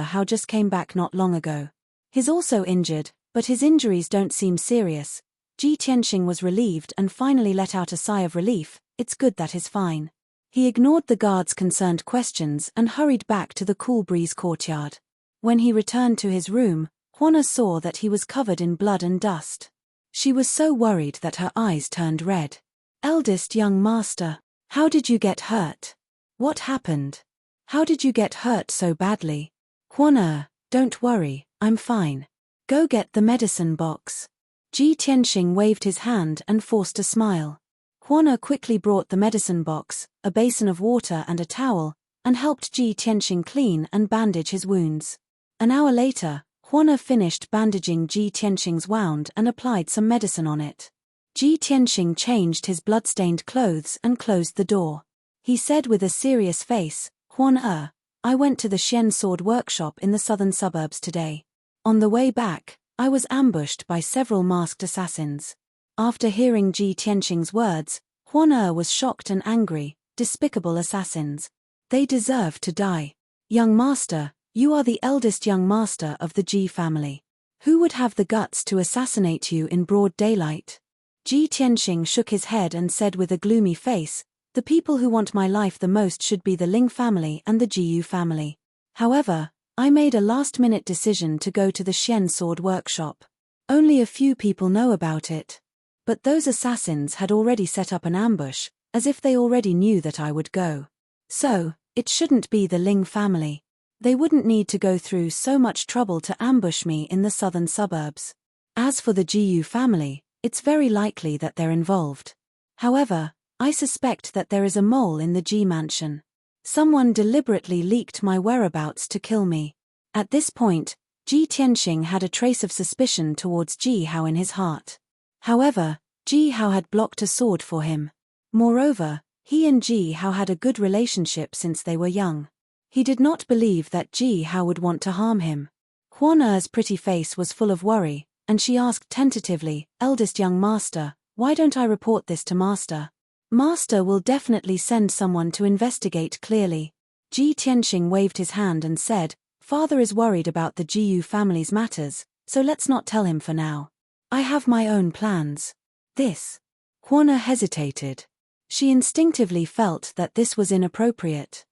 Hao just came back not long ago. He's also injured, but his injuries don't seem serious. Ji Tianxing was relieved and finally let out a sigh of relief. It's good that he's fine. He ignored the guard's concerned questions and hurried back to the cool breeze courtyard. When he returned to his room, Juana saw that he was covered in blood and dust. She was so worried that her eyes turned red. Eldest young master, how did you get hurt? What happened? How did you get hurt so badly? Juana, don't worry, I'm fine. Go get the medicine box. Ji Tianxing waved his hand and forced a smile. Juana quickly brought the medicine box, a basin of water and a towel, and helped Ji Tianxing clean and bandage his wounds. An hour later, Juana finished bandaging Ji Tianxing's wound and applied some medicine on it. Ji Tianxing changed his blood-stained clothes and closed the door. He said with a serious face, Juana, I went to the Xian sword workshop in the southern suburbs today. On the way back, I was ambushed by several masked assassins. After hearing Ji Tianxing's words, Juana was shocked and angry. Despicable assassins. They deserve to die. Young master, you are the eldest young master of the Ji family. Who would have the guts to assassinate you in broad daylight? Ji Tianxing shook his head and said with a gloomy face, the people who want my life the most should be the Ling family and the Jiyu family. However, I made a last-minute decision to go to the Xian sword workshop. Only a few people know about it. But those assassins had already set up an ambush, as if they already knew that I would go. So, it shouldn't be the Ling family. They wouldn't need to go through so much trouble to ambush me in the southern suburbs. As for the Jiyu family, it's very likely that they're involved. However, I suspect that there is a mole in the Ji mansion. Someone deliberately leaked my whereabouts to kill me. At this point, Ji Tianxing had a trace of suspicion towards Ji Hao in his heart. However, Ji Hao had blocked a sword for him. Moreover, he and Ji Hao had a good relationship since they were young. He did not believe that Ji Hao would want to harm him. Huan Er's pretty face was full of worry, and she asked tentatively, eldest young master, why don't I report this to master? Master will definitely send someone to investigate clearly. Ji Tianxing waved his hand and said, father is worried about the Jiyu family's matters, so let's not tell him for now. I have my own plans. This. Huan Er hesitated. She instinctively felt that this was inappropriate.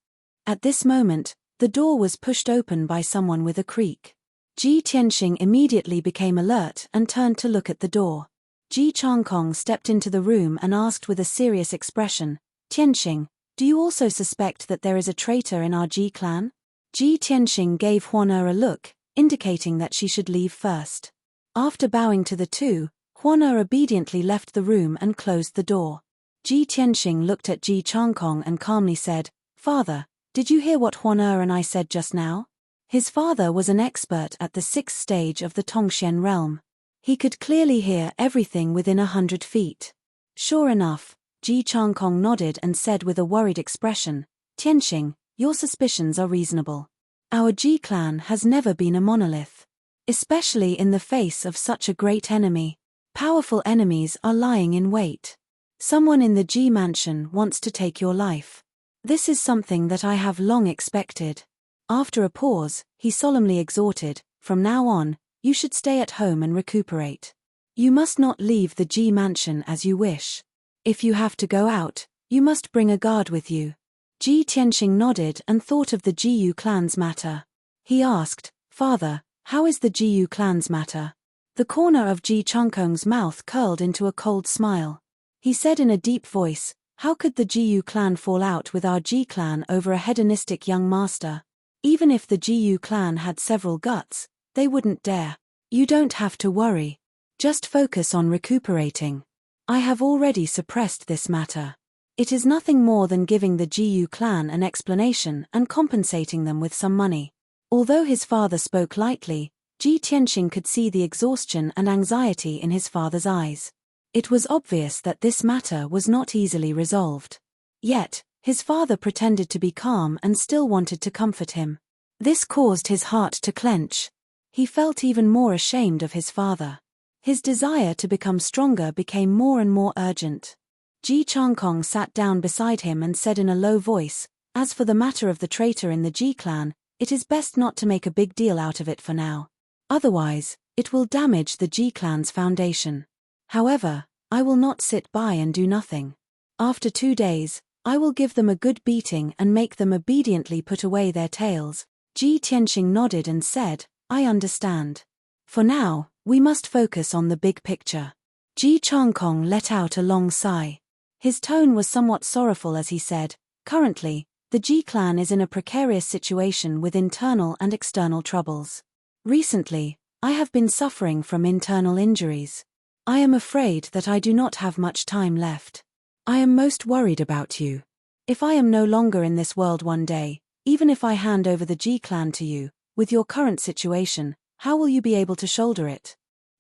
At this moment, the door was pushed open by someone with a creak. Ji Tianxing immediately became alert and turned to look at the door. Ji Changkong stepped into the room and asked with a serious expression, Tianxing, do you also suspect that there is a traitor in our Ji clan? Ji Tianxing gave Huan Er a look, indicating that she should leave first. After bowing to the two, Huan Er obediently left the room and closed the door. Ji Tianxing looked at Ji Changkong and calmly said, Father, did you hear what Huan Er and I said just now? His father was an expert at the 6th stage of the Tongxian realm. He could clearly hear everything within 100 feet. Sure enough, Ji Changkong nodded and said with a worried expression, Tianxing, your suspicions are reasonable. Our Ji clan has never been a monolith. Especially in the face of such a great enemy. Powerful enemies are lying in wait. Someone in the Ji mansion wants to take your life. This is something that I have long expected. After a pause, he solemnly exhorted, from now on, you should stay at home and recuperate. You must not leave the Ji mansion as you wish. If you have to go out, you must bring a guard with you. Ji Tianxing nodded and thought of the Jiyu clan's matter. He asked, Father, how is the Jiyu clan's matter? The corner of Ji Changkong's mouth curled into a cold smile. He said in a deep voice, how could the Jiyu clan fall out with our Ji clan over a hedonistic young master? Even if the Jiyu clan had several guts, they wouldn't dare. You don't have to worry. Just focus on recuperating. I have already suppressed this matter. It is nothing more than giving the Jiyu clan an explanation and compensating them with some money. Although his father spoke lightly, Ji Tianxing could see the exhaustion and anxiety in his father's eyes. It was obvious that this matter was not easily resolved. Yet, his father pretended to be calm and still wanted to comfort him. This caused his heart to clench. He felt even more ashamed of his father. His desire to become stronger became more and more urgent. Ji Changkong sat down beside him and said in a low voice, as for the matter of the traitor in the Ji clan, it is best not to make a big deal out of it for now. Otherwise, it will damage the Ji clan's foundation. However, I will not sit by and do nothing. After 2 days, I will give them a good beating and make them obediently put away their tails. Ji Tianxing nodded and said, I understand. For now, we must focus on the big picture. Ji Changkong let out a long sigh. His tone was somewhat sorrowful as he said, currently, the Ji clan is in a precarious situation with internal and external troubles. Recently, I have been suffering from internal injuries. I am afraid that I do not have much time left. I am most worried about you. If I am no longer in this world one day, even if I hand over the Ji clan to you, with your current situation, how will you be able to shoulder it?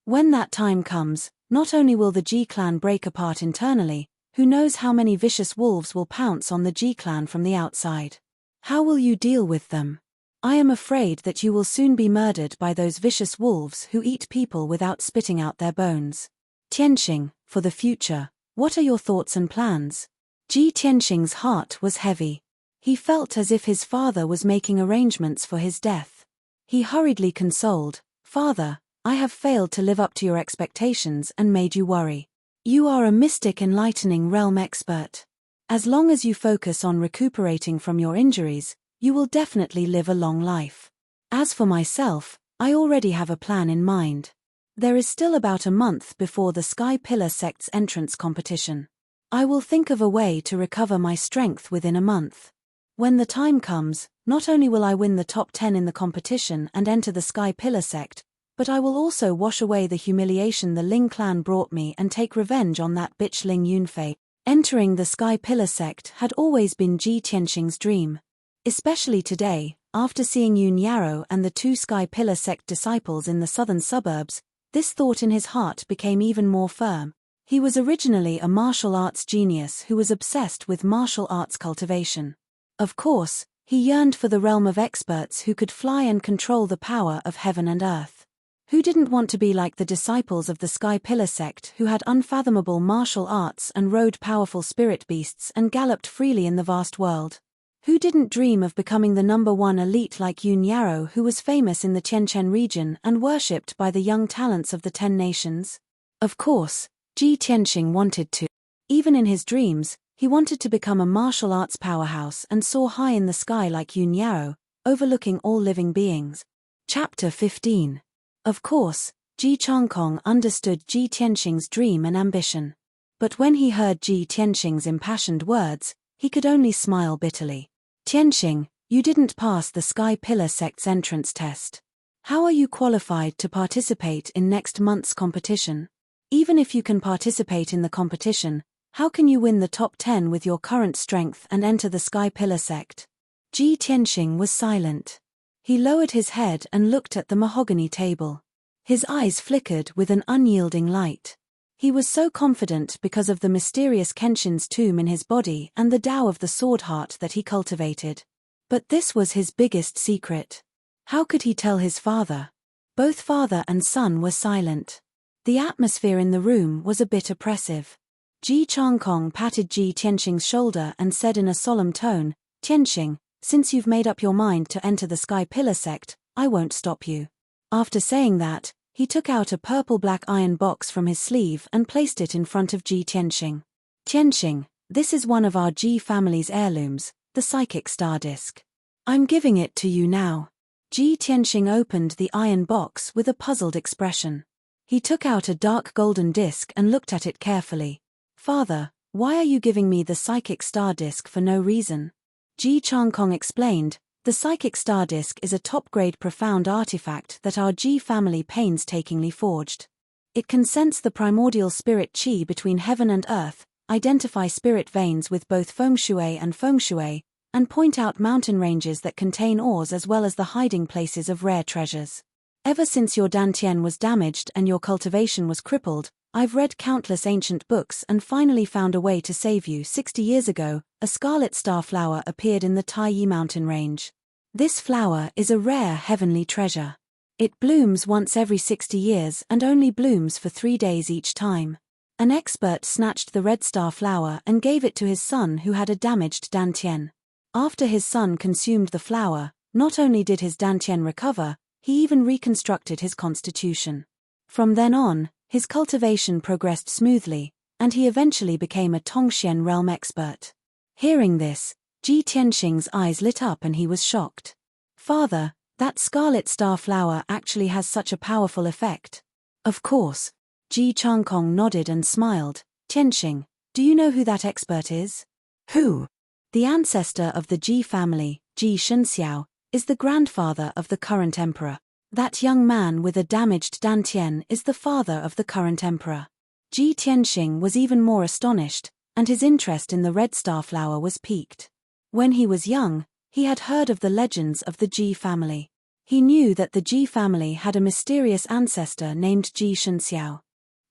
When that time comes, not only will the Ji clan break apart internally, who knows how many vicious wolves will pounce on the Ji clan from the outside. How will you deal with them? I am afraid that you will soon be murdered by those vicious wolves who eat people without spitting out their bones. Tianxing, for the future, what are your thoughts and plans? Ji Tianxing's heart was heavy. He felt as if his father was making arrangements for his death. He hurriedly consoled, "Father, I have failed to live up to your expectations and made you worry. You are a mystic enlightening realm expert. As long as you focus on recuperating from your injuries, you will definitely live a long life. As for myself, I already have a plan in mind. There is still about a month before the Sky Pillar sect's entrance competition. I will think of a way to recover my strength within a month. When the time comes, not only will I win the top 10 in the competition and enter the Sky Pillar sect, but I will also wash away the humiliation the Ling clan brought me and take revenge on that bitch Ling Yunfei." Entering the Sky Pillar sect had always been Ji Tianxing's dream. Especially today, after seeing Yun Yarrow and the 2 Sky Pillar sect disciples in the southern suburbs, this thought in his heart became even more firm. He was originally a martial arts genius who was obsessed with martial arts cultivation. Of course, he yearned for the realm of experts who could fly and control the power of heaven and earth. Who didn't want to be like the disciples of the Sky Pillar sect who had unfathomable martial arts and rode powerful spirit beasts and galloped freely in the vast world? Who didn't dream of becoming the #1 elite like Yun Yarrow, who was famous in the Qianchen region and worshipped by the young talents of the 10 nations? Of course, Ji Tianxing wanted to. Even in his dreams, he wanted to become a martial arts powerhouse and soar high in the sky like Yun Yarrow, overlooking all living beings. Chapter 15. Of course, Ji Changkong understood Ji Tianxing's dream and ambition. But when he heard Ji Tianxing's impassioned words, he could only smile bitterly. "Tianxing, you didn't pass the Sky Pillar sect's entrance test. How are you qualified to participate in next month's competition? Even if you can participate in the competition, how can you win the top 10 with your current strength and enter the Sky Pillar sect?" Ji Tianxing was silent. He lowered his head and looked at the mahogany table. His eyes flickered with an unyielding light. He was so confident because of the mysterious Kenshin's tomb in his body and the Tao of the sword heart that he cultivated. But this was his biggest secret. How could he tell his father? Both father and son were silent. The atmosphere in the room was a bit oppressive. Ji Changkong patted Ji Tianxing's shoulder and said in a solemn tone, "Tianxing, since you've made up your mind to enter the Sky Pillar sect, I won't stop you." After saying that, he took out a purple-black iron box from his sleeve and placed it in front of Ji Tianxing. "Tianxing, this is one of our Ji family's heirlooms, the psychic star disk. I'm giving it to you now." Ji Tianxing opened the iron box with a puzzled expression. He took out a dark golden disc and looked at it carefully. "Father, why are you giving me the psychic star disk for no reason?" Ji Changkong explained, "The psychic star disk is a top-grade profound artifact that our Ji family painstakingly forged. It can sense the primordial spirit qi between heaven and earth, identify spirit veins with both feng shui, and point out mountain ranges that contain ores as well as the hiding places of rare treasures. Ever since your dantian was damaged and your cultivation was crippled, I've read countless ancient books and finally found a way to save you. 60 years ago, a scarlet star flower appeared in the Taiyi mountain range. This flower is a rare heavenly treasure. It blooms once every 60 years and only blooms for 3 days each time. An expert snatched the red star flower and gave it to his son who had a damaged dantian. After his son consumed the flower, not only did his dantian recover, he even reconstructed his constitution. From then on, his cultivation progressed smoothly, and he eventually became a Tongxian realm expert." Hearing this, Ji Tianxing's eyes lit up and he was shocked. "Father, that scarlet star flower actually has such a powerful effect?" "Of course." Ji Changkong nodded and smiled. "Tianxing, do you know who that expert is?" "Who?" "The ancestor of the Ji family, Ji Shunxiao, is the grandfather of the current emperor. That young man with a damaged dantian is the father of the current emperor." Ji Tianxing was even more astonished, and his interest in the red star flower was piqued. When he was young, he had heard of the legends of the Ji family. He knew that the Ji family had a mysterious ancestor named Ji Shunxiao.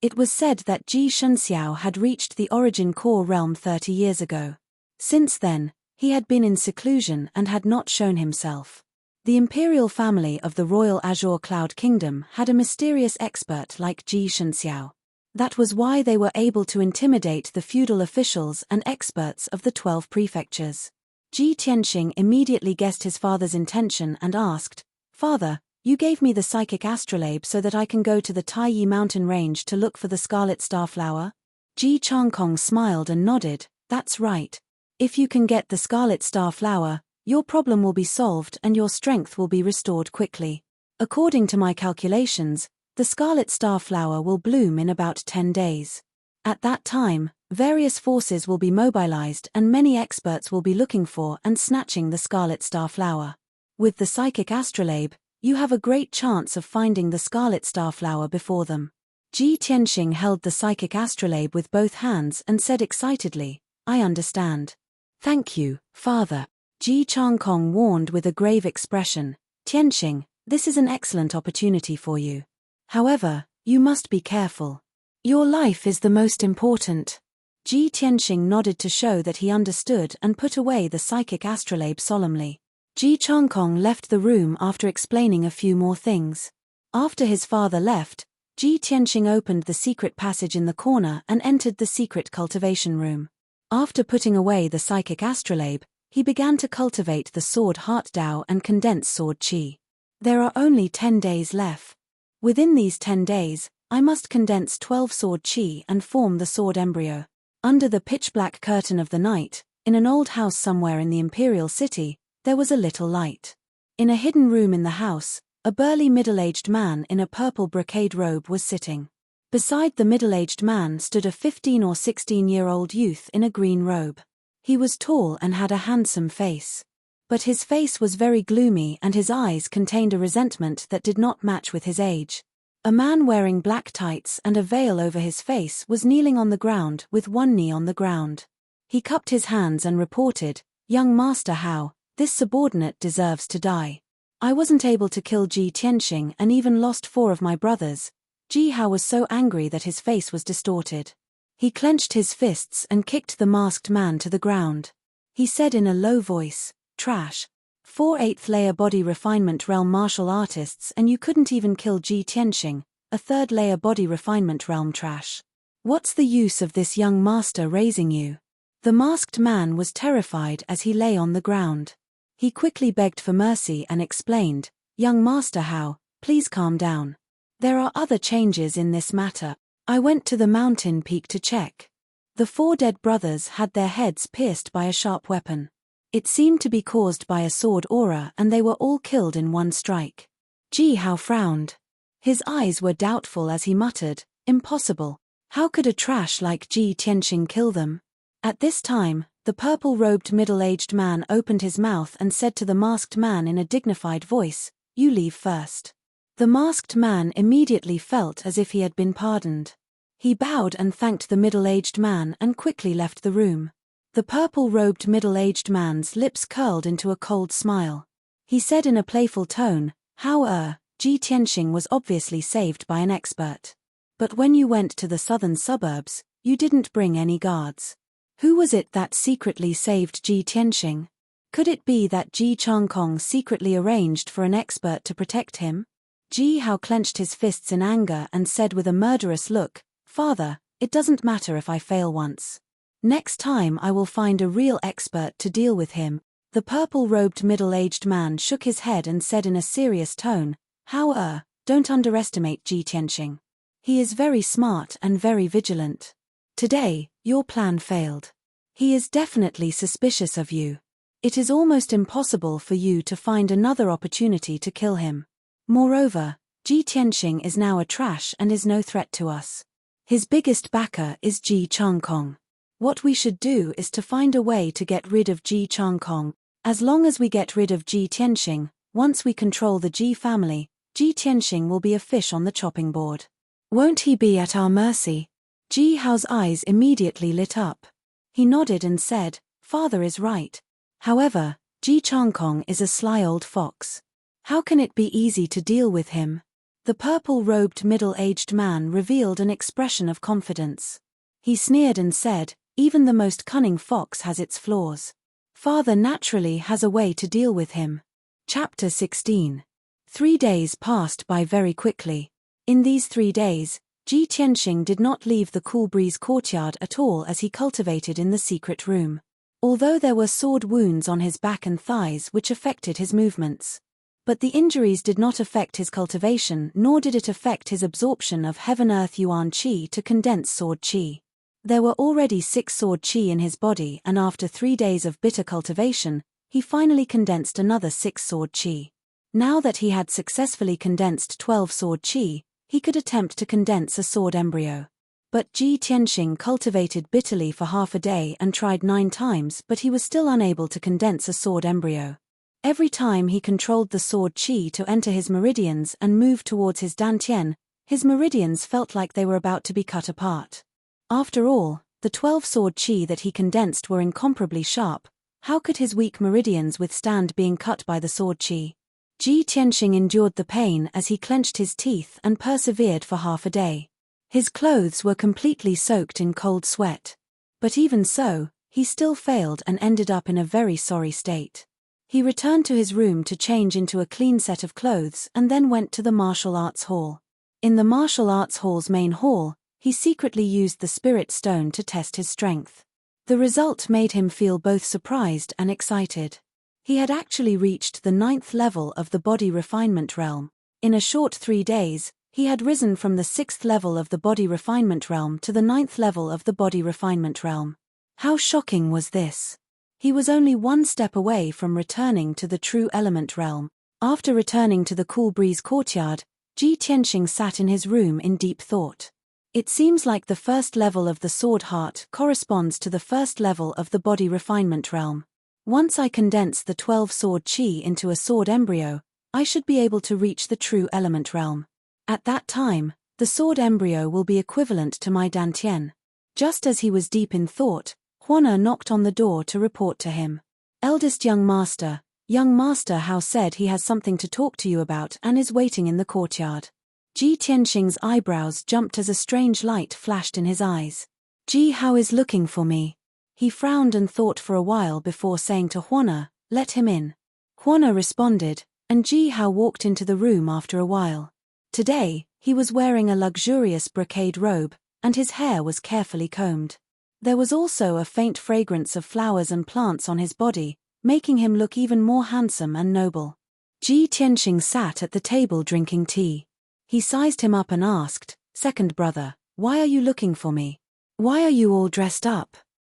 It was said that Ji Shunxiao had reached the origin core realm 30 years ago. Since then, he had been in seclusion and had not shown himself. The imperial family of the Royal Azure Cloud Kingdom had a mysterious expert like Ji Shunxiao. That was why they were able to intimidate the feudal officials and experts of the 12 prefectures. Ji Tianxing immediately guessed his father's intention and asked, "Father, you gave me the psychic astrolabe so that I can go to the Taiyi mountain range to look for the scarlet starflower?" Ji Changkong smiled and nodded, "That's right. If you can get the scarlet starflower, your problem will be solved and your strength will be restored quickly. According to my calculations, the scarlet starflower will bloom in about 10 days. At that time, various forces will be mobilized and many experts will be looking for and snatching the scarlet starflower. With the psychic astrolabe, you have a great chance of finding the scarlet starflower before them." Ji Tianxing held the psychic astrolabe with both hands and said excitedly, "I understand. Thank you, Father." Ji Changkong warned with a grave expression, "Tianxing, this is an excellent opportunity for you. However, you must be careful. Your life is the most important." Ji Tianxing nodded to show that he understood and put away the psychic astrolabe solemnly. Ji Changkong left the room after explaining a few more things. After his father left, Ji Tianxing opened the secret passage in the corner and entered the secret cultivation room. After putting away the psychic astrolabe, he began to cultivate the sword heart Dao and condensed sword qi. There are only 10 days left. Within these 10 days, I must condense 12 sword qi and form the sword embryo. Under the pitch-black curtain of the night, in an old house somewhere in the imperial city, there was a little light. In a hidden room in the house, a burly middle-aged man in a purple brocade robe was sitting. Beside the middle-aged man stood a 15 or 16-year-old youth in a green robe. He was tall and had a handsome face. But his face was very gloomy and his eyes contained a resentment that did not match with his age. A man wearing black tights and a veil over his face was kneeling on the ground with one knee on the ground. He cupped his hands and reported, "Young Master Hao, this subordinate deserves to die. I wasn't able to kill Ji Tianxing and even lost 4 of my brothers." Ji Hao was so angry that his face was distorted. He clenched his fists and kicked the masked man to the ground. He said in a low voice, "Trash. 4 8th-layer body refinement realm martial artists and you couldn't even kill Ji Tianxing, a 3rd-layer body refinement realm trash. What's the use of this young master raising you?" The masked man was terrified as he lay on the ground. He quickly begged for mercy and explained, "Young Master Hao, please calm down. There are other changes in this matter. I went to the mountain peak to check. The 4 dead brothers had their heads pierced by a sharp weapon. It seemed to be caused by a sword aura and they were all killed in one strike." Ji Hao frowned. His eyes were doubtful as he muttered, "Impossible. How could a trash like Ji Tianxing kill them?" At this time, the purple-robed middle-aged man opened his mouth and said to the masked man in a dignified voice, "You leave first." The masked man immediately felt as if he had been pardoned. He bowed and thanked the middle-aged man and quickly left the room. The purple-robed middle-aged man's lips curled into a cold smile. He said in a playful tone, "How Ji Tianxing was obviously saved by an expert. But when you went to the southern suburbs, you didn't bring any guards. Who was it that secretly saved Ji Tianxing? Could it be that Ji Changkong secretly arranged for an expert to protect him?" Ji Hao clenched his fists in anger and said with a murderous look, "Father, it doesn't matter if I fail once. Next time I will find a real expert to deal with him." The purple-robed middle-aged man shook his head and said in a serious tone, "How don't underestimate Ji Tianxing. He is very smart and very vigilant. Today, your plan failed. He is definitely suspicious of you. It is almost impossible for you to find another opportunity to kill him. Moreover, Ji Tianxing is now a trash and is no threat to us. His biggest backer is Ji Changkong. What we should do is to find a way to get rid of Ji Changkong. As long as we get rid of Ji Tianxing, once we control the Ji family, Ji Tianxing will be a fish on the chopping board. Won't he be at our mercy?" Ji Hao's eyes immediately lit up. He nodded and said, "Father is right. However, Ji Changkong is a sly old fox. How can it be easy to deal with him?" The purple-robed middle-aged man revealed an expression of confidence. He sneered and said, "Even the most cunning fox has its flaws. Father naturally has a way to deal with him." Chapter 16. 3 days passed by very quickly. In these 3 days, Ji Tianxing did not leave the Cool Breeze courtyard at all as he cultivated in the secret room. although there were sword wounds on his back and thighs which affected his movements. But the injuries did not affect his cultivation, nor did it affect his absorption of heaven-earth yuan qi to condense sword qi. There were already 6 sword qi in his body, and after 3 days of bitter cultivation, he finally condensed another 6 sword qi. Now that he had successfully condensed 12 sword qi, he could attempt to condense a sword embryo. But Ji Tianxing cultivated bitterly for half a day and tried 9 times, but he was still unable to condense a sword embryo. Every time he controlled the sword qi to enter his meridians and move towards his dantian, his meridians felt like they were about to be cut apart. After all, the 12 sword qi that he condensed were incomparably sharp. How could his weak meridians withstand being cut by the sword qi? Ji Tianxing endured the pain as he clenched his teeth and persevered for half a day. His clothes were completely soaked in cold sweat. But even so, he still failed and ended up in a very sorry state. He returned to his room to change into a clean set of clothes and then went to the martial arts hall. In the martial arts hall's main hall, he secretly used the spirit stone to test his strength. The result made him feel both surprised and excited. He had actually reached the 9th level of the body refinement realm. In a short 3 days, he had risen from the 6th level of the body refinement realm to the 9th level of the body refinement realm. How shocking was this? He was only 1 step away from returning to the true element realm. After returning to the cool breeze courtyard, Ji Tianxing sat in his room in deep thought. It seems like the 1st level of the sword heart corresponds to the 1st level of the body refinement realm. Once I condense the 12 sword qi into a sword embryo, I should be able to reach the true element realm. At that time, the sword embryo will be equivalent to my dantian. Just as he was deep in thought, Huana knocked on the door to report to him. Eldest young master Hao said he has something to talk to you about and is waiting in the courtyard. Ji Tianxing's eyebrows jumped as a strange light flashed in his eyes. Ji Hao is looking for me. He frowned and thought for a while before saying to Huana, let him in. Huana responded, and Ji Hao walked into the room after a while. Today, he was wearing a luxurious brocade robe, and his hair was carefully combed. There was also a faint fragrance of flowers and plants on his body, making him look even more handsome and noble. Ji Tianxing sat at the table drinking tea. He sized him up and asked, second brother, why are you looking for me? Why are you all dressed up?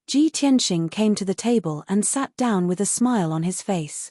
Ji Tianxing came to the table and sat down with a smile on his face.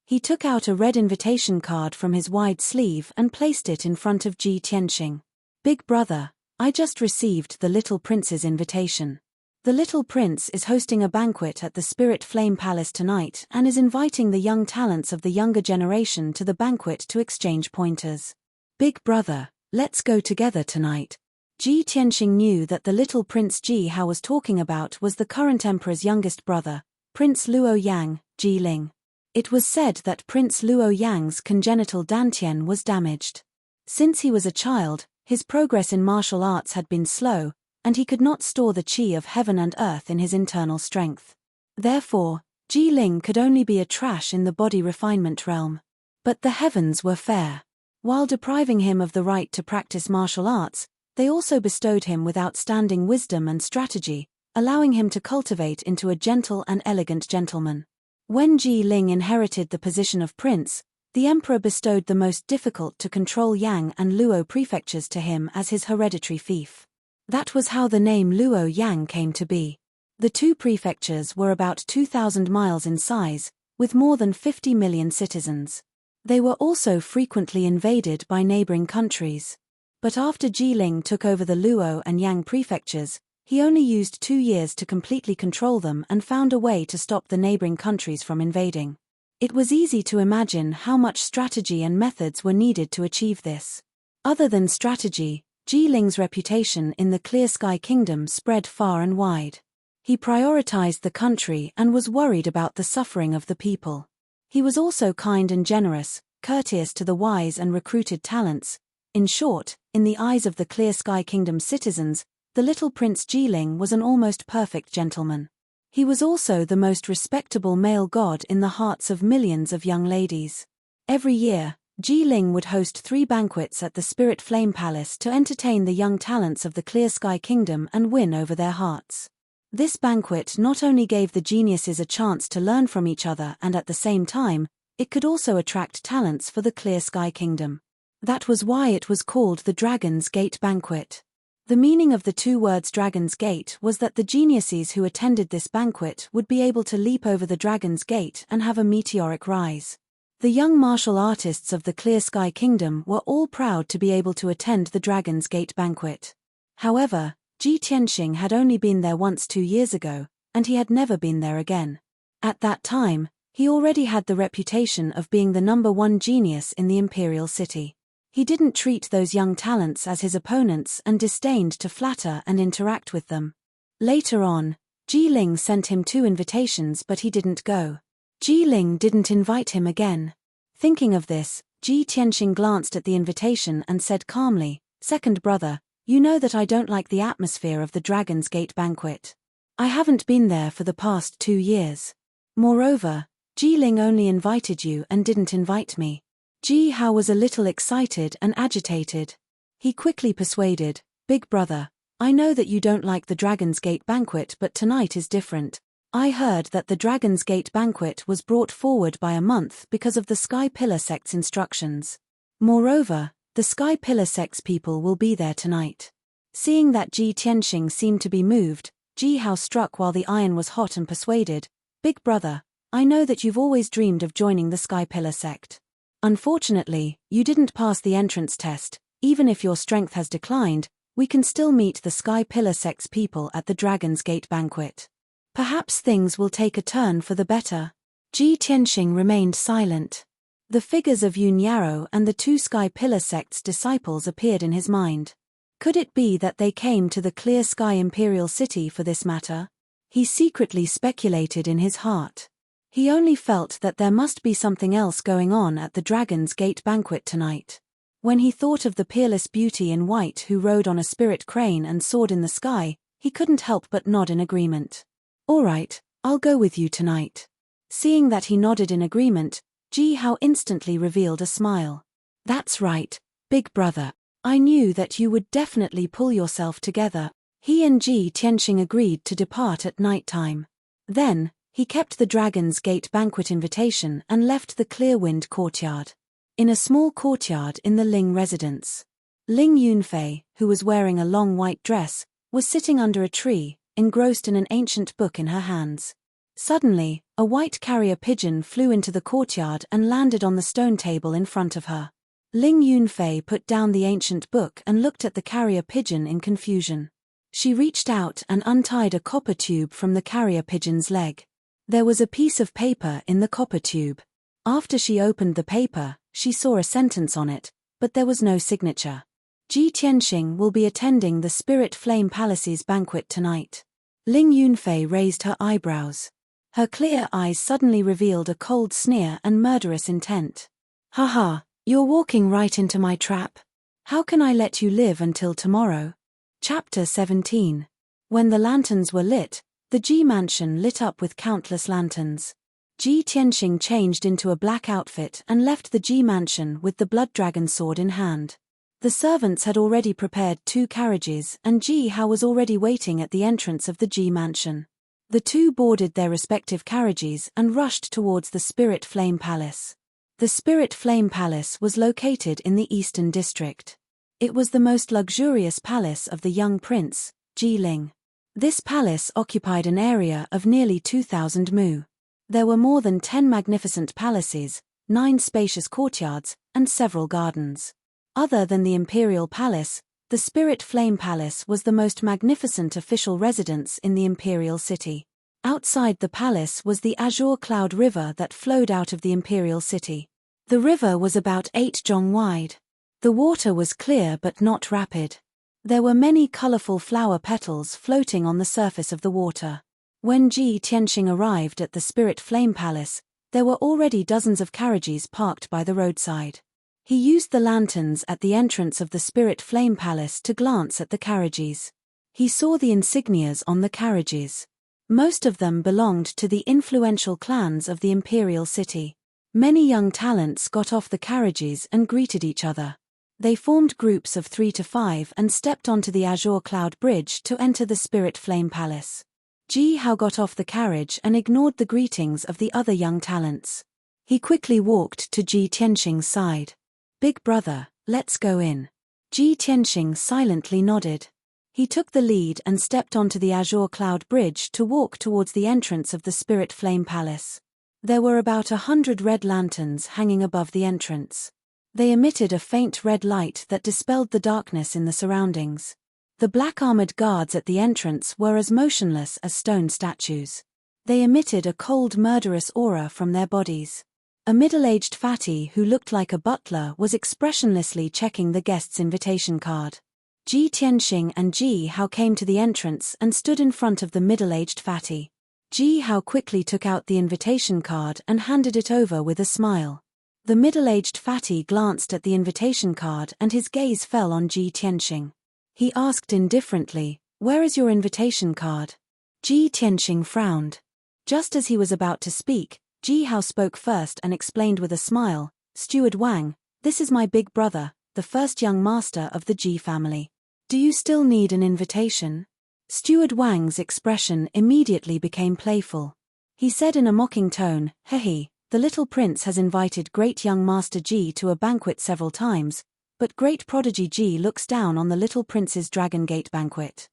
He took out a red invitation card from his wide sleeve and placed it in front of Ji Tianxing. Big brother, I just received the little prince's invitation. The little prince is hosting a banquet at the Spirit Flame Palace tonight and is inviting the young talents of the younger generation to the banquet to exchange pointers. Big brother, let's go together tonight. Ji Tianxing knew that the little Prince Ji Hao was talking about was the current emperor's youngest brother, Prince Luo Yang, Ji Ling. It was said that Prince Luo Yang's congenital dantian was damaged. Since he was a child, his progress in martial arts had been slow, and he could not store the qi of heaven and earth in his internal strength. Therefore, Ji Ling could only be a trash in the body refinement realm. But the heavens were fair. While depriving him of the right to practice martial arts, they also bestowed him with outstanding wisdom and strategy, allowing him to cultivate into a gentle and elegant gentleman. When Ji Ling inherited the position of prince, the emperor bestowed the most difficult to control Yang and Luo prefectures to him as his hereditary fief. That was how the name Luo Yang came to be. The 2 prefectures were about 2,000 miles in size, with more than 50 million citizens. They were also frequently invaded by neighboring countries. But after Ji Ling took over the Luo and Yang prefectures, he only used 2 years to completely control them and found a way to stop the neighboring countries from invading. It was easy to imagine how much strategy and methods were needed to achieve this. Other than strategy, Ji Ling's reputation in the Clear Sky Kingdom spread far and wide. He prioritized the country and was worried about the suffering of the people. He was also kind and generous, courteous to the wise and recruited talents. In short, in the eyes of the Clear Sky Kingdom citizens, the little Prince Ji Ling was an almost perfect gentleman. He was also the most respectable male god in the hearts of millions of young ladies. Every year, Ji Ling would host 3 banquets at the Spirit Flame Palace to entertain the young talents of the Clear Sky Kingdom and win over their hearts. This banquet not only gave the geniuses a chance to learn from each other and at the same time, it could also attract talents for the Clear Sky Kingdom. That was why it was called the Dragon's Gate Banquet. The meaning of the two words Dragon's Gate was that the geniuses who attended this banquet would be able to leap over the Dragon's Gate and have a meteoric rise. The young martial artists of the Clear Sky Kingdom were all proud to be able to attend the Dragon's Gate Banquet. However, Ji Tianxing had only been there once 2 years ago, and he had never been there again. At that time, he already had the reputation of being the #1 genius in the Imperial City. He didn't treat those young talents as his opponents and disdained to flatter and interact with them. Later on, Ji Ling sent him 2 invitations but he didn't go. Ji Ling didn't invite him again. Thinking of this, Ji Tianxing glanced at the invitation and said calmly, "Second brother, you know that I don't like the atmosphere of the Dragon's Gate Banquet. I haven't been there for the past 2 years. Moreover, Ji Ling only invited you and didn't invite me." Ji Hao was a little excited and agitated. He quickly persuaded, "Big brother, I know that you don't like the Dragon's Gate Banquet but tonight is different. I heard that the Dragon's Gate Banquet was brought forward by a month because of the Sky Pillar sect's instructions. Moreover, the Sky Pillar sect's people will be there tonight." Seeing that Ji Tianxing seemed to be moved, Ji Hao struck while the iron was hot and persuaded, "Big brother, I know that you've always dreamed of joining the Sky Pillar sect. Unfortunately, you didn't pass the entrance test. Even if your strength has declined, we can still meet the Sky Pillar sect's people at the Dragon's Gate Banquet. Perhaps things will take a turn for the better." Ji Tianxing remained silent. The figures of Yun Yarrow and the 2 Sky Pillar sect's disciples appeared in his mind. Could it be that they came to the Clear Sky Imperial City for this matter? He secretly speculated in his heart. He only felt that there must be something else going on at the Dragon's Gate Banquet tonight. When he thought of the peerless beauty in white who rode on a spirit crane and soared in the sky, he couldn't help but nod in agreement. "All right, I'll go with you tonight." Seeing that he nodded in agreement, Ji Hao instantly revealed a smile. "That's right, big brother. I knew that you would definitely pull yourself together." He and Ji Tianxing agreed to depart at night time. Then, he kept the Dragon's Gate Banquet invitation and left the Clearwind courtyard. In a small courtyard in the Ling residence, Ling Yunfei, who was wearing a long white dress, was sitting under a tree, engrossed in an ancient book in her hands. Suddenly, a white carrier pigeon flew into the courtyard and landed on the stone table in front of her. Ling Yunfei put down the ancient book and looked at the carrier pigeon in confusion. She reached out and untied a copper tube from the carrier pigeon's leg. There was a piece of paper in the copper tube. After she opened the paper, she saw a sentence on it, but there was no signature. "Ji Tianxing will be attending the Spirit Flame Palace's banquet tonight." Ling Yunfei raised her eyebrows. Her clear eyes suddenly revealed a cold sneer and murderous intent. "Haha, you're walking right into my trap. How can I let you live until tomorrow?" Chapter 17. When the lanterns were lit, the Ji mansion lit up with countless lanterns. Ji Tianxing changed into a black outfit and left the Ji mansion with the blood dragon sword in hand. The servants had already prepared 2 carriages and Ji Hao was already waiting at the entrance of the Ji mansion. The 2 boarded their respective carriages and rushed towards the Spirit Flame Palace. The Spirit Flame Palace was located in the Eastern District. It was the most luxurious palace of the young prince, Ji Ling. This palace occupied an area of nearly 2,000 mu. There were more than 10 magnificent palaces, 9 spacious courtyards, and several gardens. Other than the Imperial Palace, the Spirit Flame Palace was the most magnificent official residence in the Imperial City. Outside the palace was the Azure Cloud River that flowed out of the Imperial City. The river was about 8 zhong wide. The water was clear but not rapid. There were many colorful flower petals floating on the surface of the water. When Ji Tianxing arrived at the Spirit Flame Palace, there were already dozens of carriages parked by the roadside. He used the lanterns at the entrance of the Spirit Flame Palace to glance at the carriages. He saw the insignias on the carriages. Most of them belonged to the influential clans of the Imperial City. Many young talents got off the carriages and greeted each other. They formed groups of 3 to 5 and stepped onto the Azure Cloud Bridge to enter the Spirit Flame Palace. Ji Hao got off the carriage and ignored the greetings of the other young talents. He quickly walked to Ji Tianxing's side. "Big brother, let's go in." Ji Tianxing silently nodded. He took the lead and stepped onto the azure cloud bridge to walk towards the entrance of the Spirit Flame Palace. There were about 100 red lanterns hanging above the entrance. They emitted a faint red light that dispelled the darkness in the surroundings. The black-armored guards at the entrance were as motionless as stone statues. They emitted a cold, murderous aura from their bodies. A middle-aged fatty who looked like a butler was expressionlessly checking the guest's invitation card. Ji Tianxing and Ji Hao came to the entrance and stood in front of the middle-aged fatty. Ji Hao quickly took out the invitation card and handed it over with a smile. The middle-aged fatty glanced at the invitation card and his gaze fell on Ji Tianxing. He asked indifferently, "Where is your invitation card?" Ji Tianxing frowned. Just as he was about to speak, Ji Hao spoke first and explained with a smile, "Steward Wang, this is my big brother, the first young master of the Ji family. Do you still need an invitation?" Steward Wang's expression immediately became playful. He said in a mocking tone, "Hehe, the little prince has invited great young master Ji to a banquet several times, but great prodigy Ji looks down on the little prince's Dragon Gate banquet.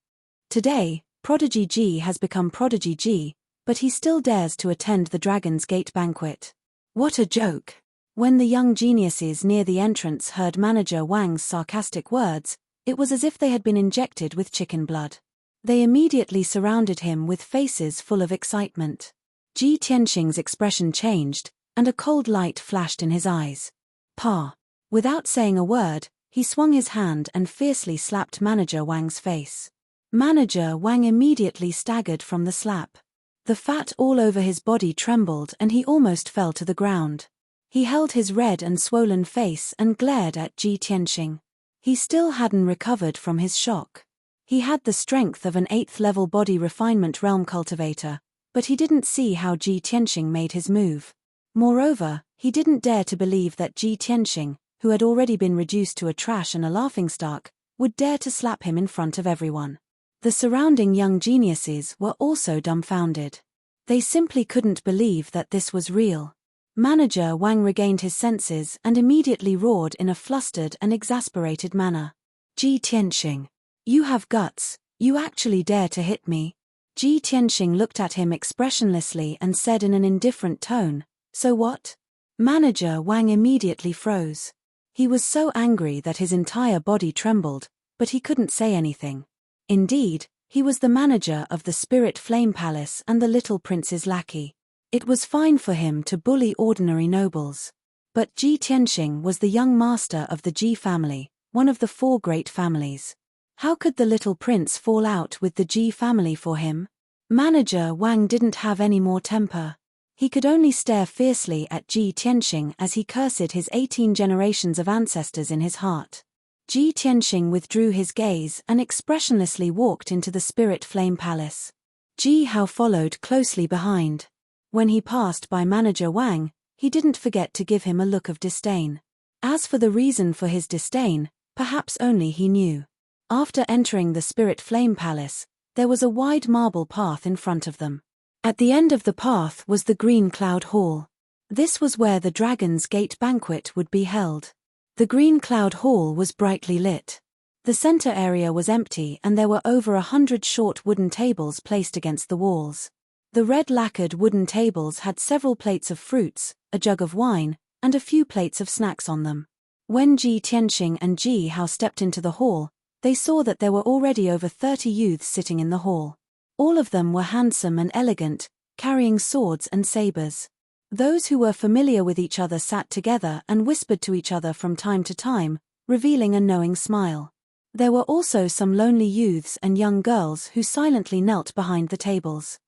Today, prodigy Ji has become prodigy Ji, but he still dares to attend the Dragon's Gate banquet. What a joke!" When the young geniuses near the entrance heard Manager Wang's sarcastic words, it was as if they had been injected with chicken blood. They immediately surrounded him with faces full of excitement. Ji Tianxing's expression changed, and a cold light flashed in his eyes. "Pa!" Without saying a word, he swung his hand and fiercely slapped Manager Wang's face. Manager Wang immediately staggered from the slap. The fat all over his body trembled and he almost fell to the ground. He held his red and swollen face and glared at Ji Tianxing. He still hadn't recovered from his shock. He had the strength of an 8th-level body refinement realm cultivator, but he didn't see how Ji Tianxing made his move. Moreover, he didn't dare to believe that Ji Tianxing, who had already been reduced to a trash and a laughingstock, would dare to slap him in front of everyone. The surrounding young geniuses were also dumbfounded. They simply couldn't believe that this was real. Manager Wang regained his senses and immediately roared in a flustered and exasperated manner. "Ji Tianxing, you have guts, you actually dare to hit me?" Ji Tianxing looked at him expressionlessly and said in an indifferent tone, "So what?" Manager Wang immediately froze. He was so angry that his entire body trembled, but he couldn't say anything. Indeed, he was the manager of the Spirit Flame Palace and the little prince's lackey. It was fine for him to bully ordinary nobles. But Ji Tianxing was the young master of the Ji family, one of the 4 great families. How could the little prince fall out with the Ji family for him? Manager Wang didn't have any more temper. He could only stare fiercely at Ji Tianxing as he cursed his 18 generations of ancestors in his heart. Ji Tianxing withdrew his gaze and expressionlessly walked into the Spirit Flame Palace. Ji Hao followed closely behind. When he passed by Manager Wang, he didn't forget to give him a look of disdain. As for the reason for his disdain, perhaps only he knew. After entering the Spirit Flame Palace, there was a wide marble path in front of them. At the end of the path was the Green Cloud Hall. This was where the Dragon's Gate banquet would be held. The Green Cloud Hall was brightly lit. The center area was empty and there were over 100 short wooden tables placed against the walls. The red lacquered wooden tables had several plates of fruits, a jug of wine, and a few plates of snacks on them. When Ji Tianxing and Ji Hao stepped into the hall, they saw that there were already over 30 youths sitting in the hall. All of them were handsome and elegant, carrying swords and sabers. Those who were familiar with each other sat together and whispered to each other from time to time, revealing a knowing smile. There were also some lonely youths and young girls who silently knelt behind the tables.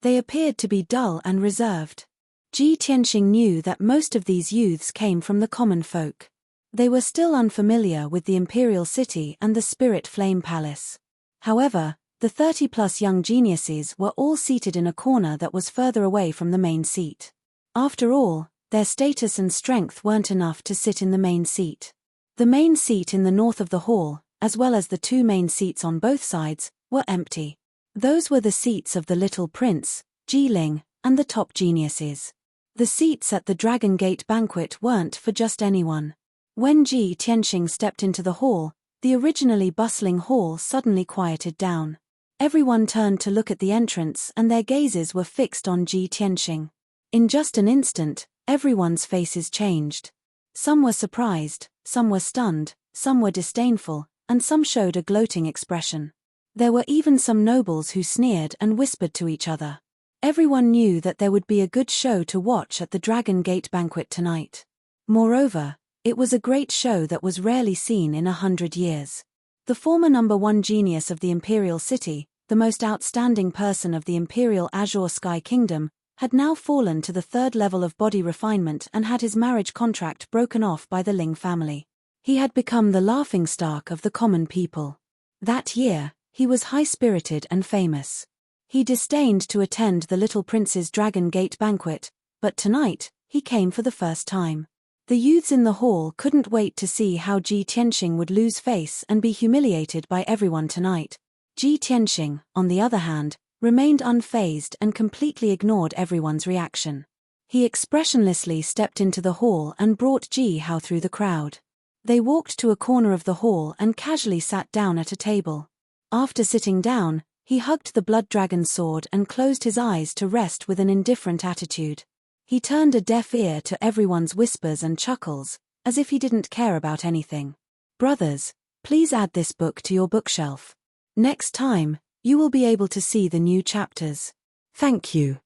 They appeared to be dull and reserved. Ji Tianxing knew that most of these youths came from the common folk. They were still unfamiliar with the Imperial City and the Spirit Flame Palace. However, the 30-plus young geniuses were all seated in a corner that was further away from the main seat. After all, their status and strength weren't enough to sit in the main seat. The main seat in the north of the hall, as well as the 2 main seats on both sides, were empty. Those were the seats of the little prince, Ji Ling, and the top geniuses. The seats at the Dragon Gate banquet weren't for just anyone. When Ji Tianxing stepped into the hall, the originally bustling hall suddenly quieted down. Everyone turned to look at the entrance and their gazes were fixed on Ji Tianxing. In just an instant, everyone's faces changed. Some were surprised, some were stunned, some were disdainful, and some showed a gloating expression. There were even some nobles who sneered and whispered to each other. Everyone knew that there would be a good show to watch at the Dragon Gate banquet tonight. Moreover, it was a great show that was rarely seen in 100 years. The former #1 genius of the Imperial City, the most outstanding person of the Imperial Azure Sky Kingdom, had now fallen to the 3rd level of body refinement and had his marriage contract broken off by the Ling family. He had become the laughingstock of the common people. That year, he was high-spirited and famous. He disdained to attend the little prince's Dragon Gate banquet, but tonight, he came for the first time. The youths in the hall couldn't wait to see how Ji Tianxing would lose face and be humiliated by everyone tonight. Ji Tianxing, on the other hand, remained unfazed and completely ignored everyone's reaction. He expressionlessly stepped into the hall and brought Ji Hao through the crowd. They walked to a corner of the hall and casually sat down at a table. After sitting down, he hugged the blood dragon sword and closed his eyes to rest with an indifferent attitude. He turned a deaf ear to everyone's whispers and chuckles, as if he didn't care about anything. Brothers, please add this book to your bookshelf. Next time, you will be able to see the new chapters. Thank you.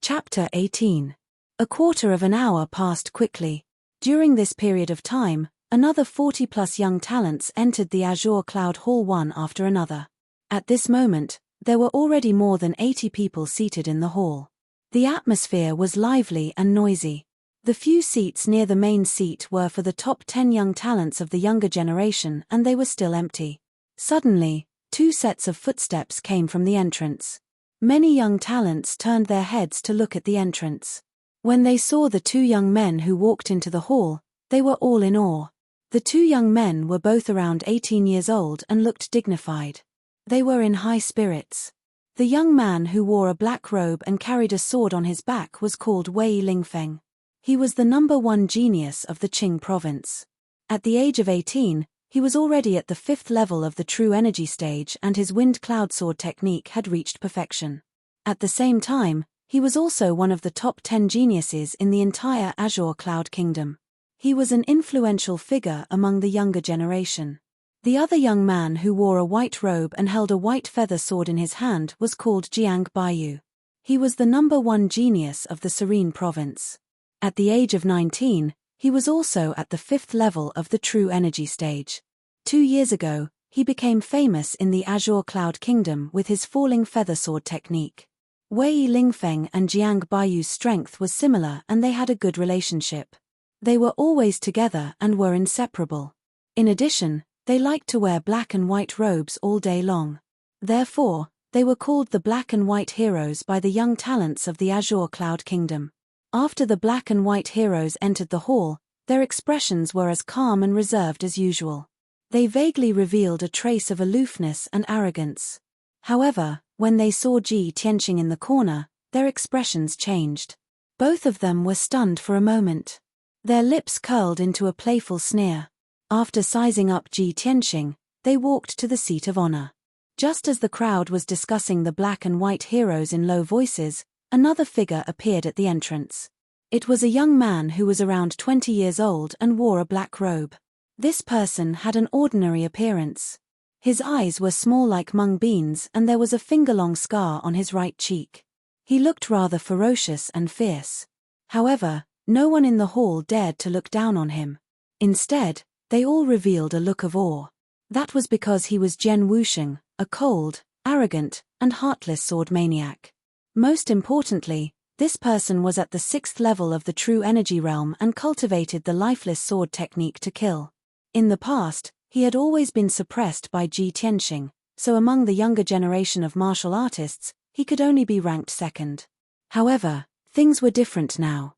Chapter 18. A quarter of an hour passed quickly. During this period of time, another 40+ young talents entered the Azure Cloud Hall one after another. At this moment, there were already more than 80 people seated in the hall. The atmosphere was lively and noisy. The few seats near the main seat were for the top 10 young talents of the younger generation and they were still empty. Suddenly, 2 sets of footsteps came from the entrance. Many young talents turned their heads to look at the entrance. When they saw the 2 young men who walked into the hall, they were all in awe. The 2 young men were both around 18 years old and looked dignified. They were in high spirits. The young man who wore a black robe and carried a sword on his back was called Wei Lingfeng. He was the #1 genius of the Qing province. At the age of 18, he was already at the 5th level of the true energy stage and his wind cloud sword technique had reached perfection. At the same time, he was also one of the top 10 geniuses in the entire Azure Cloud Kingdom. He was an influential figure among the younger generation. The other young man who wore a white robe and held a white feather sword in his hand was called Jiang Baiyu. He was the #1 genius of the Serene province. At the age of 19, he was also at the 5th level of the true energy stage. 2 years ago, he became famous in the Azure Cloud Kingdom with his falling feather sword technique. Wei Lingfeng and Jiang Baiyu's strength was similar and they had a good relationship. They were always together and were inseparable. In addition, they liked to wear black and white robes all day long. Therefore, they were called the Black and White Heroes by the young talents of the Azure Cloud Kingdom. After the Black and White Heroes entered the hall, their expressions were as calm and reserved as usual. They vaguely revealed a trace of aloofness and arrogance. However, when they saw Ji Tianxing in the corner, their expressions changed. Both of them were stunned for a moment. Their lips curled into a playful sneer. After sizing up Ji Tianxing, they walked to the seat of honor. Just as the crowd was discussing the Black and White Heroes in low voices, another figure appeared at the entrance. It was a young man who was around 20 years old and wore a black robe. This person had an ordinary appearance. His eyes were small like mung beans and there was a finger-long scar on his right cheek. He looked rather ferocious and fierce. However, no one in the hall dared to look down on him. Instead, they all revealed a look of awe. That was because he was Jian Wusheng, a cold, arrogant, and heartless sword maniac. Most importantly, this person was at the 6th level of the true energy realm and cultivated the lifeless sword technique to kill. In the past, he had always been suppressed by Ji Tianxing, so among the younger generation of martial artists, he could only be ranked 2nd. However, things were different now.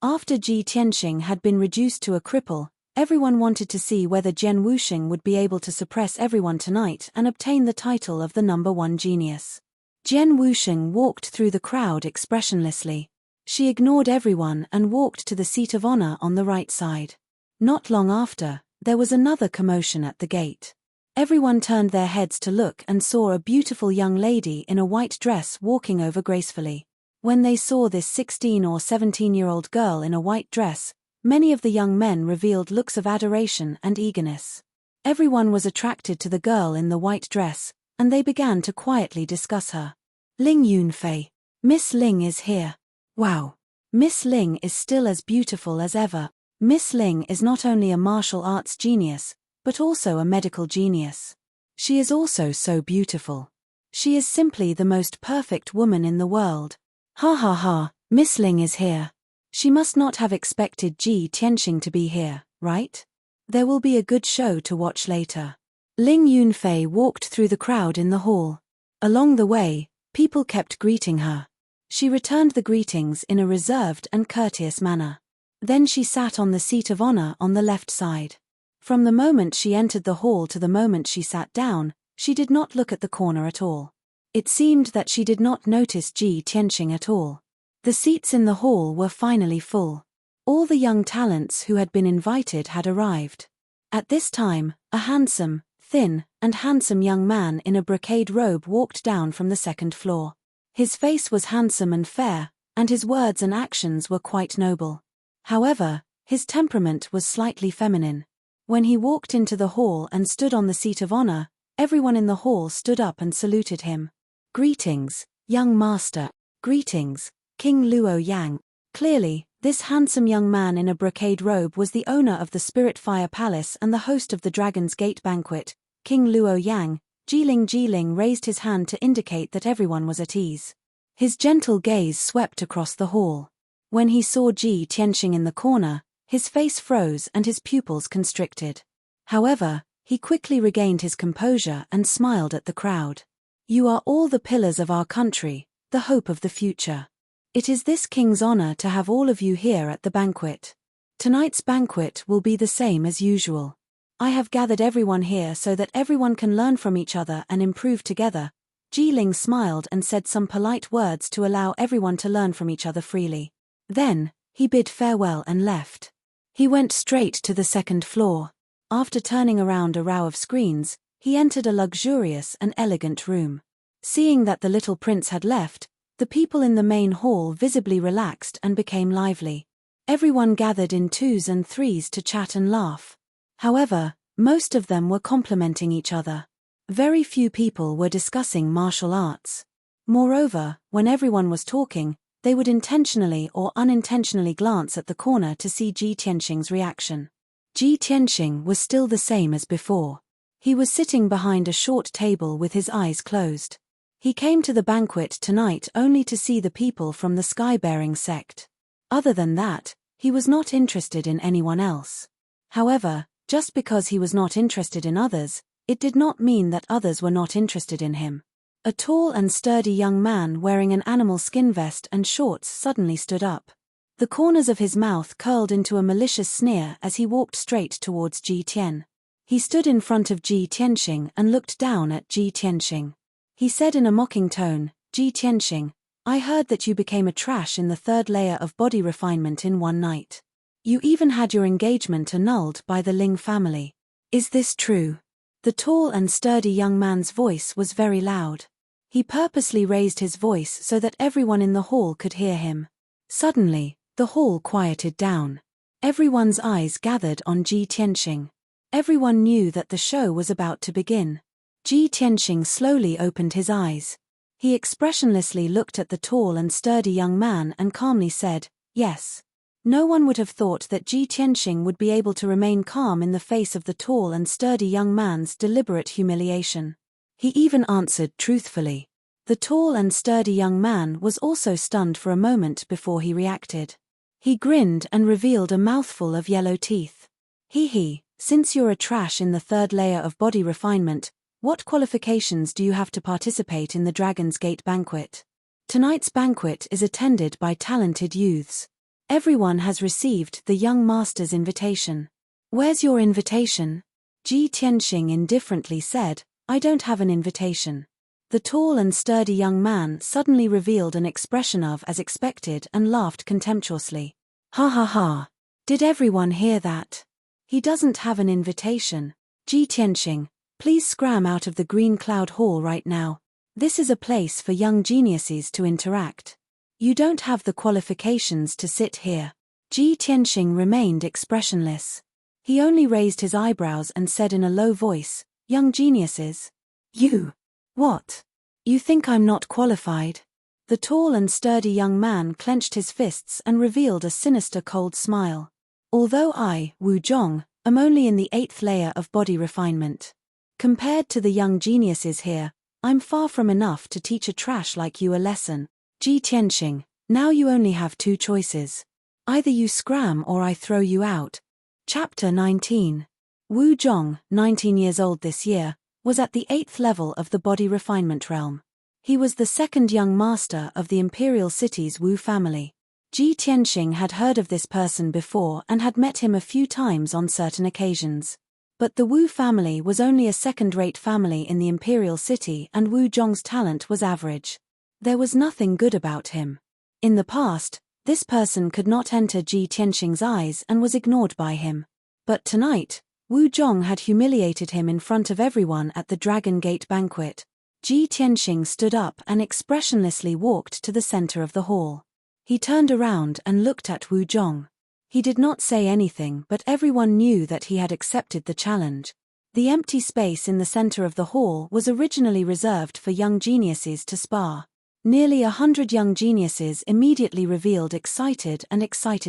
After Ji Tianxing had been reduced to a cripple, everyone wanted to see whether Jian Wusheng would be able to suppress everyone tonight and obtain the title of the #1 genius. Jian Wusheng walked through the crowd expressionlessly. She ignored everyone and walked to the seat of honor on the right side. Not long after, there was another commotion at the gate. Everyone turned their heads to look and saw a beautiful young lady in a white dress walking over gracefully. When they saw this 16 or 17-year-old girl in a white dress, many of the young men revealed looks of adoration and eagerness. Everyone was attracted to the girl in the white dress, and they began to quietly discuss her. Ling Yunfei. Miss Ling is here. Wow. Miss Ling is still as beautiful as ever. Miss Ling is not only a martial arts genius, but also a medical genius. She is also so beautiful. She is simply the most perfect woman in the world. Ha ha ha, Miss Ling is here. She must not have expected Ji Tianxing to be here, right? There will be a good show to watch later. Ling Yunfei walked through the crowd in the hall. Along the way, people kept greeting her. She returned the greetings in a reserved and courteous manner. Then she sat on the seat of honor on the left side. From the moment she entered the hall to the moment she sat down, she did not look at the corner at all. It seemed that she did not notice Ji Tianxing at all. The seats in the hall were finally full. All the young talents who had been invited had arrived. At this time, a handsome, thin, and handsome young man in a brocade robe walked down from the second floor. His face was handsome and fair, and his words and actions were quite noble. However, his temperament was slightly feminine. When he walked into the hall and stood on the seat of honor, everyone in the hall stood up and saluted him. Greetings, young master. Greetings, King Luo Yang. Clearly, this handsome young man in a brocade robe was the owner of the Spirit Fire Palace and the host of the Dragon's Gate banquet, King Luo Yang. Jiling raised his hand to indicate that everyone was at ease. His gentle gaze swept across the hall. When he saw Ji Tianxing in the corner, his face froze and his pupils constricted. However, he quickly regained his composure and smiled at the crowd. You are all the pillars of our country, the hope of the future. It is this king's honor to have all of you here at the banquet. Tonight's banquet will be the same as usual. I have gathered everyone here so that everyone can learn from each other and improve together. Jiling smiled and said some polite words to allow everyone to learn from each other freely. Then, he bid farewell and left. He went straight to the second floor. After turning around a row of screens, he entered a luxurious and elegant room. Seeing that the little prince had left, the people in the main hall visibly relaxed and became lively. Everyone gathered in twos and threes to chat and laugh. However, most of them were complimenting each other. Very few people were discussing martial arts. Moreover, when everyone was talking, they would intentionally or unintentionally glance at the corner to see Ji Tianxing's reaction. Ji Tianxing was still the same as before. He was sitting behind a short table with his eyes closed. He came to the banquet tonight only to see the people from the sky-bearing sect. Other than that, he was not interested in anyone else. However, just because he was not interested in others, it did not mean that others were not interested in him. A tall and sturdy young man wearing an animal skin vest and shorts suddenly stood up. The corners of his mouth curled into a malicious sneer as he walked straight towards Ji Tian. He stood in front of Ji Tianxing and looked down at Ji Tianxing. He said in a mocking tone, Ji Tianxing, I heard that you became a trash in the third layer of body refinement in one night. You even had your engagement annulled by the Ling family. Is this true? The tall and sturdy young man's voice was very loud. He purposely raised his voice so that everyone in the hall could hear him. Suddenly, the hall quieted down. Everyone's eyes gathered on Ji Tianxing. Everyone knew that the show was about to begin. Ji Tianxing slowly opened his eyes. He expressionlessly looked at the tall and sturdy young man and calmly said, yes. No one would have thought that Ji Tianxing would be able to remain calm in the face of the tall and sturdy young man's deliberate humiliation. He even answered truthfully. The tall and sturdy young man was also stunned for a moment before he reacted. He grinned and revealed a mouthful of yellow teeth. He, since you're a trash in the third layer of body refinement, what qualifications do you have to participate in the Dragon's Gate banquet? Tonight's banquet is attended by talented youths. Everyone has received the young master's invitation. Where's your invitation? Ji Tianxing indifferently said, I don't have an invitation. The tall and sturdy young man suddenly revealed an expression of as expected and laughed contemptuously. Ha ha ha. Did everyone hear that? He doesn't have an invitation. Ji Tianxing, please scram out of the Green Cloud Hall right now. This is a place for young geniuses to interact. You don't have the qualifications to sit here. Ji Tianxing remained expressionless. He only raised his eyebrows and said in a low voice, young geniuses? You. What? You think I'm not qualified? The tall and sturdy young man clenched his fists and revealed a sinister cold smile. Although I, Wu Zhong, am only in the 8th layer of body refinement. Compared to the young geniuses here, I'm far from enough to teach a trash like you a lesson. Ji Tianxing, now you only have 2 choices. Either you scram or I throw you out. Chapter 19. Wu Zhong, 19 years old this year, was at the 8th level of the body refinement realm. He was the 2nd young master of the imperial city's Wu family. Ji Tianxing had heard of this person before and had met him a few times on certain occasions. But the Wu family was only a second-rate family in the imperial city and Wu Zhong's talent was average. There was nothing good about him. In the past, this person could not enter Ji Tianxing's eyes and was ignored by him. But tonight, Wu Zhong had humiliated him in front of everyone at the Dragon Gate banquet. Ji Tianxing stood up and expressionlessly walked to the center of the hall. He turned around and looked at Wu Zhong. He did not say anything, but everyone knew that he had accepted the challenge. The empty space in the center of the hall was originally reserved for young geniuses to spar. Nearly 100 young geniuses immediately revealed excited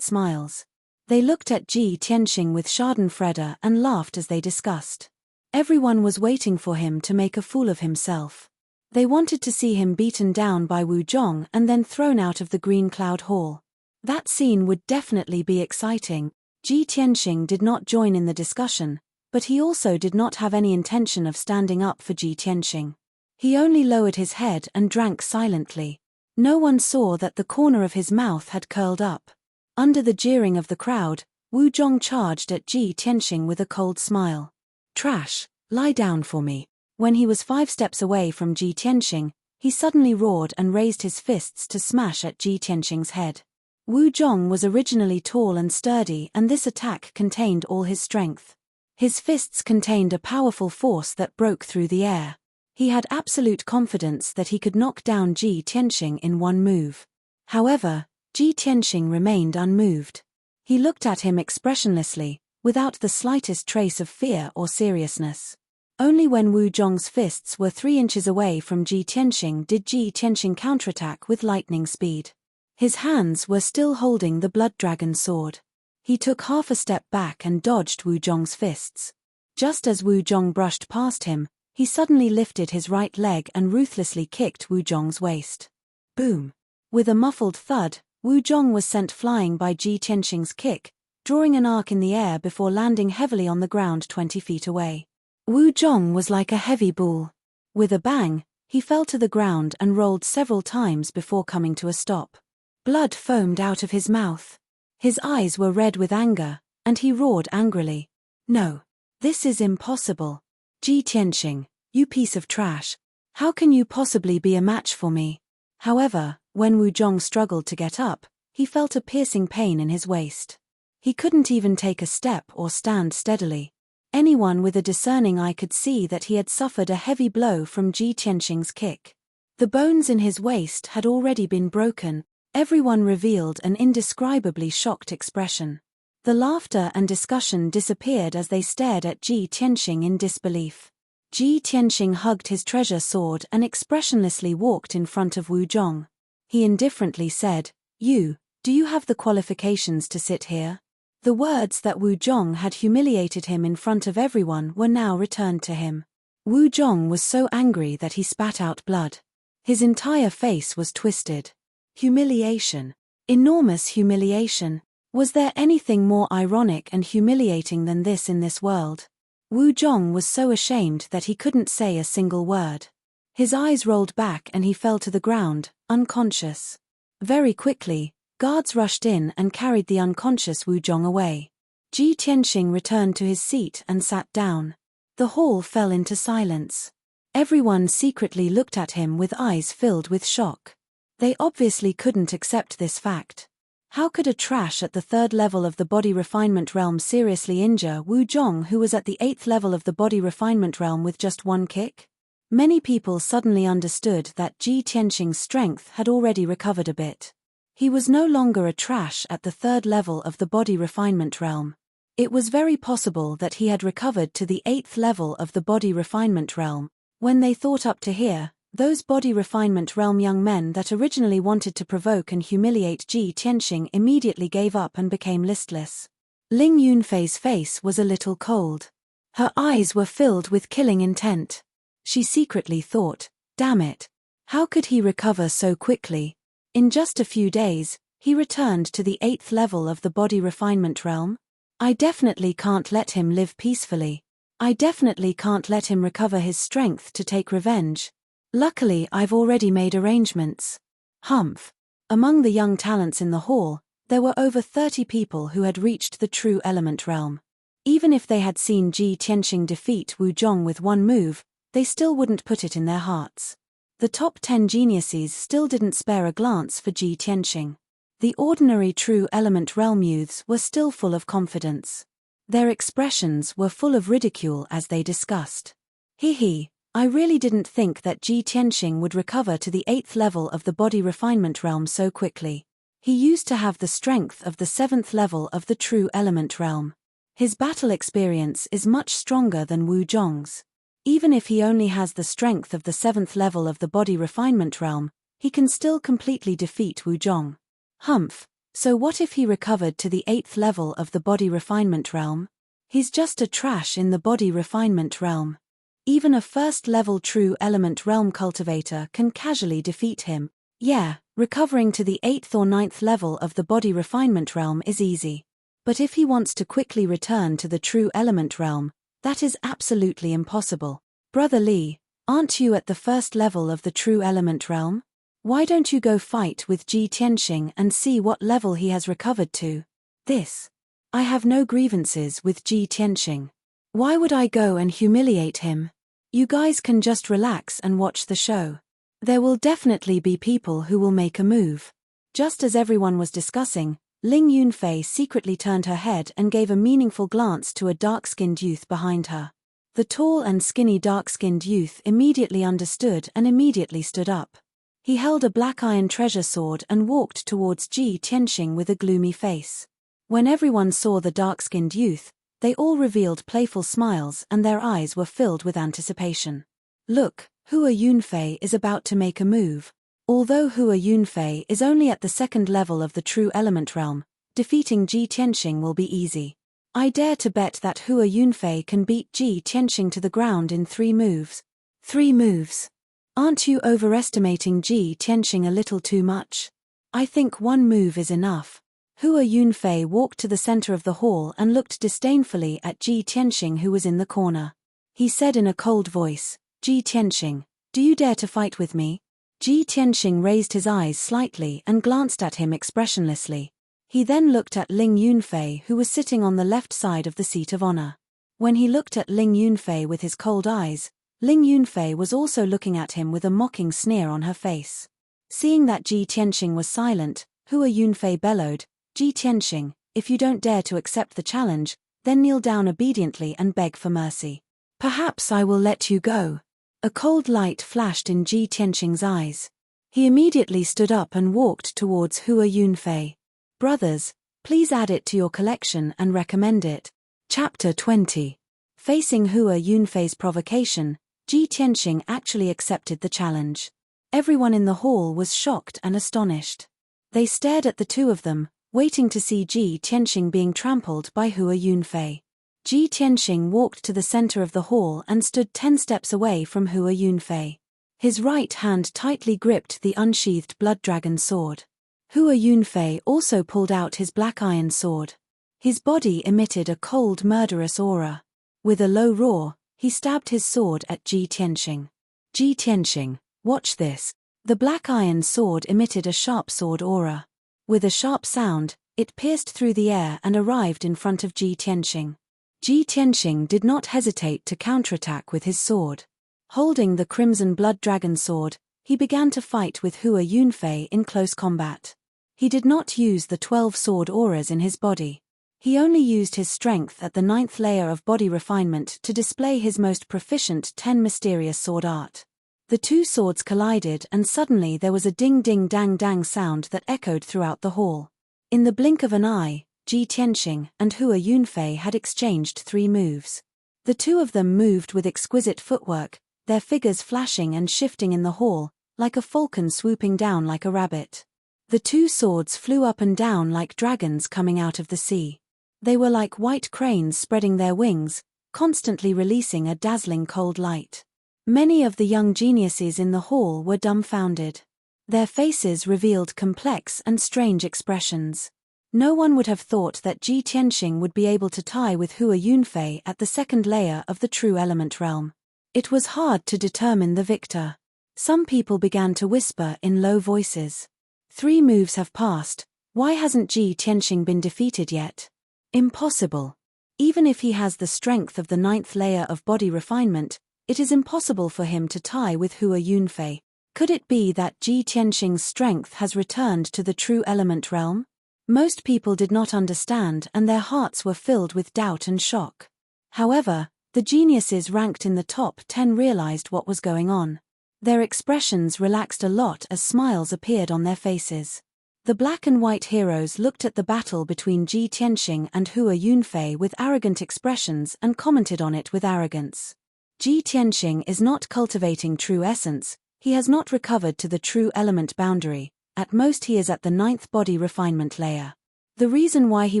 smiles. They looked at Ji Tianxing with schadenfreude and laughed as they discussed. Everyone was waiting for him to make a fool of himself. They wanted to see him beaten down by Wu Zhong and then thrown out of the Green Cloud Hall. That scene would definitely be exciting. Ji Tianxing did not join in the discussion, but he also did not have any intention of standing up for Ji Tianxing. He only lowered his head and drank silently. No one saw that the corner of his mouth had curled up. Under the jeering of the crowd, Wu Zhong charged at Ji Tianxing with a cold smile. Trash, lie down for me. When he was 5 steps away from Ji Tianxing, he suddenly roared and raised his fists to smash at Ji Tianxing's head. Wu Zhong was originally tall and sturdy and this attack contained all his strength. His fists contained a powerful force that broke through the air. He had absolute confidence that he could knock down Ji Tianxing in one move. However, Ji Tianxing remained unmoved. He looked at him expressionlessly, without the slightest trace of fear or seriousness. Only when Wu Zhong's fists were 3 inches away from Ji Tianxing did Ji Tianxing counterattack with lightning speed. His hands were still holding the blood dragon sword. He took half a step back and dodged Wu Zhong's fists. Just as Wu Zhong brushed past him, he suddenly lifted his right leg and ruthlessly kicked Wu Zhong's waist. Boom! With a muffled thud, Wu Zhong was sent flying by Ji Tianxing's kick, drawing an arc in the air before landing heavily on the ground 20 feet away. Wu Zhong was like a heavy bull. With a bang, he fell to the ground and rolled several times before coming to a stop. Blood foamed out of his mouth. His eyes were red with anger, and he roared angrily. No. This is impossible. Ji Tianxing, you piece of trash. How can you possibly be a match for me? However, when Wu Zhong struggled to get up, he felt a piercing pain in his waist. He couldn't even take a step or stand steadily. Anyone with a discerning eye could see that he had suffered a heavy blow from Ji Tianxing's kick. The bones in his waist had already been broken. Everyone revealed an indescribably shocked expression. The laughter and discussion disappeared as they stared at Ji Tianxing in disbelief. Ji Tianxing hugged his treasure sword and expressionlessly walked in front of Wu Zhong. He indifferently said, "You, do you have the qualifications to sit here?" The words that Wu Zhong had humiliated him in front of everyone were now returned to him. Wu Zhong was so angry that he spat out blood. His entire face was twisted. Humiliation. Enormous humiliation. Was there anything more ironic and humiliating than this in this world? Wu Zhong was so ashamed that he couldn't say a single word. His eyes rolled back and he fell to the ground, unconscious. Very quickly, guards rushed in and carried the unconscious Wu Zhong away. Ji Tianxing returned to his seat and sat down. The hall fell into silence. Everyone secretly looked at him with eyes filled with shock. They obviously couldn't accept this fact. How could a trash at the 3rd level of the body refinement realm seriously injure Wu Zhong, who was at the 8th level of the body refinement realm, with just one kick? Many people suddenly understood that Ji Tianxing's strength had already recovered a bit. He was no longer a trash at the 3rd level of the body refinement realm. It was very possible that he had recovered to the 8th level of the body refinement realm. When they thought up to here, those body refinement realm young men that originally wanted to provoke and humiliate Ji Tianxing immediately gave up and became listless. Ling Yunfei's face was a little cold. Her eyes were filled with killing intent. She secretly thought, damn it. How could he recover so quickly? In just a few days, he returned to the 8th level of the body refinement realm? I definitely can't let him live peacefully. I definitely can't let him recover his strength to take revenge. Luckily, I've already made arrangements. Humph. Among the young talents in the hall, there were over 30 people who had reached the true element realm. Even if they had seen Ji Tianxing defeat Wu Zhong with one move, they still wouldn't put it in their hearts. The top 10 geniuses still didn't spare a glance for Ji Tianxing. The ordinary true element realm youths were still full of confidence. Their expressions were full of ridicule as they discussed. Hee, I really didn't think that Ji Tianxing would recover to the 8th level of the body refinement realm so quickly. He used to have the strength of the 7th level of the true element realm. His battle experience is much stronger than Wu Zhong's. Even if he only has the strength of the 7th level of the body refinement realm, he can still completely defeat Wu Zhong. Humph, so what if he recovered to the 8th level of the body refinement realm? He's just a trash in the body refinement realm. Even a 1st level true element realm cultivator can casually defeat him. Yeah, recovering to the 8th or 9th level of the body refinement realm is easy. But if he wants to quickly return to the true element realm, that is absolutely impossible. Brother Li, aren't you at the 1st level of the true element realm? Why don't you go fight with Ji Tianxing and see what level he has recovered to? I have no grievances with Ji Tianxing. Why would I go and humiliate him? You guys can just relax and watch the show. There will definitely be people who will make a move. Just as everyone was discussing, Ling Yunfei secretly turned her head and gave a meaningful glance to a dark-skinned youth behind her. The tall and skinny dark-skinned youth immediately understood and immediately stood up. He held a black iron treasure sword and walked towards Ji Tianxing with a gloomy face. When everyone saw the dark-skinned youth, they all revealed playful smiles and their eyes were filled with anticipation. Look, Hua Yunfei is about to make a move. Although Hua Yunfei is only at the 2nd level of the true element realm, defeating Ji Tianxing will be easy. I dare to bet that Hua Yunfei can beat Ji Tianxing to the ground in 3 moves. 3 moves. Aren't you overestimating Ji Tianxing a little too much? I think 1 move is enough. Hua Yunfei walked to the center of the hall and looked disdainfully at Ji Tianxing, who was in the corner. He said in a cold voice, Ji Tianxing, do you dare to fight with me? Ji Tianxing raised his eyes slightly and glanced at him expressionlessly. He then looked at Ling Yunfei, who was sitting on the left side of the seat of honor. When he looked at Ling Yunfei with his cold eyes, Ling Yunfei was also looking at him with a mocking sneer on her face. Seeing that Ji Tianxing was silent, Hua Yunfei bellowed, Ji Tianxing, if you don't dare to accept the challenge, then kneel down obediently and beg for mercy. Perhaps I will let you go. A cold light flashed in Ji Tianxing's eyes. He immediately stood up and walked towards Hua Yunfei. Brothers, please add it to your collection and recommend it. Chapter 20. Facing Hua Yunfei's provocation, Ji Tianxing actually accepted the challenge. Everyone in the hall was shocked and astonished. They stared at the two of them, waiting to see Ji Tianxing being trampled by Hua Yunfei. Ji Tianxing walked to the center of the hall and stood 10 steps away from Hua Yunfei. His right hand tightly gripped the unsheathed blood dragon sword. Hua Yunfei also pulled out his black iron sword. His body emitted a cold, murderous aura. With a low roar, he stabbed his sword at Ji Tianxing. Ji Tianxing, watch this. The black iron sword emitted a sharp sword aura. With a sharp sound, it pierced through the air and arrived in front of Ji Tianxing. Ji Tianxing did not hesitate to counterattack with his sword. Holding the crimson blood dragon sword, he began to fight with Hua Yunfei in close combat. He did not use the 12 sword auras in his body. He only used his strength at the 9th layer of body refinement to display his most proficient 10 mysterious sword art. The two swords collided and suddenly there was a ding-ding-dang-dang sound that echoed throughout the hall. In the blink of an eye, Ji Tianxing and Hua Yunfei had exchanged 3 moves. The two of them moved with exquisite footwork, their figures flashing and shifting in the hall, like a falcon swooping down like a rabbit. The two swords flew up and down like dragons coming out of the sea. They were like white cranes spreading their wings, constantly releasing a dazzling cold light. Many of the young geniuses in the hall were dumbfounded. Their faces revealed complex and strange expressions. No one would have thought that Ji Tianxing would be able to tie with Hua Yunfei at the 2nd layer of the true element realm. It was hard to determine the victor. Some people began to whisper in low voices. 3 moves have passed, why hasn't Ji Tianxing been defeated yet? Impossible. Even if he has the strength of the 9th layer of body refinement, it is impossible for him to tie with Hua Yunfei. Could it be that Ji Tianxing's strength has returned to the true element realm? Most people did not understand and their hearts were filled with doubt and shock. However, the geniuses ranked in the top 10 realized what was going on. Their expressions relaxed a lot as smiles appeared on their faces. The black and white heroes looked at the battle between Ji Tianxing and Hua Yunfei with arrogant expressions and commented on it with arrogance. Ji Tianxing is not cultivating true essence, he has not recovered to the true element boundary, at most he is at the 9th body refinement layer. The reason why he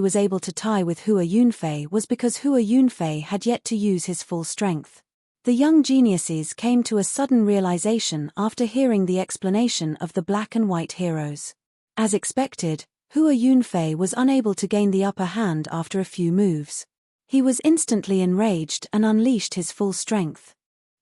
was able to tie with Hua Yunfei was because Hua Yunfei had yet to use his full strength. The young geniuses came to a sudden realization after hearing the explanation of the black and white heroes. As expected, Hua Yunfei was unable to gain the upper hand after a few moves. He was instantly enraged and unleashed his full strength.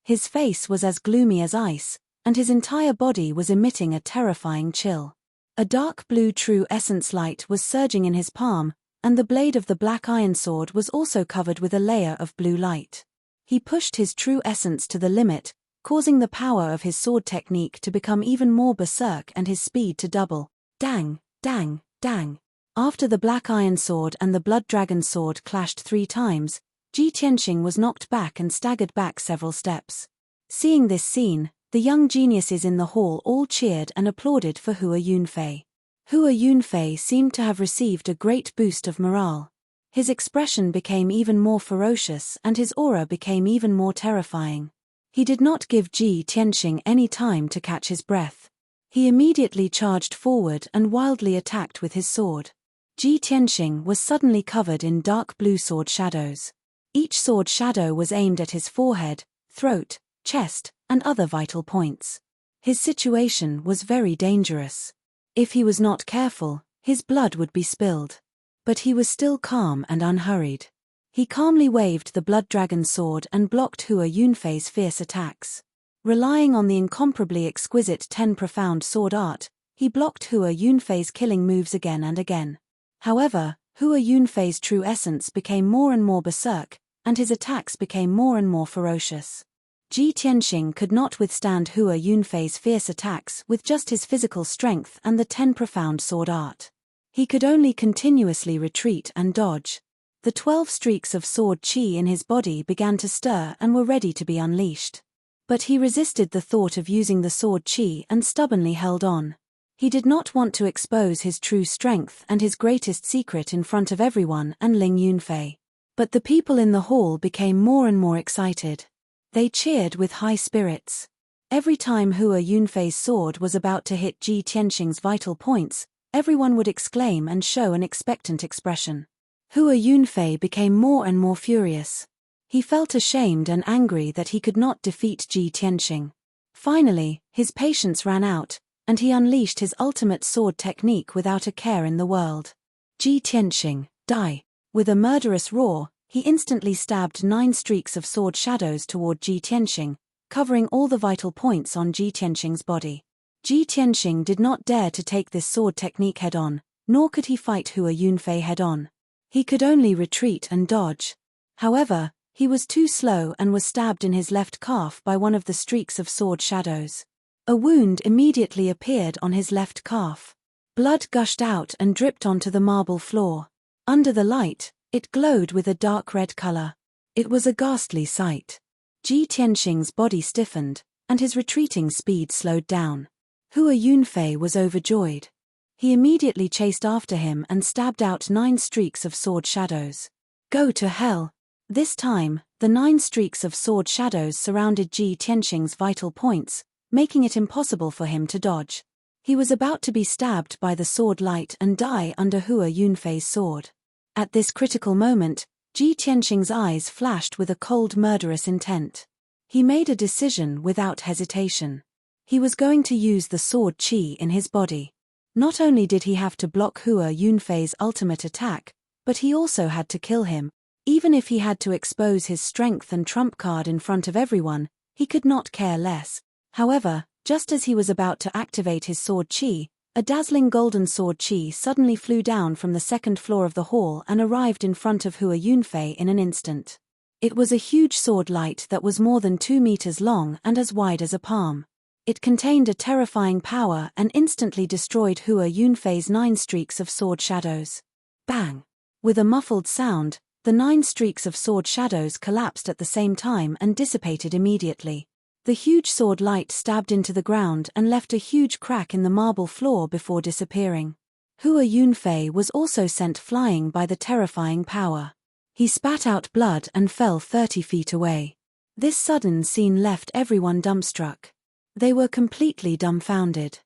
His face was as gloomy as ice, and his entire body was emitting a terrifying chill. A dark blue true essence light was surging in his palm, and the blade of the black iron sword was also covered with a layer of blue light. He pushed his true essence to the limit, causing the power of his sword technique to become even more berserk and his speed to double. Dang, dang, dang. After the black iron sword and the blood dragon sword clashed 3 times, Ji Tianxing was knocked back and staggered back several steps. Seeing this scene, the young geniuses in the hall all cheered and applauded for Hua Yunfei. Hua Yunfei seemed to have received a great boost of morale. His expression became even more ferocious and his aura became even more terrifying. He did not give Ji Tianxing any time to catch his breath. He immediately charged forward and wildly attacked with his sword. Ji Tianxing was suddenly covered in dark blue sword shadows. Each sword shadow was aimed at his forehead, throat, chest, and other vital points. His situation was very dangerous. If he was not careful, his blood would be spilled. But he was still calm and unhurried. He calmly waved the blood dragon sword and blocked Hua Yunfei's fierce attacks. Relying on the incomparably exquisite 10 profound sword art, he blocked Hua Yunfei's killing moves again and again. However, Hua Yunfei's true essence became more and more berserk, and his attacks became more and more ferocious. Ji Tianxing could not withstand Hua Yunfei's fierce attacks with just his physical strength and the 10 profound sword art. He could only continuously retreat and dodge. The 12 streaks of sword qi in his body began to stir and were ready to be unleashed. But he resisted the thought of using the sword qi and stubbornly held on. He did not want to expose his true strength and his greatest secret in front of everyone and Ling Yunfei. But the people in the hall became more and more excited. They cheered with high spirits. Every time Hua Yunfei's sword was about to hit Ji Tianxing's vital points, everyone would exclaim and show an expectant expression. Hua Yunfei became more and more furious. He felt ashamed and angry that he could not defeat Ji Tianxing. Finally, his patience ran out, and he unleashed his ultimate sword technique without a care in the world. Ji Tianxing, die! With a murderous roar, he instantly stabbed 9 streaks of sword shadows toward Ji Tianxing, covering all the vital points on Ji Tianxing's body. Ji Tianxing did not dare to take this sword technique head-on, nor could he fight Hua Yunfei head-on. He could only retreat and dodge. However, He was too slow and was stabbed in his left calf by one of the streaks of sword shadows. A wound immediately appeared on his left calf. Blood gushed out and dripped onto the marble floor. Under the light, it glowed with a dark red color. It was a ghastly sight. Ji Tianxing's body stiffened, and his retreating speed slowed down. Hua Yunfei was overjoyed. He immediately chased after him and stabbed out 9 streaks of sword shadows. Go to hell! This time, the 9 streaks of sword shadows surrounded Ji Tianxing's vital points, making it impossible for him to dodge. He was about to be stabbed by the sword light and die under Hua Yunfei's sword. At this critical moment, Ji Tianxing's eyes flashed with a cold murderous intent. He made a decision without hesitation. He was going to use the sword qi in his body. Not only did he have to block Hua Yunfei's ultimate attack, but he also had to kill him. Even if he had to expose his strength and trump card in front of everyone, he could not care less. However, just as he was about to activate his sword qi, a dazzling golden sword qi suddenly flew down from the 2nd floor of the hall and arrived in front of Hua Yunfei in an instant. It was a huge sword light that was more than 2 meters long and as wide as a palm. It contained a terrifying power and instantly destroyed Hua Yunfei's 9 streaks of sword shadows. Bang! With a muffled sound, the 9 streaks of sword shadows collapsed at the same time and dissipated immediately. The huge sword light stabbed into the ground and left a huge crack in the marble floor before disappearing. Hua Yunfei was also sent flying by the terrifying power. He spat out blood and fell 30 feet away. This sudden scene left everyone dumbstruck. They were completely dumbfounded.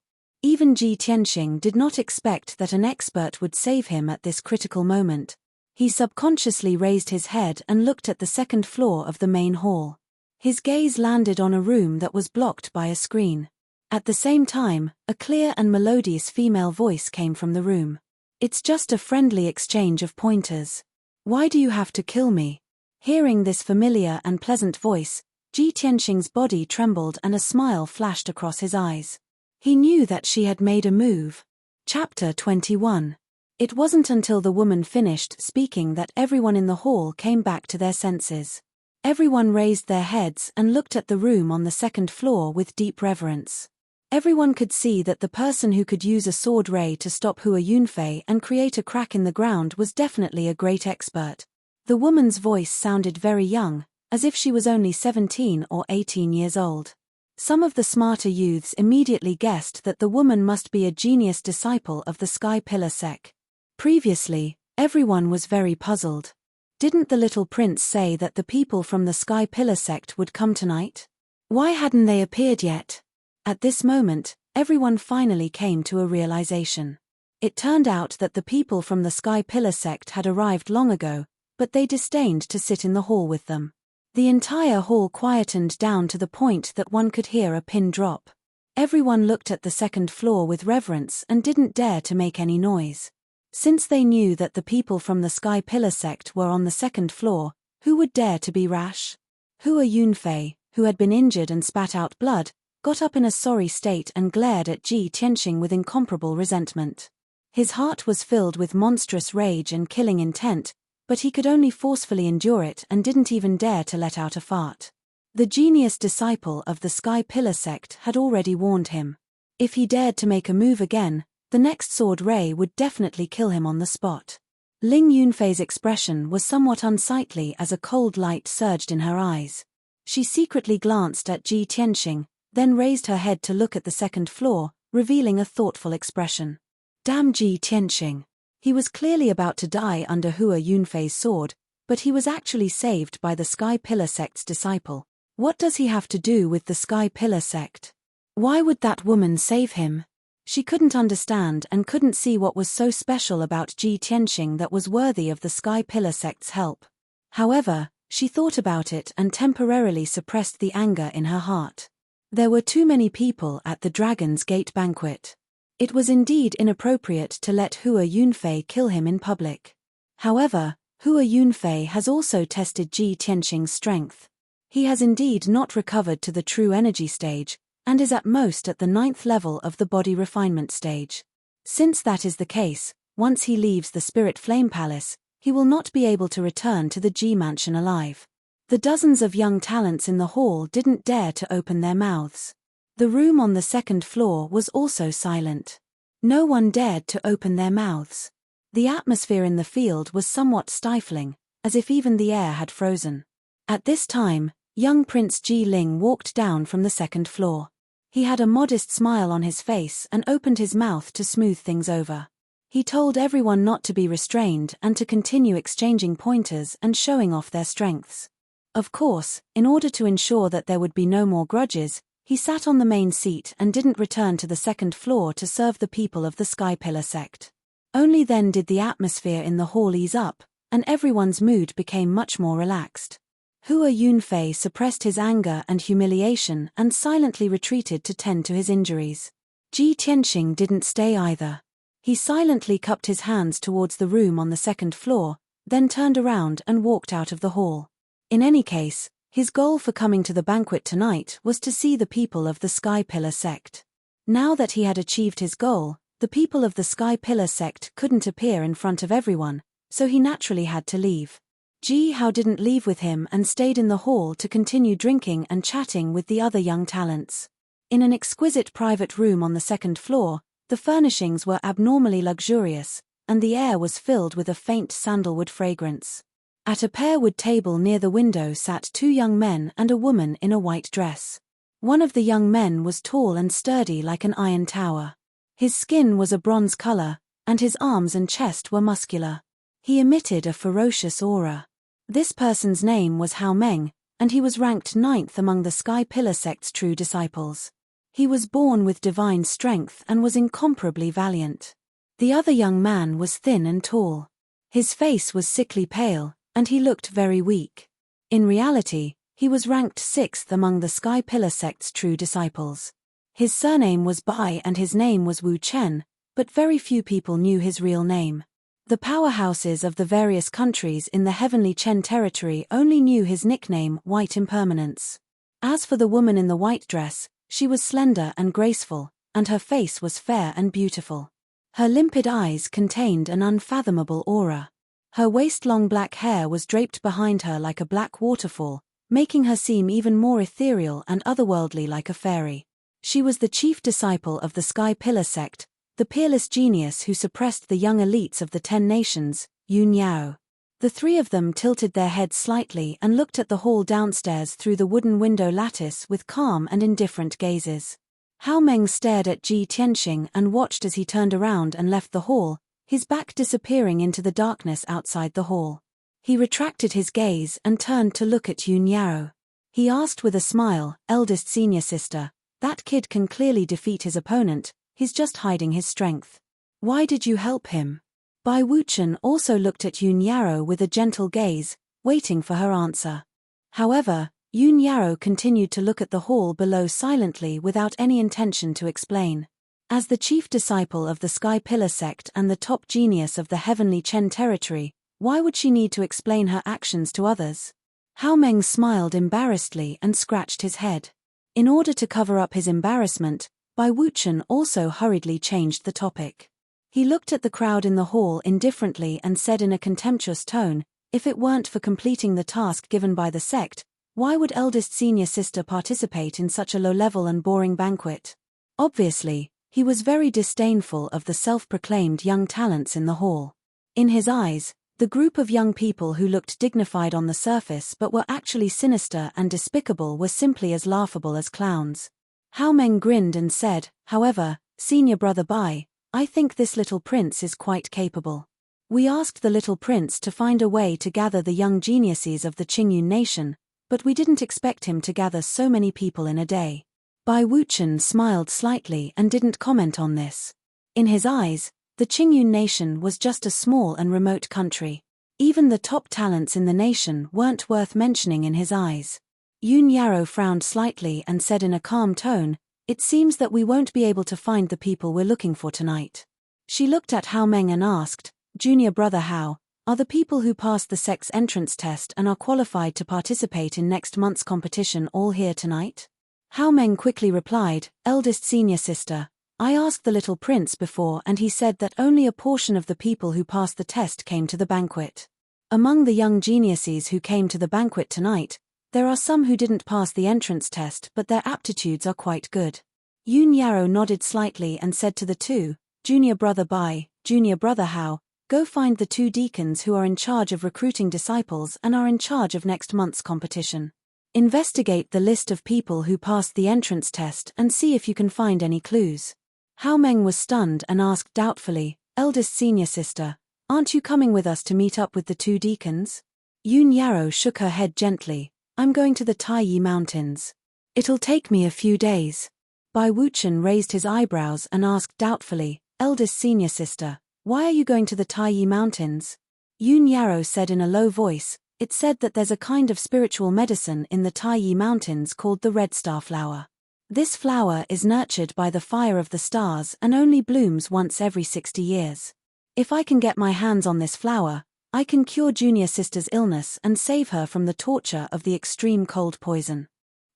Even Ji Tianxing did not expect that an expert would save him at this critical moment. He subconsciously raised his head and looked at the 2nd floor of the main hall. His gaze landed on a room that was blocked by a screen. At the same time, a clear and melodious female voice came from the room. It's just a friendly exchange of pointers. Why do you have to kill me? Hearing this familiar and pleasant voice, Ji Tianxing's body trembled and a smile flashed across his eyes. He knew that she had made a move. Chapter 21. It wasn't until the woman finished speaking that everyone in the hall came back to their senses. Everyone raised their heads and looked at the room on the 2nd floor with deep reverence. Everyone could see that the person who could use a sword ray to stop Hua Yunfei and create a crack in the ground was definitely a great expert. The woman's voice sounded very young, as if she was only 17 or 18 years old. Some of the smarter youths immediately guessed that the woman must be a genius disciple of the Sky Pillar sect. Previously, everyone was very puzzled. Didn't the little prince say that the people from the Sky Pillar sect would come tonight? Why hadn't they appeared yet? At this moment, everyone finally came to a realization. It turned out that the people from the Sky Pillar sect had arrived long ago, but they disdained to sit in the hall with them. The entire hall quietened down to the point that one could hear a pin drop. Everyone looked at the 2nd floor with reverence and didn't dare to make any noise. Since they knew that the people from the Sky Pillar sect were on the 2nd floor, who would dare to be rash? Hua Yunfei, who had been injured and spat out blood, got up in a sorry state and glared at Ji Tianxing with incomparable resentment. His heart was filled with monstrous rage and killing intent, but he could only forcefully endure it and didn't even dare to let out a fart. The genius disciple of the Sky Pillar sect had already warned him. If he dared to make a move again, the next sword ray would definitely kill him on the spot. Ling Yunfei's expression was somewhat unsightly as a cold light surged in her eyes. She secretly glanced at Ji Tianxing, then raised her head to look at the 2nd floor, revealing a thoughtful expression. Damn Ji Tianxing. He was clearly about to die under Hua Yunfei's sword, but he was actually saved by the Sky Pillar sect's disciple. What does he have to do with the Sky Pillar sect? Why would that woman save him? She couldn't understand and couldn't see what was so special about Ji Tianxing that was worthy of the Sky Pillar sect's help. However, she thought about it and temporarily suppressed the anger in her heart. There were too many people at the Dragon's Gate banquet. It was indeed inappropriate to let Hua Yunfei kill him in public. However, Hua Yunfei has also tested Ji Tianxing's strength. He has indeed not recovered to the true energy stage, and is at most at the 9th level of the body refinement stage. Since that is the case, once he leaves the Spirit Flame Palace, he will not be able to return to the Ji Mansion alive. The dozens of young talents in the hall didn't dare to open their mouths. The room on the second floor was also silent. No one dared to open their mouths. The atmosphere in the field was somewhat stifling, as if even the air had frozen. At this time, young Prince Ji Ling walked down from the second floor. He had a modest smile on his face and opened his mouth to smooth things over. He told everyone not to be restrained and to continue exchanging pointers and showing off their strengths. Of course, in order to ensure that there would be no more grudges, he sat on the main seat and didn't return to the second floor to serve the people of the Sky Pillar sect. Only then did the atmosphere in the hall ease up, and everyone's mood became much more relaxed. Hua Yunfei suppressed his anger and humiliation and silently retreated to tend to his injuries. Ji Tianxing didn't stay either. He silently cupped his hands towards the room on the second floor, then turned around and walked out of the hall. In any case, his goal for coming to the banquet tonight was to see the people of the Sky Pillar sect. Now that he had achieved his goal, the people of the Sky Pillar sect couldn't appear in front of everyone, so he naturally had to leave. Ji Hao didn't leave with him and stayed in the hall to continue drinking and chatting with the other young talents. In an exquisite private room on the second floor, the furnishings were abnormally luxurious, and the air was filled with a faint sandalwood fragrance. At a pear-wood table near the window sat two young men and a woman in a white dress. One of the young men was tall and sturdy like an iron tower. His skin was a bronze color, and his arms and chest were muscular. He emitted a ferocious aura. This person's name was Hao Meng, and he was ranked 9th among the Sky Pillar sect's true disciples. He was born with divine strength and was incomparably valiant. The other young man was thin and tall. His face was sickly pale, and he looked very weak. In reality, he was ranked 6th among the Sky Pillar sect's true disciples. His surname was Bai and his name was Wu Chen, but very few people knew his real name. The powerhouses of the various countries in the Heavenly Chen territory only knew his nickname White Impermanence. As for the woman in the white dress, she was slender and graceful, and her face was fair and beautiful. Her limpid eyes contained an unfathomable aura. Her waist-long black hair was draped behind her like a black waterfall, making her seem even more ethereal and otherworldly like a fairy. She was the chief disciple of the Sky Pillar sect, the peerless genius who suppressed the young elites of the 10 nations, Yun Yao. The three of them tilted their heads slightly and looked at the hall downstairs through the wooden window lattice with calm and indifferent gazes. Hao Meng stared at Ji Tianxing and watched as he turned around and left the hall, his back disappearing into the darkness outside the hall. He retracted his gaze and turned to look at Yun Yao. He asked with a smile, "Eldest senior sister, that kid can clearly defeat his opponent, he's just hiding his strength. Why did you help him?" Bai Wuchen also looked at Yun Yao with a gentle gaze, waiting for her answer. However, Yun Yao continued to look at the hall below silently without any intention to explain. As the chief disciple of the Sky Pillar sect and the top genius of the Heavenly Chen territory, why would she need to explain her actions to others? Hao Meng smiled embarrassedly and scratched his head. In order to cover up his embarrassment, Bai Wuchen also hurriedly changed the topic. He looked at the crowd in the hall indifferently and said in a contemptuous tone, "If it weren't for completing the task given by the sect, why would eldest senior sister participate in such a low-level and boring banquet?" Obviously, he was very disdainful of the self-proclaimed young talents in the hall. In his eyes, the group of young people who looked dignified on the surface but were actually sinister and despicable were simply as laughable as clowns. Hao Meng grinned and said, "However, senior brother Bai, I think this little prince is quite capable. We asked the little prince to find a way to gather the young geniuses of the Qingyun nation, but we didn't expect him to gather so many people in a day." Bai Wuchen smiled slightly and didn't comment on this. In his eyes, the Qingyun nation was just a small and remote country. Even the top talents in the nation weren't worth mentioning in his eyes. Yun Yao frowned slightly and said in a calm tone, "It seems that we won't be able to find the people we're looking for tonight." She looked at Hao Meng and asked, "Junior brother Hao, are the people who passed the sect's entrance test and are qualified to participate in next month's competition all here tonight?" Hao Meng quickly replied, "Eldest senior sister, I asked the little prince before and he said that only a portion of the people who passed the test came to the banquet." Among the young geniuses who came to the banquet tonight, there are some who didn't pass the entrance test but their aptitudes are quite good. Yoon Yarrow nodded slightly and said to the two, Junior Brother Bai, Junior Brother Hao, go find the two deacons who are in charge of recruiting disciples and are in charge of next month's competition. Investigate the list of people who passed the entrance test and see if you can find any clues. Hao Meng was stunned and asked doubtfully, Eldest senior sister, aren't you coming with us to meet up with the two deacons? Yoon Yarrow shook her head gently, I'm going to the Taiyi Mountains. It'll take me a few days. Bai Wuchen raised his eyebrows and asked doubtfully, Eldest senior sister, why are you going to the Taiyi Mountains? Yoon Yarrow said in a low voice, it's said that there's a kind of spiritual medicine in the Taiyi Mountains called the red star flower. This flower is nurtured by the fire of the stars and only blooms once every 60 years. If I can get my hands on this flower, I can cure junior sister's illness and save her from the torture of the extreme cold poison.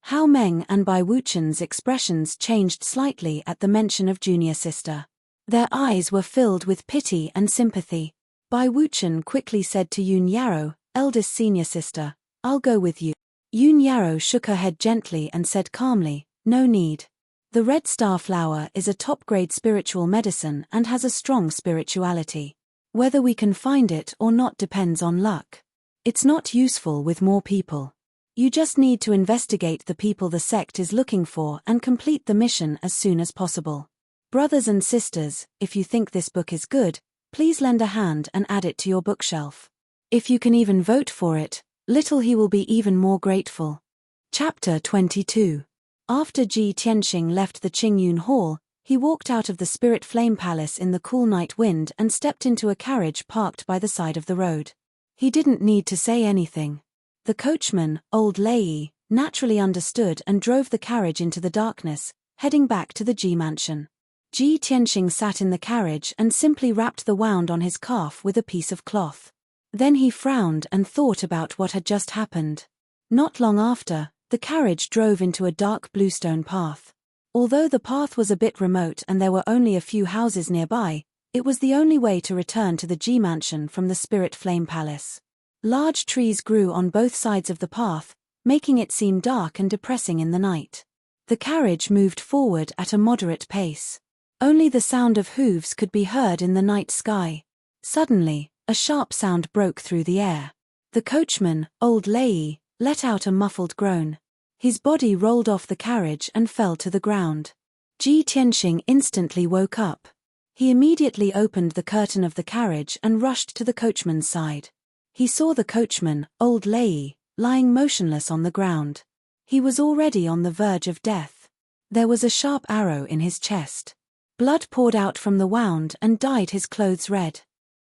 Hao Meng and Bai Wuchen's expressions changed slightly at the mention of junior sister. Their eyes were filled with pity and sympathy. Bai Wuchen quickly said to Yoon Yarrow, Eldest senior sister, I'll go with you. Yoon Yarrow shook her head gently and said calmly, no need. The red star flower is a top-grade spiritual medicine and has a strong spirituality. Whether we can find it or not depends on luck. It's not useful with more people. You just need to investigate the people the sect is looking for and complete the mission as soon as possible. Brothers and sisters, if you think this book is good, please lend a hand and add it to your bookshelf. If you can even vote for it, little he will be even more grateful. Chapter 22. After Ji Tianxing left the Qingyun Hall, he walked out of the Spirit Flame Palace in the cool night wind and stepped into a carriage parked by the side of the road. He didn't need to say anything. The coachman, old Lei, naturally understood and drove the carriage into the darkness, heading back to the Ji mansion. Ji Tianxing sat in the carriage and simply wrapped the wound on his calf with a piece of cloth. Then he frowned and thought about what had just happened. Not long after, the carriage drove into a dark bluestone path. Although the path was a bit remote and there were only a few houses nearby, it was the only way to return to the Ji mansion from the Spirit Flame Palace. Large trees grew on both sides of the path, making it seem dark and depressing in the night. The carriage moved forward at a moderate pace. Only the sound of hooves could be heard in the night sky. Suddenly, a sharp sound broke through the air. The coachman, old Lei, let out a muffled groan. His body rolled off the carriage and fell to the ground. Ji Tianxing instantly woke up. He immediately opened the curtain of the carriage and rushed to the coachman's side. He saw the coachman, old Lei, lying motionless on the ground. He was already on the verge of death. There was a sharp arrow in his chest. Blood poured out from the wound and dyed his clothes red.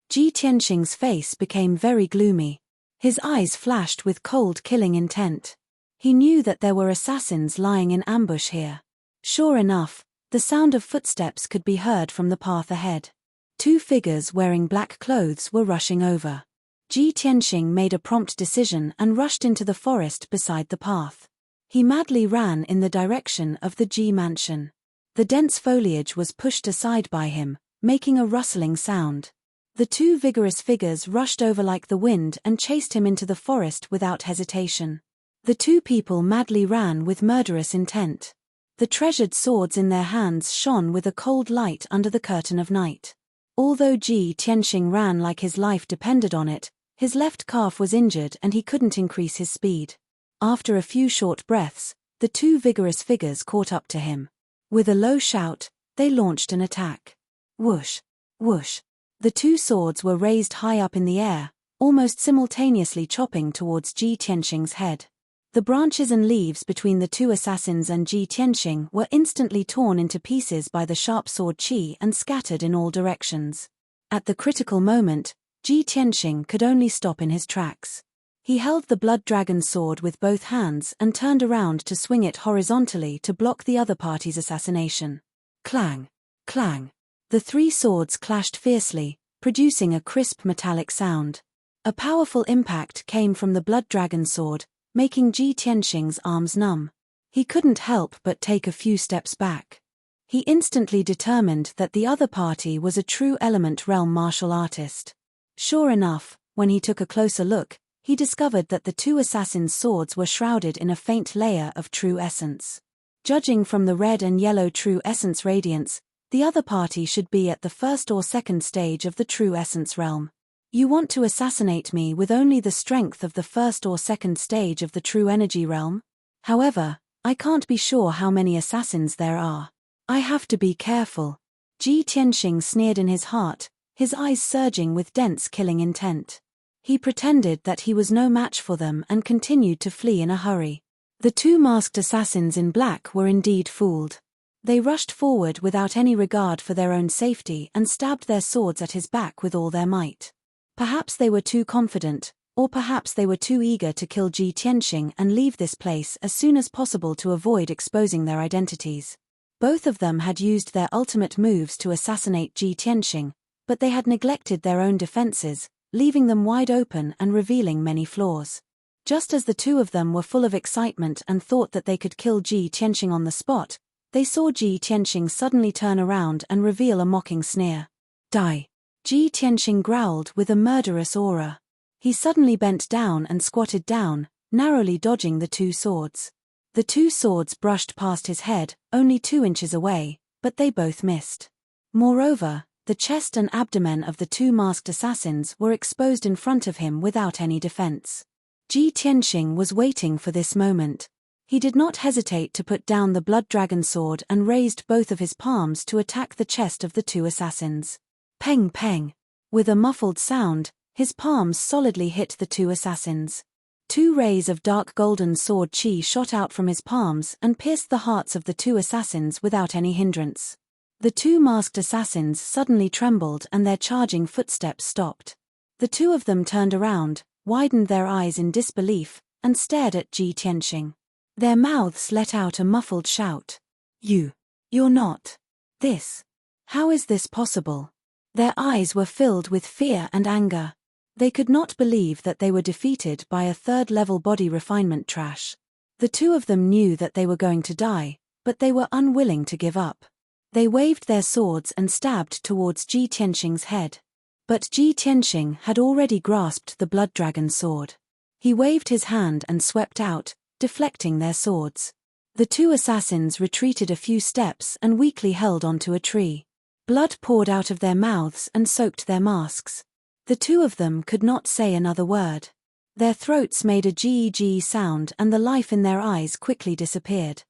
Ji Tianxing's face became very gloomy. His eyes flashed with cold killing intent. He knew that there were assassins lying in ambush here. Sure enough, the sound of footsteps could be heard from the path ahead. Two figures wearing black clothes were rushing over. Ji Tianxing made a prompt decision and rushed into the forest beside the path. He madly ran in the direction of the Ji mansion. The dense foliage was pushed aside by him, making a rustling sound. The two vigorous figures rushed over like the wind and chased him into the forest without hesitation. The two people madly ran with murderous intent. The treasured swords in their hands shone with a cold light under the curtain of night. Although Ji Tianxing ran like his life depended on it, his left calf was injured and he couldn't increase his speed. After a few short breaths, the two vigorous figures caught up to him. With a low shout, they launched an attack. Whoosh! Whoosh! The two swords were raised high up in the air, almost simultaneously chopping towards Ji Tianxing's head. The branches and leaves between the two assassins and Ji Tianxing were instantly torn into pieces by the sharp sword qi and scattered in all directions. At the critical moment, Ji Tianxing could only stop in his tracks. He held the blood dragon sword with both hands and turned around to swing it horizontally to block the other party's assassination. Clang! Clang! The three swords clashed fiercely, producing a crisp metallic sound. A powerful impact came from the blood dragon sword, making Ji Tianxing's arms numb. He couldn't help but take a few steps back. He instantly determined that the other party was a true element realm martial artist. Sure enough, When he took a closer look, he discovered that the two assassins' swords were shrouded in a faint layer of true essence. Judging from the red and yellow true essence radiance, the other party should be at the first or second stage of the true essence realm. You want to assassinate me with only the strength of the first or second stage of the true energy realm? However, I can't be sure how many assassins there are. I have to be careful. Ji Tianxing sneered in his heart, his eyes surging with dense killing intent. He pretended that he was no match for them and continued to flee in a hurry. The two masked assassins in black were indeed fooled. They rushed forward without any regard for their own safety and stabbed their swords at his back with all their might. Perhaps they were too confident, or perhaps they were too eager to kill Ji Tianxing and leave this place as soon as possible to avoid exposing their identities. Both of them had used their ultimate moves to assassinate Ji Tianxing, but they had neglected their own defenses, leaving them wide open and revealing many flaws. Just as the two of them were full of excitement and thought that they could kill Ji Tianxing on the spot, they saw Ji Tianxing suddenly turn around and reveal a mocking sneer. Die! Ji Tianxing growled with a murderous aura. He suddenly bent down and squatted down, narrowly dodging the two swords. The two swords brushed past his head, only 2 inches away, but they both missed. Moreover, the chest and abdomen of the two masked assassins were exposed in front of him without any defense. Ji Tianxing was waiting for this moment. He did not hesitate to put down the blood dragon sword and raised both of his palms to attack the chest of the two assassins. Peng peng. With a muffled sound, his palms solidly hit the two assassins. 2 rays of dark golden sword chi shot out from his palms and pierced the hearts of the two assassins without any hindrance. The two masked assassins suddenly trembled and their charging footsteps stopped. The two of them turned around, widened their eyes in disbelief, and stared at Ji Tianxing. Their mouths let out a muffled shout. You're not. This. How is this possible? Their eyes were filled with fear and anger. They could not believe that they were defeated by a third-level body refinement trash. The two of them knew that they were going to die, but they were unwilling to give up. They waved their swords and stabbed towards Ji Tianxing's head. But Ji Tianxing had already grasped the blood dragon sword. He waved his hand and swept out, deflecting their swords. The two assassins retreated a few steps and weakly held onto a tree. Blood poured out of their mouths and soaked their masks. The two of them could not say another word. Their throats made a gee sound and the life in their eyes quickly disappeared.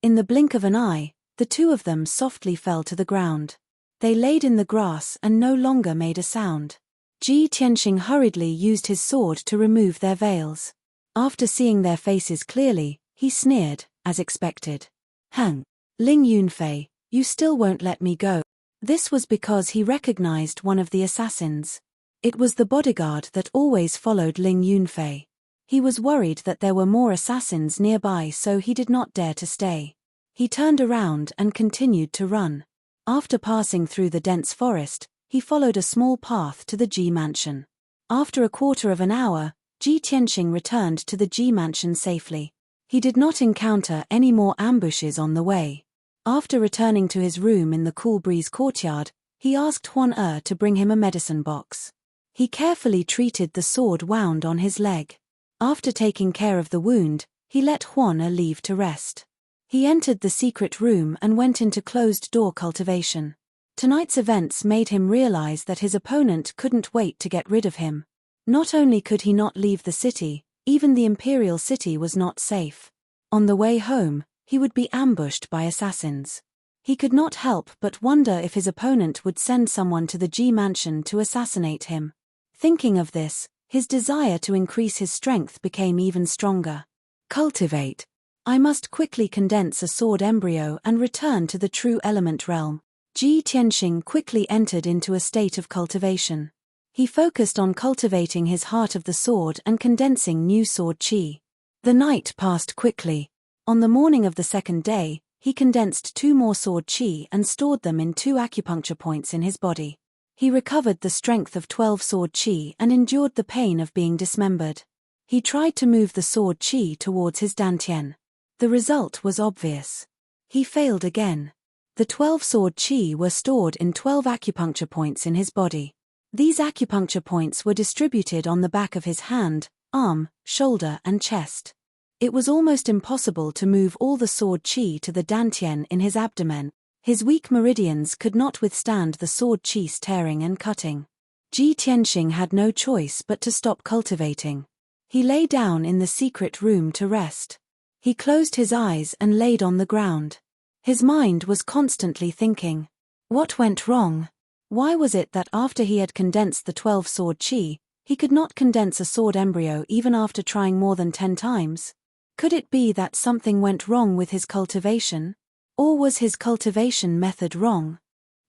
In the blink of an eye, the two of them softly fell to the ground. They laid in the grass and no longer made a sound. Ji Tianxing hurriedly used his sword to remove their veils. After seeing their faces clearly, he sneered, as expected. Ling Yunfei, you still won't let me go. This was because he recognized one of the assassins. It was the bodyguard that always followed Ling Yunfei. He was worried that there were more assassins nearby, so he did not dare to stay. He turned around and continued to run. After passing through the dense forest, he followed a small path to the Ji mansion. After a quarter of an hour, Ji Tianxing returned to the Ji mansion safely. He did not encounter any more ambushes on the way. After returning to his room in the Cool Breeze courtyard, he asked Huan to bring him a medicine box. He carefully treated the sword wound on his leg. After taking care of the wound, he let Huan leave to rest. He entered the secret room and went into closed-door cultivation. Tonight's events made him realize that his opponent couldn't wait to get rid of him. Not only could he not leave the city, even the Imperial City was not safe. On the way home, he would be ambushed by assassins. He could not help but wonder if his opponent would send someone to the Ji mansion to assassinate him. Thinking of this, his desire to increase his strength became even stronger. Cultivate. I must quickly condense a sword embryo and return to the true element realm. Ji Tianxing quickly entered into a state of cultivation. He focused on cultivating his heart of the sword and condensing new sword chi. The night passed quickly. On the morning of the second day, he condensed 2 more sword chi and stored them in 2 acupuncture points in his body. He recovered the strength of 12 sword chi and endured the pain of being dismembered. He tried to move the sword chi towards his dantian. The result was obvious. He failed again. The 12 sword chi were stored in 12 acupuncture points in his body. These acupuncture points were distributed on the back of his hand, arm, shoulder and chest. It was almost impossible to move all the sword qi to the dantian in his abdomen. His weak meridians could not withstand the sword qi's tearing and cutting. Ji Tianxing had no choice but to stop cultivating. He lay down in the secret room to rest. He closed his eyes and laid on the ground. His mind was constantly thinking. What went wrong? Why was it that after he had condensed the 12 sword qi, he could not condense a sword embryo even after trying more than 10 times? Could it be that something went wrong with his cultivation? Or was his cultivation method wrong?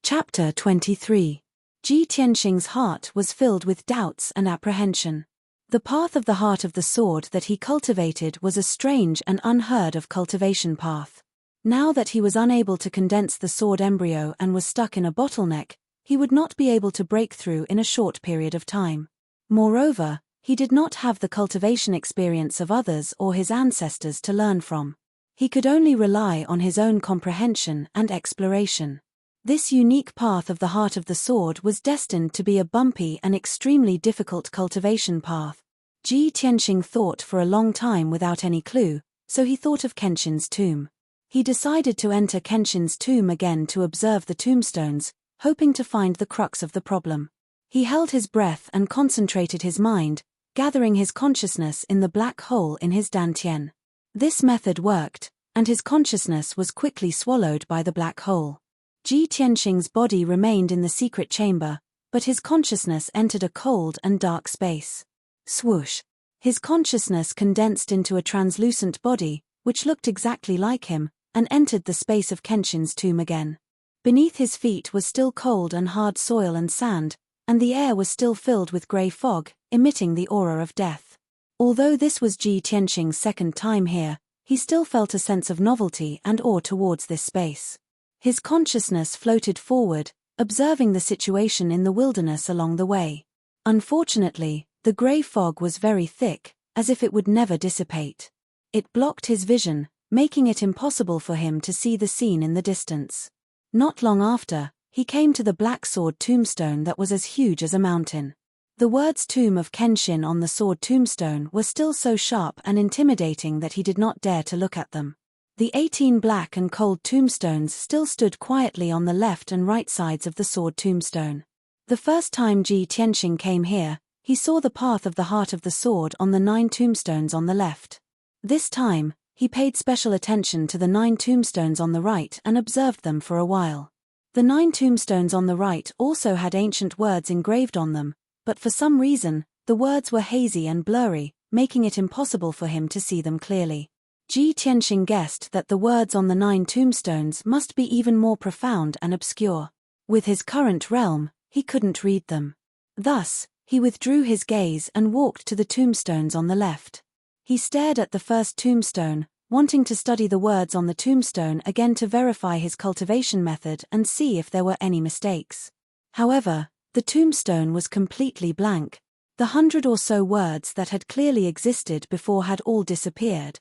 Chapter 23. Ji Tianxing's heart was filled with doubts and apprehension. The path of the heart of the sword that he cultivated was a strange and unheard of cultivation path. Now that he was unable to condense the sword embryo and was stuck in a bottleneck, he would not be able to break through in a short period of time. Moreover, he did not have the cultivation experience of others or his ancestors to learn from. He could only rely on his own comprehension and exploration. This unique path of the heart of the sword was destined to be a bumpy and extremely difficult cultivation path. Ji Tianxing thought for a long time without any clue, so he thought of Kenshin's tomb. He decided to enter Kenshin's tomb again to observe the tombstones, hoping to find the crux of the problem. He held his breath and concentrated his mind, gathering his consciousness in the black hole in his dantian. This method worked, and his consciousness was quickly swallowed by the black hole. Ji Tianxing's body remained in the secret chamber, but his consciousness entered a cold and dark space. Swoosh! His consciousness condensed into a translucent body, which looked exactly like him, and entered the space of Kenshin's tomb again. Beneath his feet was still cold and hard soil and sand, and the air was still filled with grey fog, emitting the aura of death. Although this was Ji Tianxing's second time here, he still felt a sense of novelty and awe towards this space. His consciousness floated forward, observing the situation in the wilderness along the way. Unfortunately, the grey fog was very thick, as if it would never dissipate. It blocked his vision, making it impossible for him to see the scene in the distance. Not long after, he came to the black sword tombstone that was as huge as a mountain. The words Tomb of Kenshin on the sword tombstone were still so sharp and intimidating that he did not dare to look at them. The 18 black and cold tombstones still stood quietly on the left and right sides of the sword tombstone. The first time Ji Tianxing came here, he saw the path of the heart of the sword on the 9 tombstones on the left. This time, he paid special attention to the 9 tombstones on the right and observed them for a while. The 9 tombstones on the right also had ancient words engraved on them, but for some reason, the words were hazy and blurry, making it impossible for him to see them clearly. Ji Tianxing guessed that the words on the 9 tombstones must be even more profound and obscure. With his current realm, he couldn't read them. Thus, he withdrew his gaze and walked to the tombstones on the left. He stared at the first tombstone, wanting to study the words on the tombstone again to verify his cultivation method and see if there were any mistakes. However, the tombstone was completely blank. The 100 or so words that had clearly existed before had all disappeared.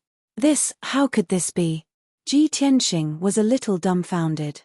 How could this be? Ji Tianxing was a little dumbfounded.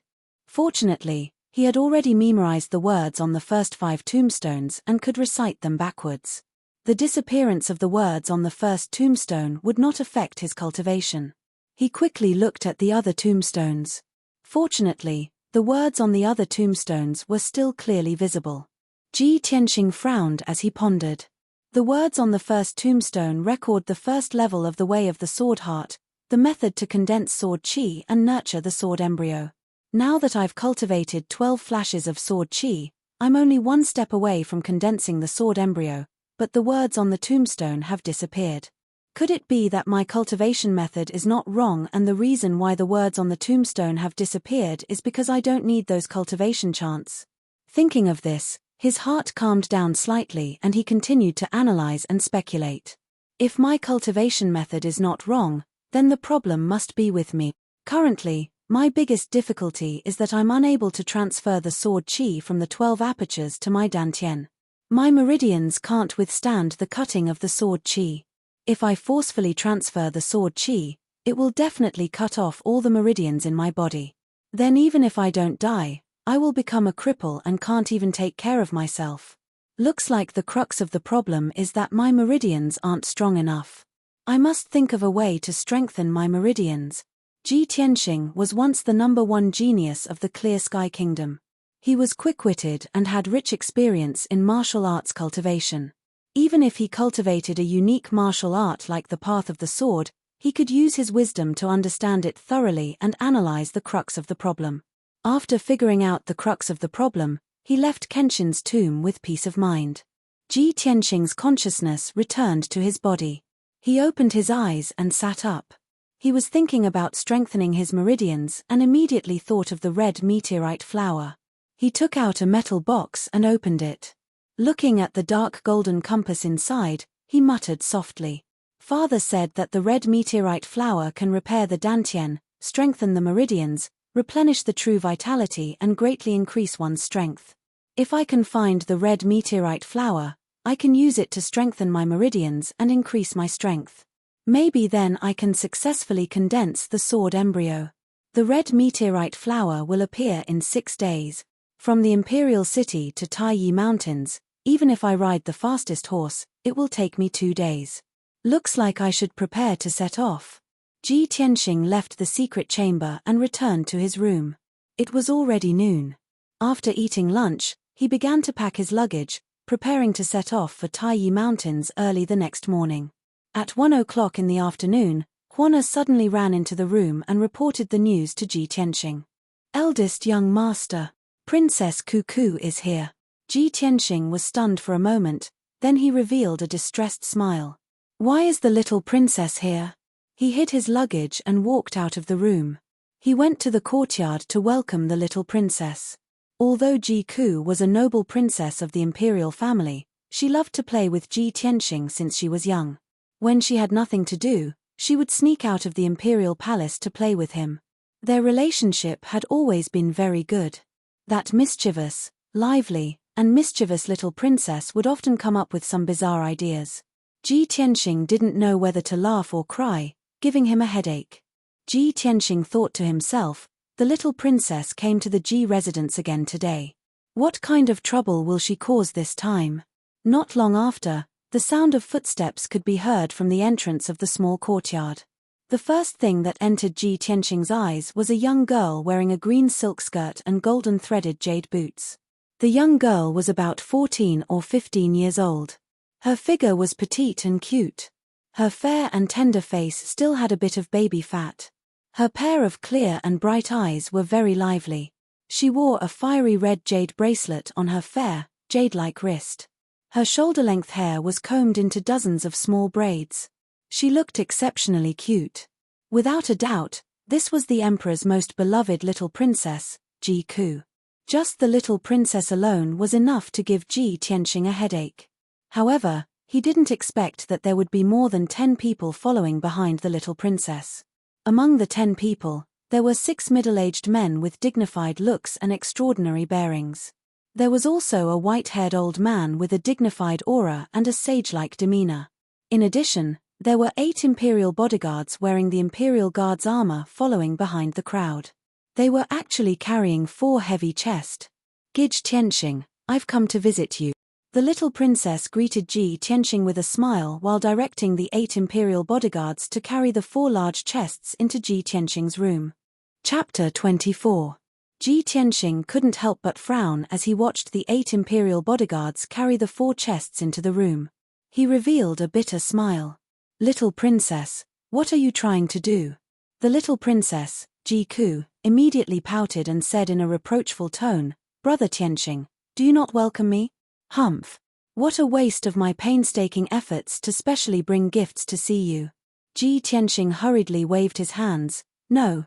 Fortunately, he had already memorized the words on the first 5 tombstones and could recite them backwards. The disappearance of the words on the first tombstone would not affect his cultivation. He quickly looked at the other tombstones. Fortunately, the words on the other tombstones were still clearly visible. Ji Tianxing frowned as he pondered. The words on the first tombstone record the first level of the way of the sword heart, the method to condense sword qi and nurture the sword embryo. Now that I've cultivated 12 flashes of sword qi, I'm only one step away from condensing the sword embryo, but the words on the tombstone have disappeared. Could it be that my cultivation method is not wrong and the reason why the words on the tombstone have disappeared is because I don't need those cultivation chants? Thinking of this, his heart calmed down slightly and he continued to analyze and speculate. If my cultivation method is not wrong, then the problem must be with me. Currently, my biggest difficulty is that I'm unable to transfer the sword qi from the 12 apertures to my dantian. My meridians can't withstand the cutting of the sword qi. If I forcefully transfer the sword qi, it will definitely cut off all the meridians in my body. Then even if I don't die, I will become a cripple and can't even take care of myself. Looks like the crux of the problem is that my meridians aren't strong enough. I must think of a way to strengthen my meridians. Ji Tianxing was once the #1 genius of the Clear Sky Kingdom. He was quick-witted and had rich experience in martial arts cultivation. Even if he cultivated a unique martial art like the Path of the Sword, he could use his wisdom to understand it thoroughly and analyze the crux of the problem. After figuring out the crux of the problem, he left Kenshin's tomb with peace of mind. Ji Tianxing's consciousness returned to his body. He opened his eyes and sat up. He was thinking about strengthening his meridians and immediately thought of the red meteorite flower. He took out a metal box and opened it. Looking at the dark golden compass inside, he muttered softly. Father said that the red meteorite flower can repair the dantian, strengthen the meridians, replenish the true vitality and greatly increase one's strength. If I can find the red meteorite flower, I can use it to strengthen my meridians and increase my strength. Maybe then I can successfully condense the sword embryo. The red meteorite flower will appear in 6 days. From the Imperial City to Taiyi Mountains, even if I ride the fastest horse, it will take me 2 days. Looks like I should prepare to set off. Ji Tianxing left the secret chamber and returned to his room. It was already noon. After eating lunch, he began to pack his luggage, preparing to set off for Taiyi Mountains early the next morning. At 1 o'clock in the afternoon, Huana suddenly ran into the room and reported the news to Ji Tianxing. Eldest young master, Princess Cuckoo is here. Ji Tianxing was stunned for a moment, then he revealed a distressed smile. Why is the little princess here? He hid his luggage and walked out of the room. He went to the courtyard to welcome the little princess. Although Ji Ku was a noble princess of the imperial family, she loved to play with Ji Tianxing since she was young. When she had nothing to do, she would sneak out of the imperial palace to play with him. Their relationship had always been very good. That mischievous, lively, and mischievous little princess would often come up with some bizarre ideas. Ji Tianxing didn't know whether to laugh or cry, giving him a headache. Ji Tianxing thought to himself, the little princess came to the Ji residence again today. What kind of trouble will she cause this time? Not long after, the sound of footsteps could be heard from the entrance of the small courtyard. The first thing that entered Ji Tianxing's eyes was a young girl wearing a green silk skirt and golden threaded jade boots. The young girl was about 14 or 15 years old. Her figure was petite and cute. Her fair and tender face still had a bit of baby fat. Her pair of clear and bright eyes were very lively. She wore a fiery red jade bracelet on her fair, jade-like wrist. Her shoulder-length hair was combed into dozens of small braids. She looked exceptionally cute. Without a doubt, this was the emperor's most beloved little princess, Ji Ku. Just the little princess alone was enough to give Ji Tianxing a headache. However, he didn't expect that there would be more than 10 people following behind the little princess. Among the 10 people, there were 6 middle-aged men with dignified looks and extraordinary bearings. There was also a white-haired old man with a dignified aura and a sage-like demeanor. In addition, there were 8 imperial bodyguards wearing the imperial guard's armor following behind the crowd. They were actually carrying 4 heavy chests. Ji Tianxing, I've come to visit you. The little princess greeted Ji Tianxing with a smile while directing the 8 imperial bodyguards to carry the 4 large chests into Ji Tianxing's room. Chapter 24. Ji Tianxing couldn't help but frown as he watched the 8 imperial bodyguards carry the 4 chests into the room. He revealed a bitter smile. Little princess, what are you trying to do? The little princess, Ji Ku, immediately pouted and said in a reproachful tone, Brother Tianxing, do you not welcome me? Humph. What a waste of my painstaking efforts to specially bring gifts to see you. Ji Tianxing hurriedly waved his hands. No,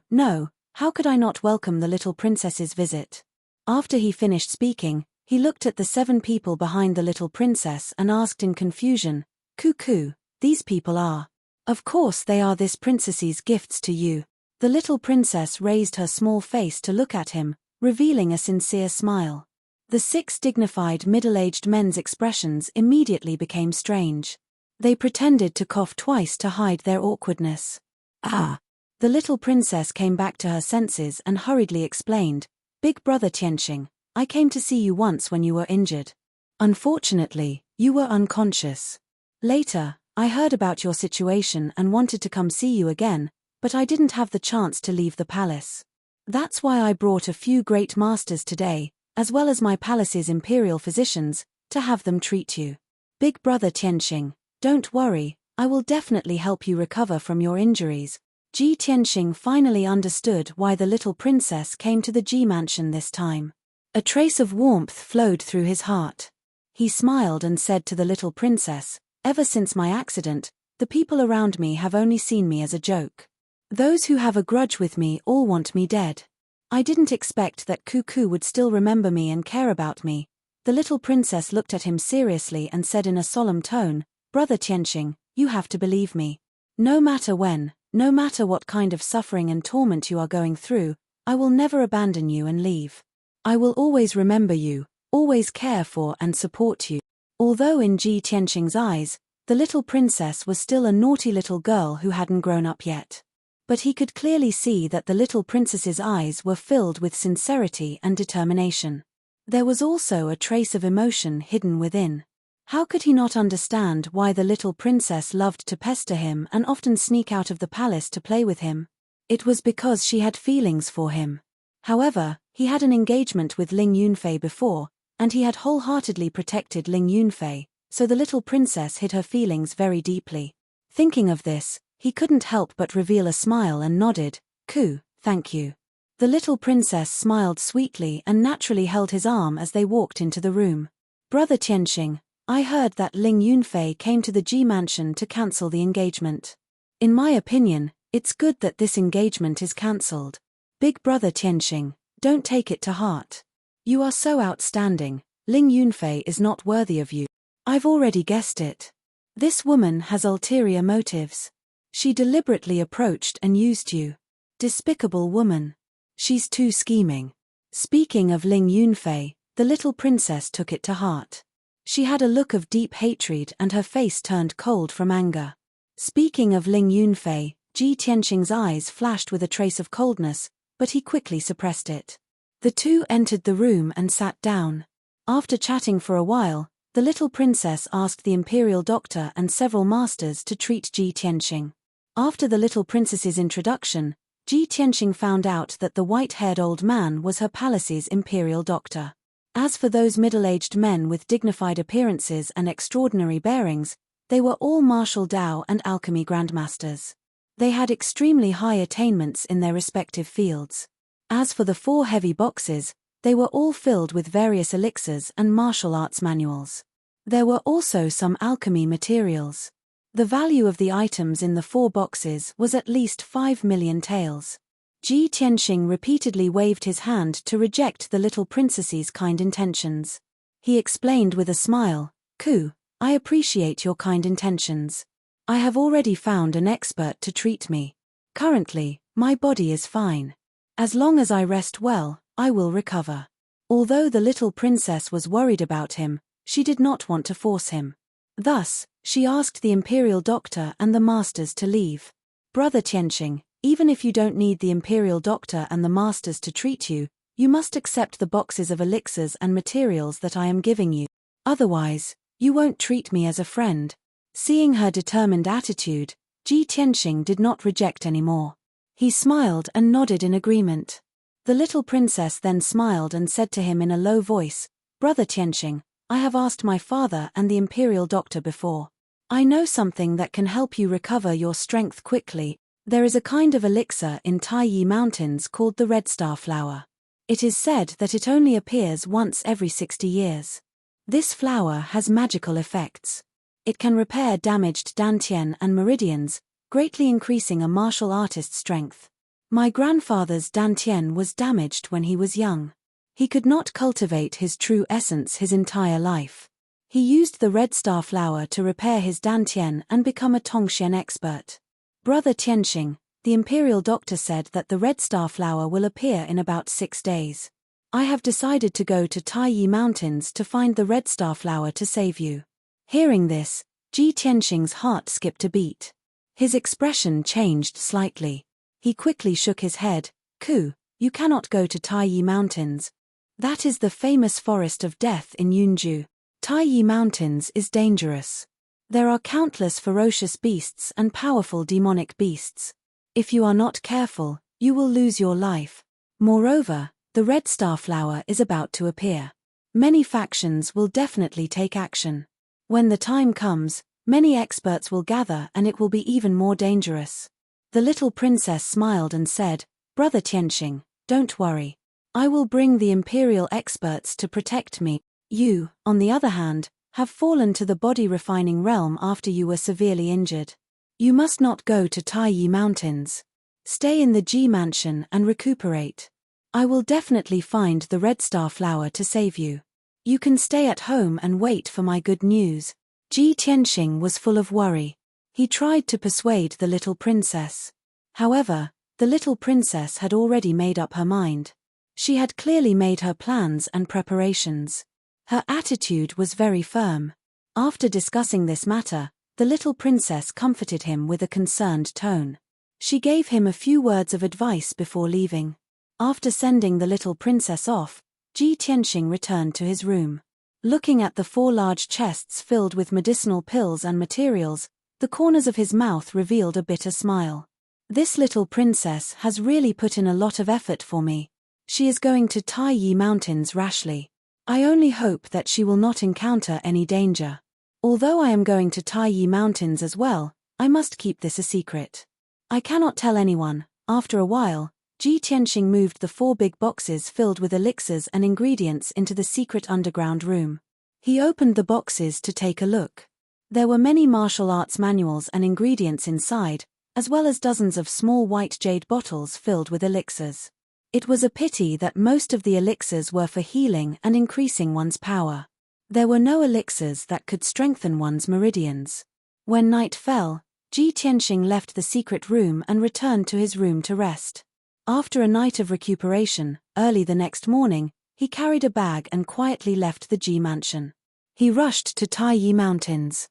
how could I not welcome the little princess's visit? After he finished speaking, he looked at the 7 people behind the little princess and asked in confusion, Cuckoo, these people are. Of course they are this princess's gifts to you. The little princess raised her small face to look at him, revealing a sincere smile. The 6 dignified middle-aged men's expressions immediately became strange. They pretended to cough twice to hide their awkwardness. Ah! The little princess came back to her senses and hurriedly explained, Big brother Tianxing, I came to see you once when you were injured. Unfortunately, you were unconscious. Later, I heard about your situation and wanted to come see you again, but I didn't have the chance to leave the palace. That's why I brought a few great masters today, as well as my palace's imperial physicians, to have them treat you. Big brother Tianxing, don't worry, I will definitely help you recover from your injuries. Ji Tianxing finally understood why the little princess came to the Ji mansion this time. A trace of warmth flowed through his heart. He smiled and said to the little princess, "Ever since my accident, the people around me have only seen me as a joke. Those who have a grudge with me all want me dead. I didn't expect that Cuckoo would still remember me and care about me." The little princess looked at him seriously and said in a solemn tone, "Brother Tianxing, you have to believe me. No matter when, no matter what kind of suffering and torment you are going through, I will never abandon you and leave. I will always remember you, always care for and support you." Although in Ji Tianxing's eyes, the little princess was still a naughty little girl who hadn't grown up yet. But he could clearly see that the little princess's eyes were filled with sincerity and determination. There was also a trace of emotion hidden within. How could he not understand why the little princess loved to pester him and often sneak out of the palace to play with him? It was because she had feelings for him. However, he had an engagement with Ling Yunfei before, and he had wholeheartedly protected Ling Yunfei, so the little princess hid her feelings very deeply. Thinking of this, he couldn't help but reveal a smile and nodded, "Ku, thank you." The little princess smiled sweetly and naturally held his arm as they walked into the room. "Brother Tianxing, I heard that Ling Yunfei came to the Ji mansion to cancel the engagement. In my opinion, it's good that this engagement is cancelled. Big brother Tianxing, don't take it to heart. You are so outstanding, Ling Yunfei is not worthy of you." "I've already guessed it. This woman has ulterior motives. She deliberately approached and used you. Despicable woman. She's too scheming." Speaking of Ling Yunfei, the little princess took it to heart. She had a look of deep hatred and her face turned cold from anger. Speaking of Ling Yunfei, Ji Tianxing's eyes flashed with a trace of coldness, but he quickly suppressed it. The two entered the room and sat down. After chatting for a while, the little princess asked the imperial doctor and several masters to treat Ji Tianxing. After the little princess's introduction, Ji Tianxing found out that the white-haired old man was her palace's imperial doctor. As for those middle-aged men with dignified appearances and extraordinary bearings, they were all martial Dao and alchemy grandmasters. They had extremely high attainments in their respective fields. As for the 4 heavy boxes, they were all filled with various elixirs and martial arts manuals. There were also some alchemy materials. The value of the items in the 4 boxes was at least 5 million taels. Ji Tianxing repeatedly waved his hand to reject the little princess's kind intentions. He explained with a smile, "Ku, I appreciate your kind intentions. I have already found an expert to treat me. Currently, my body is fine. As long as I rest well, I will recover." Although the little princess was worried about him, she did not want to force him. Thus, she asked the imperial doctor and the masters to leave. "Brother Tianxing, even if you don't need the imperial doctor and the masters to treat you, you must accept the boxes of elixirs and materials that I am giving you. Otherwise, you won't treat me as a friend." Seeing her determined attitude, Ji Tianxing did not reject anymore. He smiled and nodded in agreement. The little princess then smiled and said to him in a low voice, "Brother Tianxing, I have asked my father and the imperial doctor before. I know something that can help you recover your strength quickly. There is a kind of elixir in Taiyi Mountains called the red star flower. It is said that it only appears once every 60 years. This flower has magical effects. It can repair damaged dantian and meridians, greatly increasing a martial artist's strength. My grandfather's dantian was damaged when he was young. He could not cultivate his true essence his entire life. He used the red star flower to repair his dantian and become a Tongxian expert. Brother Tianxing, the imperial doctor said that the red star flower will appear in about 6 days. I have decided to go to Taiyi Mountains to find the red star flower to save you." Hearing this, Ji Tianxing's heart skipped a beat. His expression changed slightly. He quickly shook his head, "Ku, you cannot go to Taiyi Mountains. That is the famous forest of death in Yunju. Taiyi Mountains is dangerous. There are countless ferocious beasts and powerful demonic beasts. If you are not careful, you will lose your life. Moreover, the red starflower is about to appear. Many factions will definitely take action. When the time comes, many experts will gather and it will be even more dangerous. The little princess smiled and said, "Brother Tianxing, don't worry. I will bring the imperial experts to protect me. You, on the other hand, have fallen to the body-refining realm after you were severely injured. You must not go to Taiyi Mountains. Stay in the Ji Mansion and recuperate. I will definitely find the red starflower to save you. You can stay at home and wait for my good news." Ji Tianxing was full of worry. He tried to persuade the little princess. However, the little princess had already made up her mind. She had clearly made her plans and preparations. Her attitude was very firm. After discussing this matter, the little princess comforted him with a concerned tone. She gave him a few words of advice before leaving. After sending the little princess off, Ji Tianxing returned to his room. Looking at the 4 large chests filled with medicinal pills and materials, the corners of his mouth revealed a bitter smile. This little princess has really put in a lot of effort for me. She is going to Taiyi Mountains rashly. I only hope that she will not encounter any danger. Although I am going to Taiyi Mountains as well, I must keep this a secret. I cannot tell anyone. After a while, Ji Tianxing moved the 4 big boxes filled with elixirs and ingredients into the secret underground room. He opened the boxes to take a look. There were many martial arts manuals and ingredients inside, as well as dozens of small white jade bottles filled with elixirs. It was a pity that most of the elixirs were for healing and increasing one's power. There were no elixirs that could strengthen one's meridians. When night fell, Ji Tianxing left the secret room and returned to his room to rest. After a night of recuperation, early the next morning, he carried a bag and quietly left the Ji Mansion. He rushed to Taiyi Mountains.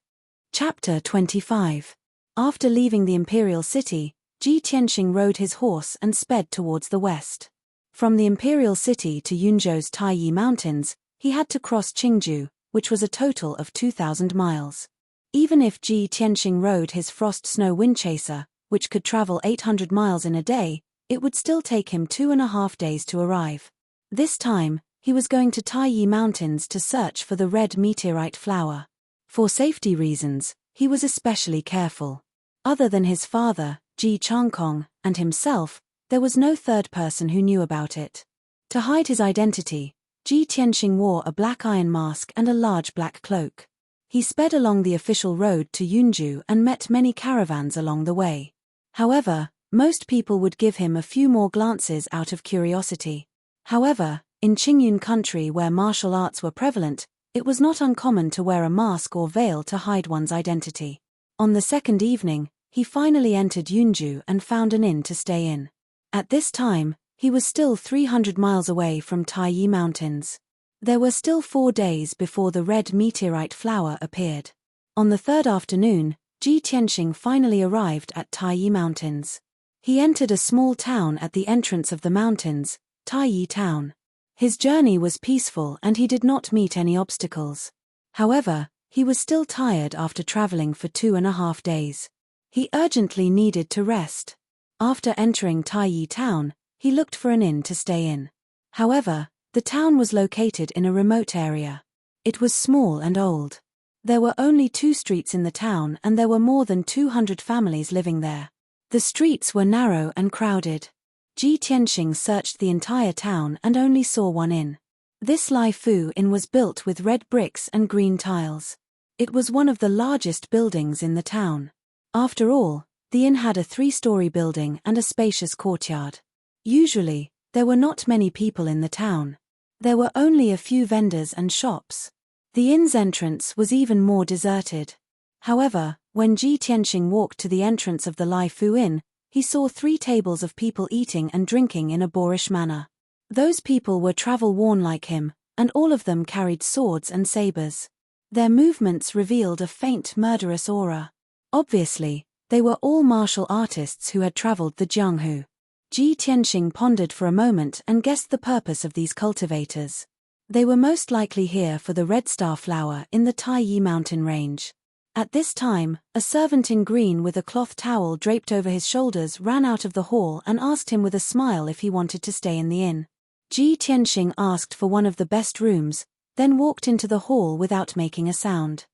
Chapter 25. After leaving the imperial city, Ji Tianxing rode his horse and sped towards the west. From the imperial city to Yunzhou's Taiyi Mountains, he had to cross Qingju, which was a total of 2,000 miles. Even if Ji Tianxing rode his frost-snow windchaser, which could travel 800 miles in a day, it would still take him 2.5 days to arrive. This time, he was going to Taiyi Mountains to search for the red meteorite flower. For safety reasons, he was especially careful. Other than his father, Ji Changkong, and himself, there was no third person who knew about it. To hide his identity, Ji Tianxing wore a black iron mask and a large black cloak. He sped along the official road to Yunzhou and met many caravans along the way. However, most people would give him a few more glances out of curiosity. However, in Qingyun country where martial arts were prevalent, it was not uncommon to wear a mask or veil to hide one's identity. On the second evening, he finally entered Yunzhou and found an inn to stay in. At this time, he was still 300 miles away from Taiyi Mountains. There were still 4 days before the red meteorite flower appeared. On the third afternoon, Ji Tianxing finally arrived at Taiyi Mountains. He entered a small town at the entrance of the mountains, Taiyi Town. His journey was peaceful and he did not meet any obstacles. However, he was still tired after traveling for 2.5 days. He urgently needed to rest. After entering Taiyi Town, he looked for an inn to stay in. However, the town was located in a remote area. It was small and old. There were only 2 streets in the town and there were more than 200 families living there. The streets were narrow and crowded. Ji Tianxing searched the entire town and only saw one inn. This Lai Fu Inn was built with red bricks and green tiles. It was one of the largest buildings in the town. After all, the inn had a 3-story building and a spacious courtyard. Usually, there were not many people in the town. There were only a few vendors and shops. The inn's entrance was even more deserted. However, when Ji Tianxing walked to the entrance of the Lai Fu Inn, he saw 3 tables of people eating and drinking in a boorish manner. Those people were travel-worn like him, and all of them carried swords and sabers. Their movements revealed a faint murderous aura. Obviously, they were all martial artists who had traveled the Jianghu. Ji Tianxing pondered for a moment and guessed the purpose of these cultivators. They were most likely here for the red star flower in the Taiyi mountain range. At this time, a servant in green with a cloth towel draped over his shoulders ran out of the hall and asked him with a smile if he wanted to stay in the inn. Ji Tianxing asked for one of the best rooms, then walked into the hall without making a sound.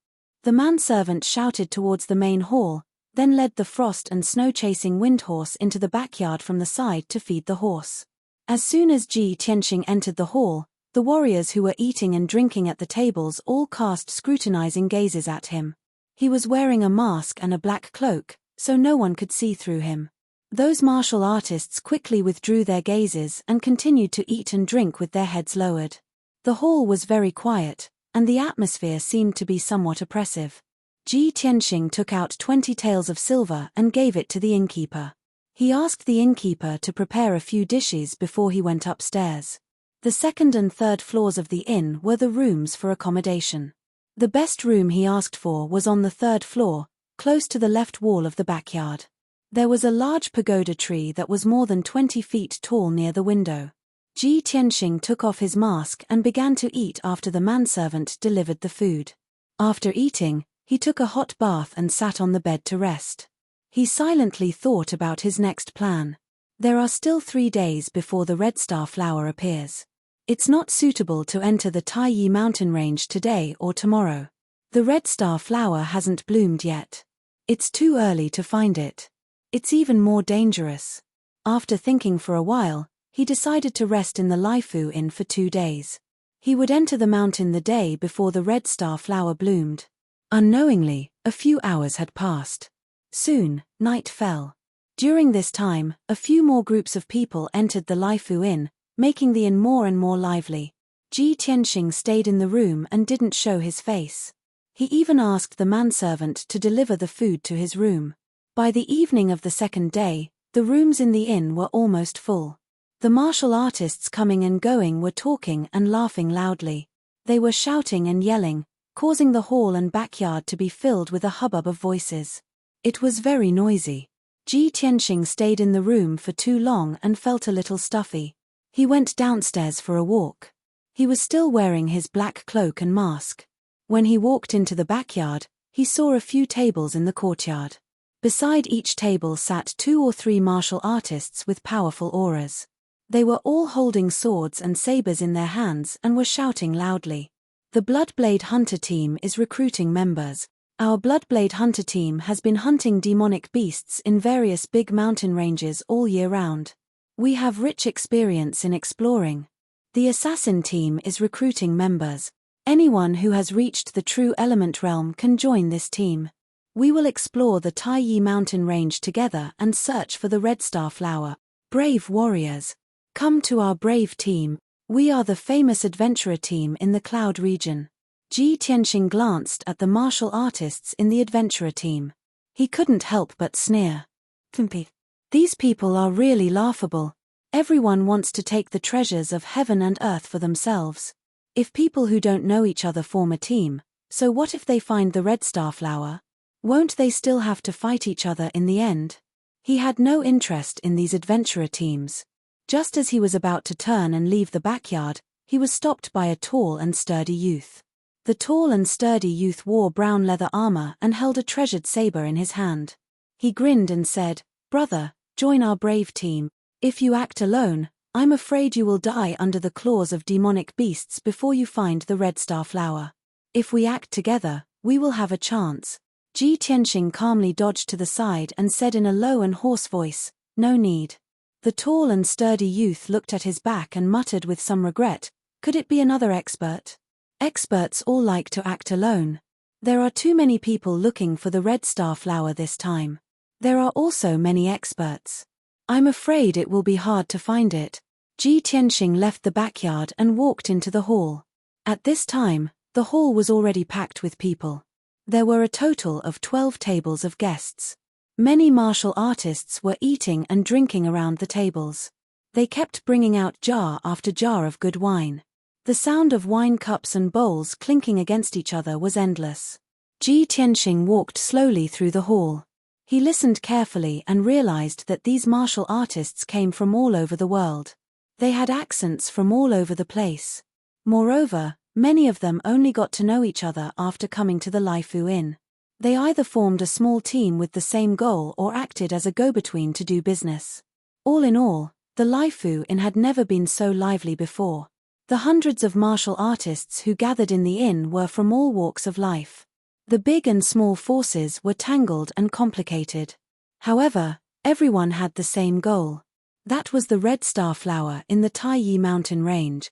The manservant shouted towards the main hall, then led the frost and snow-chasing wind horse into the backyard from the side to feed the horse. As soon as Ji Tianxing entered the hall, the warriors who were eating and drinking at the tables all cast scrutinizing gazes at him. He was wearing a mask and a black cloak, so no one could see through him. Those martial artists quickly withdrew their gazes and continued to eat and drink with their heads lowered. The hall was very quiet, and the atmosphere seemed to be somewhat oppressive. Ji Tianxing took out 20 taels of silver and gave it to the innkeeper. He asked the innkeeper to prepare a few dishes before he went upstairs. The second and third floors of the inn were the rooms for accommodation. The best room he asked for was on the third floor, close to the left wall of the backyard. There was a large pagoda tree that was more than 20 feet tall near the window. Ji Tianxing took off his mask and began to eat after the manservant delivered the food. After eating, he took a hot bath and sat on the bed to rest. He silently thought about his next plan. There are still 3 days before the red star flower appears. It's not suitable to enter the Taiyi mountain range today or tomorrow. The red star flower hasn't bloomed yet. It's too early to find it. It's even more dangerous. After thinking for a while, he decided to rest in the Laifu Inn for 2 days. He would enter the mountain the day before the red star flower bloomed. Unknowingly, a few hours had passed. Soon, night fell. During this time, a few more groups of people entered the Laifu Inn, making the inn more and more lively. Ji Tianxing stayed in the room and didn't show his face. He even asked the manservant to deliver the food to his room. By the evening of the second day, the rooms in the inn were almost full. The martial artists coming and going were talking and laughing loudly. They were shouting and yelling, causing the hall and backyard to be filled with a hubbub of voices. It was very noisy. Ji Tianxing stayed in the room for too long and felt a little stuffy. He went downstairs for a walk. He was still wearing his black cloak and mask. When he walked into the backyard, he saw a few tables in the courtyard. Beside each table sat 2 or 3 martial artists with powerful auras. They were all holding swords and sabers in their hands and were shouting loudly. The Bloodblade Hunter team is recruiting members. Our Bloodblade Hunter team has been hunting demonic beasts in various big mountain ranges all year round. We have rich experience in exploring. The Assassin team is recruiting members. Anyone who has reached the true element realm can join this team. We will explore the Taiyi mountain range together and search for the red star flower. Brave warriors, come to our brave team. We are the famous adventurer team in the cloud region. Ji Tianxing glanced at the martial artists in the adventurer team. He couldn't help but sneer. These people are really laughable. Everyone wants to take the treasures of heaven and earth for themselves. If people who don't know each other form a team, so what if they find the red star flower? Won't they still have to fight each other in the end? He had no interest in these adventurer teams. Just as he was about to turn and leave the backyard, he was stopped by a tall and sturdy youth. The tall and sturdy youth wore brown leather armor and held a treasured saber in his hand. He grinned and said, "Brother, join our brave team. If you act alone, I'm afraid you will die under the claws of demonic beasts before you find the red star flower. If we act together, we will have a chance." Ji Tianxing calmly dodged to the side and said in a low and hoarse voice, "No need." The tall and sturdy youth looked at his back and muttered with some regret, "Could it be another expert? Experts all like to act alone. There are too many people looking for the red star flower this time. There are also many experts. I'm afraid it will be hard to find it." Ji Tianxing left the backyard and walked into the hall. At this time, the hall was already packed with people. There were a total of 12 tables of guests. Many martial artists were eating and drinking around the tables. They kept bringing out jar after jar of good wine. The sound of wine cups and bowls clinking against each other was endless. Ji Tianxing walked slowly through the hall. He listened carefully and realized that these martial artists came from all over the world. They had accents from all over the place. Moreover, many of them only got to know each other after coming to the Laifu Inn. They either formed a small team with the same goal or acted as a go-between to do business. All in all, the Laifu Inn had never been so lively before. The hundreds of martial artists who gathered in the inn were from all walks of life. The big and small forces were tangled and complicated. However, everyone had the same goal. That was the red star flower in the Taiyi mountain range,